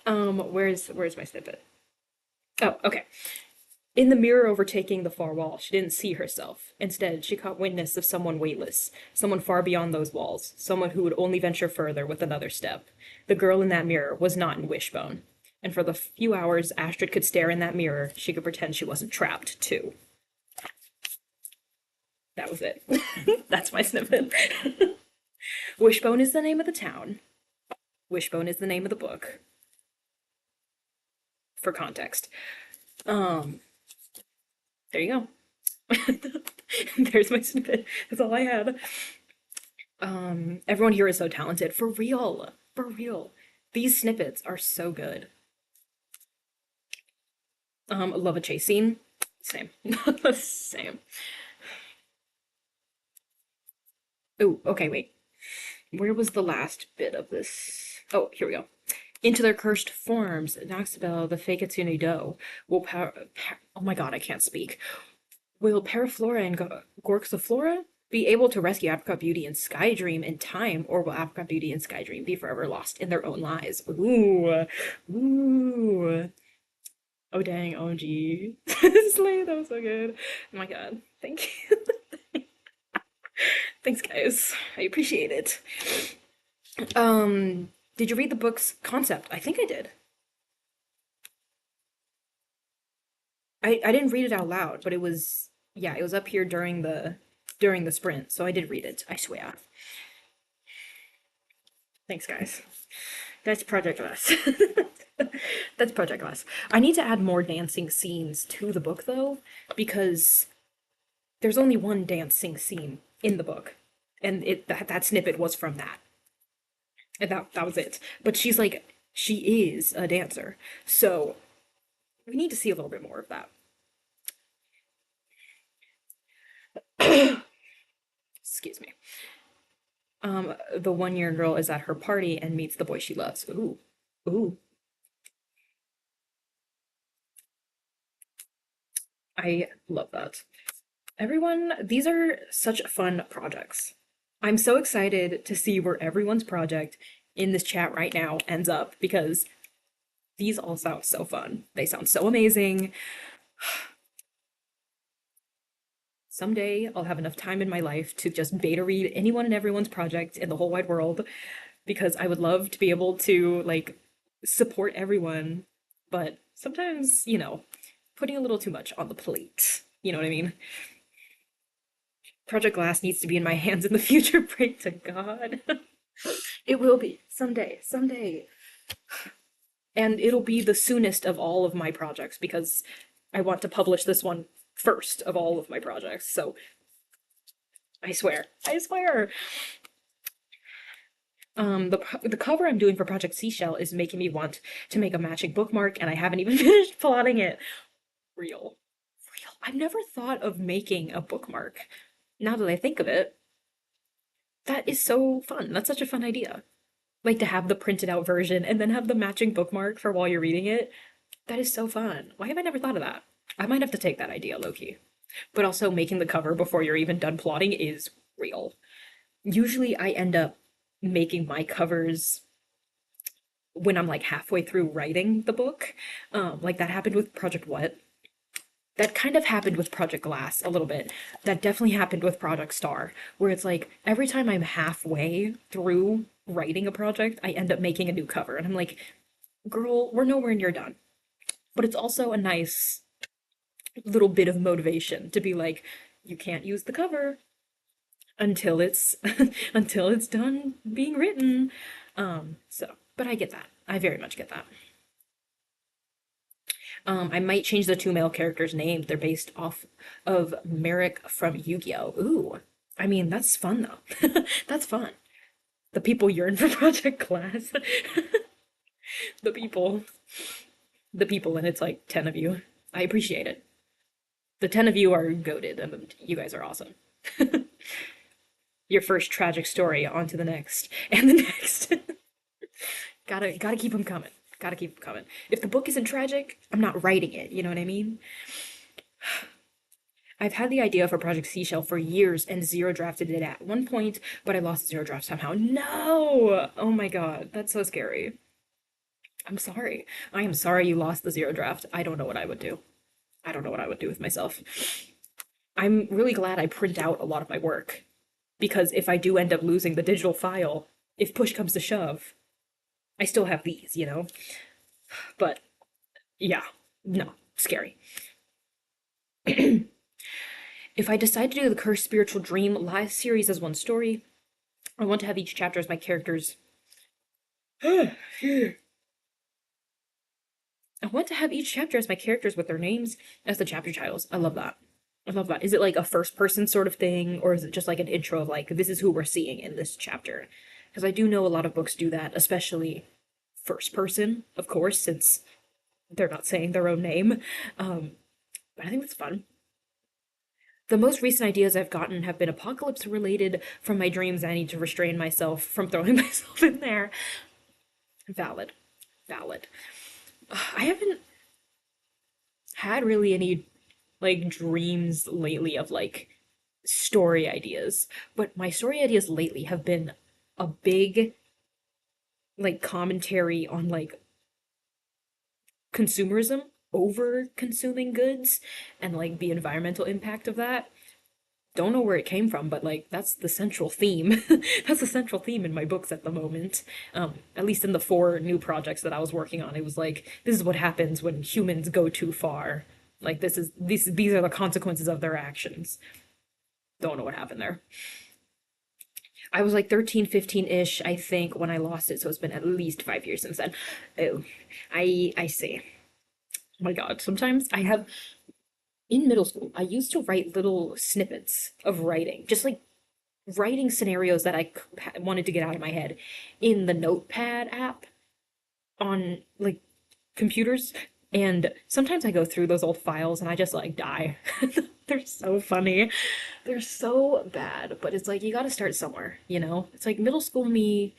Where's my snippet? Oh, okay. In the mirror overtaking the far wall, she didn't see herself. Instead, she caught witness of someone weightless, someone far beyond those walls, someone who would only venture further with another step. The girl in that mirror was not in Wishbone. And for the few hours Astrid could stare in that mirror, she could pretend she wasn't trapped, too. That was it. That's my snippet. Wishbone is the name of the town. Wishbone is the name of the book. For context. Um, there you go. There's my snippet. That's all I had. Everyone here is so talented. For real. For real. These snippets are so good. Love a chase scene. Same. Same. Oh, okay, wait. Where was the last bit of this? Oh, here we go. Into their cursed forms, Noxabel, the fake Atsune Do, will oh my god, I can't speak. Will Paraflora and Gorxaflora be able to rescue Apricot Beauty and Skydream in time, or will Apricot Beauty and Skydream be forever lost in their own lives? Ooh, ooh. Oh dang, OMG. Slay, that was so good. Oh my god, thank you. Thanks, guys. I appreciate it. Did you read the book's concept? I think I did. I didn't read it out loud, but it was yeah, it was up here during the sprint, so I did read it, I swear. Thanks, guys. That's Project Glass. That's Project Glass. I need to add more dancing scenes to the book though, because there's only one dancing scene in the book. And that snippet was from that. And that was it. But she is a dancer. So we need to see a little bit more of that. Excuse me. The 1 year girl is at her party and meets the boy she loves. Ooh. Ooh. I love that. Everyone, these are such fun projects. I'm so excited to see where everyone's project in this chat right now ends up because these all sound so fun. They sound so amazing. Someday I'll have enough time in my life to just beta read anyone and everyone's project in the whole wide world because I would love to be able to like support everyone, but sometimes, putting a little too much on the plate. You know what I mean? Project Glass needs to be in my hands in the future. Pray to God. It will be someday, someday. And it'll be the soonest of all of my projects because I want to publish this one first of all of my projects. So I swear, I swear. The cover I'm doing for Project Seashell is making me want to make a matching bookmark, and I haven't even finished plotting it. Real, real. I've never thought of making a bookmark. Now that I think of it, that is so fun. That's such a fun idea. Like to have the printed out version and then have the matching bookmark for while you're reading it. That is so fun. Why have I never thought of that? I might have to take that idea, Loki. But also making the cover before you're even done plotting is real. Usually I end up making my covers when I'm like halfway through writing the book. Like that happened with Project What? That kind of happened with Project Glass a little bit. That definitely happened with Project Star, where it's like every time I'm halfway through writing a project, I end up making a new cover. And I'm like, girl, we're nowhere near done. But it's also a nice little bit of motivation to be like, You can't use the cover until it's until it's done being written. But I get that. I very much get that. I might change the two male characters' names. They're based off of Merrick from Yu-Gi-Oh! Ooh. I mean, that's fun though. That's fun. The people yearn for Project Class. The people. The people, and it's like 10 of you. I appreciate it. The 10 of you are goated, and you guys are awesome. Your first tragic story, on to the next, and the next. Gotta keep them coming. Gotta keep them coming. If the book isn't tragic, I'm not writing it, you know what I mean? I've had the idea for Project Seashell for years and zero drafted it at one point, but I lost zero draft somehow. No! Oh my god, that's so scary. I'm sorry. I am sorry you lost the zero draft. I don't know what I would do. I don't know what I would do with myself. I'm really glad I print out a lot of my work because if I do end up losing the digital file, if push comes to shove, I still have these, you know? But yeah, no, scary. If I decide to do the Cursed Spiritual Dream live series as one story, I want to have each chapter as my characters. I want to have each chapter as my characters with their names as the chapter titles. I love that. I love that. Is it like a first person sort of thing, or is it just like an intro of like, this is who we're seeing in this chapter? Because I do know a lot of books do that, especially first person, of course, since they're not saying their own name. But I think that's fun. The most recent ideas I've gotten have been apocalypse related from my dreams. I need to restrain myself from throwing myself in there. Valid. Valid. I haven't had really any like dreams lately of like story ideas, but my story ideas lately have been a big like commentary on like consumerism, over consuming goods, and like the environmental impact of that. Don't know where it came from, but like that's the central theme. That's the central theme in my books at the moment. At least in the four new projects that I was working on, it was like this is what happens when humans go too far. Like these are the consequences of their actions. Don't know what happened there. I was like 13, 15-ish, I think, when I lost it, so it's been at least 5 years since then. Oh, I see. Oh my God, sometimes I have in middle school, I used to write little snippets of writing, just like writing scenarios that wanted to get out of my head in the Notepad app on like computers. And sometimes I go through those old files and I just like die. They're so funny. They're so bad, but it's like you gotta start somewhere, you know? It's like middle school me,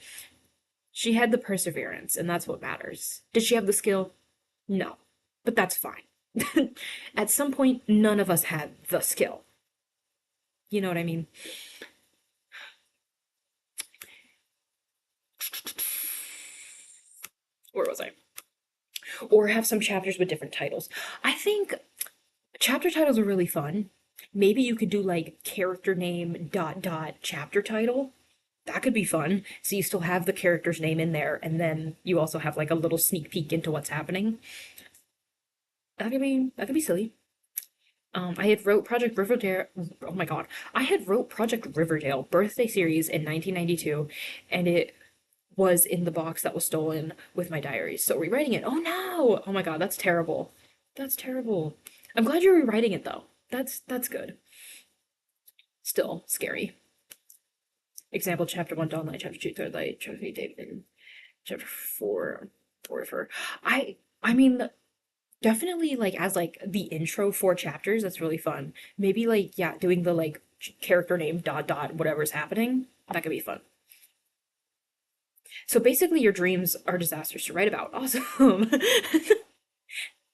she had the perseverance, and that's what matters. Did she have the skill? No, but that's fine. At some point, none of us had the skill. You know what I mean? Where was I? Or have some chapters with different titles. I think chapter titles are really fun. Maybe you could do like character name dot dot chapter title. That could be fun. So you still have the character's name in there, and then you also have like a little sneak peek into what's happening. That could be silly. I had wrote Project Riverdale. Oh my God, I had wrote Project Riverdale birthday series in 1992, and it was in the box that was stolen with my diaries. So rewriting it. Oh no! Oh my God, that's terrible. That's terrible. I'm glad you're rewriting it though. That's good. Still scary. Example: Chapter 1, Dawn Light. Chapter 2, Third Light. Chapter 3, David. Chapter 4, Torfer. I mean, definitely like as like the intro 4 chapters. That's really fun. Maybe like yeah, doing the like character name dot dot whatever's happening. That could be fun. So basically, your dreams are disasters to write about. Awesome.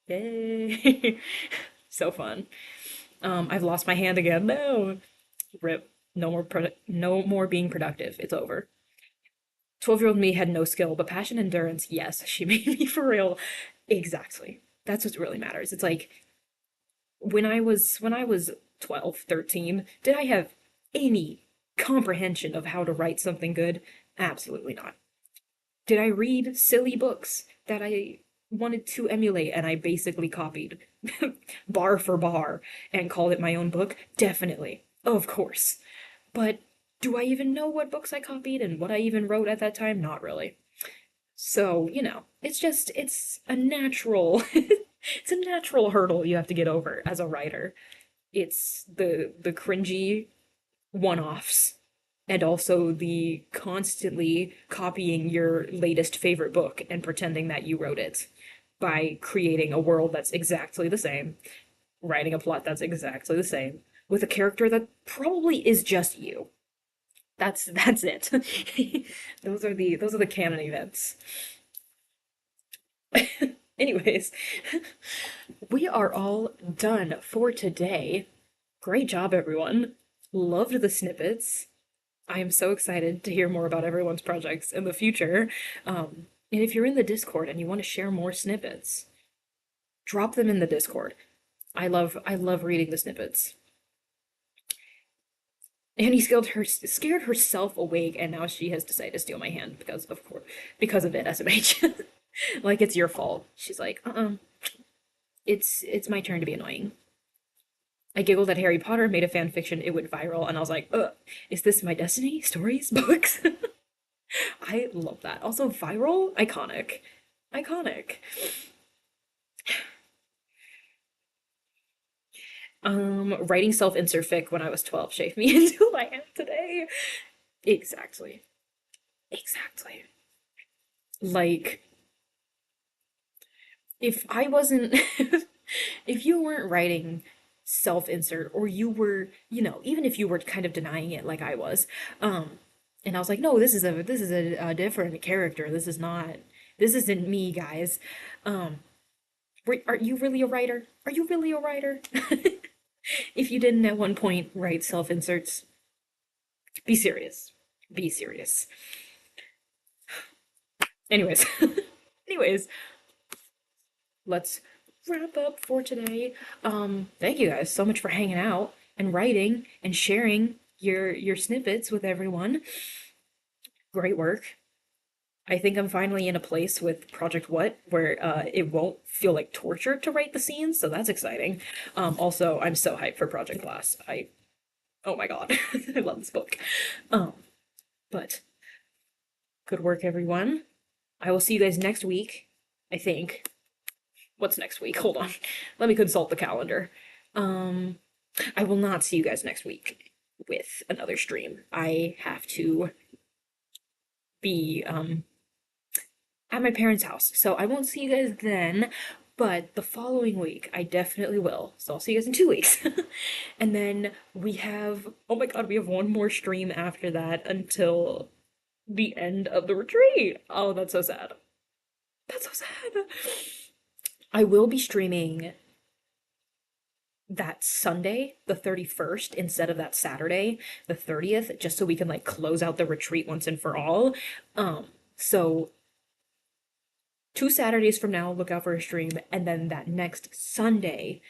Yay. So fun. I've lost my hand again. No. Rip. No more being productive. It's over. 12-year-old me had no skill, but passion and endurance, yes, she made me for real. Exactly. That's what really matters. It's like when I was 12, 13, did I have any comprehension of how to write something good? Absolutely not. Did I read silly books that I wanted to emulate and I basically copied bar for bar and called it my own book? Definitely. Of course. But do I even know what books I copied and what I even wrote at that time? Not really. So, it's a natural it's a natural hurdle you have to get over as a writer. It's the cringy one-offs and also the constantly copying your latest favorite book and pretending that you wrote it by creating a world that's exactly the same, writing a plot that's exactly the same, with a character that probably is just you. That's it. Those are the canon events. Anyways, we are all done for today. Great job, everyone. Loved the snippets. I am so excited to hear more about everyone's projects in the future. And if you're in the Discord and you want to share more snippets, drop them in the Discord. I love reading the snippets. Annie scared herself awake, and now she has decided to steal my hand because of it, SMH. Like it's your fault. She's like, it's my turn to be annoying. I giggled at Harry Potter made a fan fiction, it went viral, and I was like, is this my destiny? Stories? Books? I love that. Also, viral? Iconic. Iconic. Writing self-insert fic when I was 12 shaped me into who I am today. Exactly. Exactly. Like, if I wasn't, if you weren't writing self-insert, or you were, even if you were kind of denying it like I was, and I was like, no, this is a different character. This isn't me, guys. Um, are you really a writer? Are you really a writer? If you didn't at one point write self-inserts, be serious. Be serious. Anyways, anyways, let's wrap up for today. Thank you guys so much for hanging out and writing and sharing your snippets with everyone. Great work. I think I'm finally in a place with Project What where it won't feel like torture to write the scenes, so that's exciting. Also, I'm so hyped for Project Glass. Oh my god, I love this book. Um, but good work, everyone. I will see you guys next week, I think. What's next week? Hold on. Let me consult the calendar. Um, I will not see you guys next week with another stream. I have to be at my parents' house, so I won't see you guys then. But the following week, I definitely will. So I'll see you guys in 2 weeks. And then oh my god, we have one more stream after that until the end of the retreat. Oh, that's so sad. That's so sad. I will be streaming that Sunday, the 31st, instead of that Saturday, the 30th, just so we can like close out the retreat once and for all. So 2 Saturdays from now, look out for a stream, and then that next Sunday,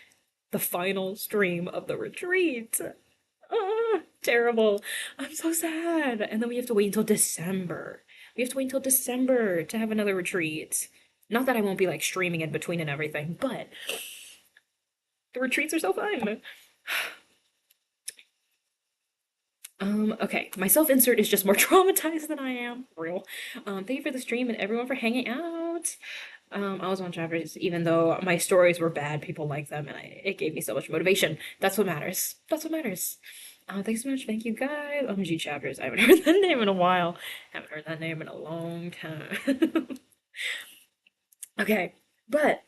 the final stream of the retreat. Ah, terrible. I'm so sad. And then we have to wait until December. We have to wait until December to have another retreat. Not that I won't be like streaming in between and everything, but the retreats are so fun. Okay, my self-insert is just more traumatized than I am. Real. Thank you for the stream and everyone for hanging out. I was on chapters, even though my stories were bad, people liked them, and it gave me so much motivation. That's what matters. That's what matters. Thanks so much. Thank you, guys. OMG chapters. I haven't heard that name in a while. Haven't heard that name in a long time. Okay, but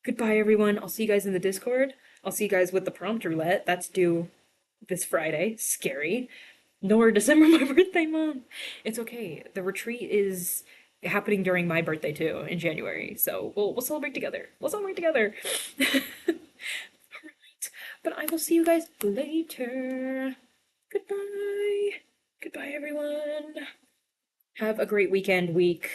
goodbye, everyone. I'll see you guys in the Discord. I'll see you guys with the prompt roulette. That's due this Friday. Scary. Nor December, my birthday month. It's okay. The retreat is happening during my birthday too, in January. So we'll celebrate together. We'll celebrate together. Alright. But I will see you guys later. Goodbye. Goodbye, everyone. Have a great weekend, week.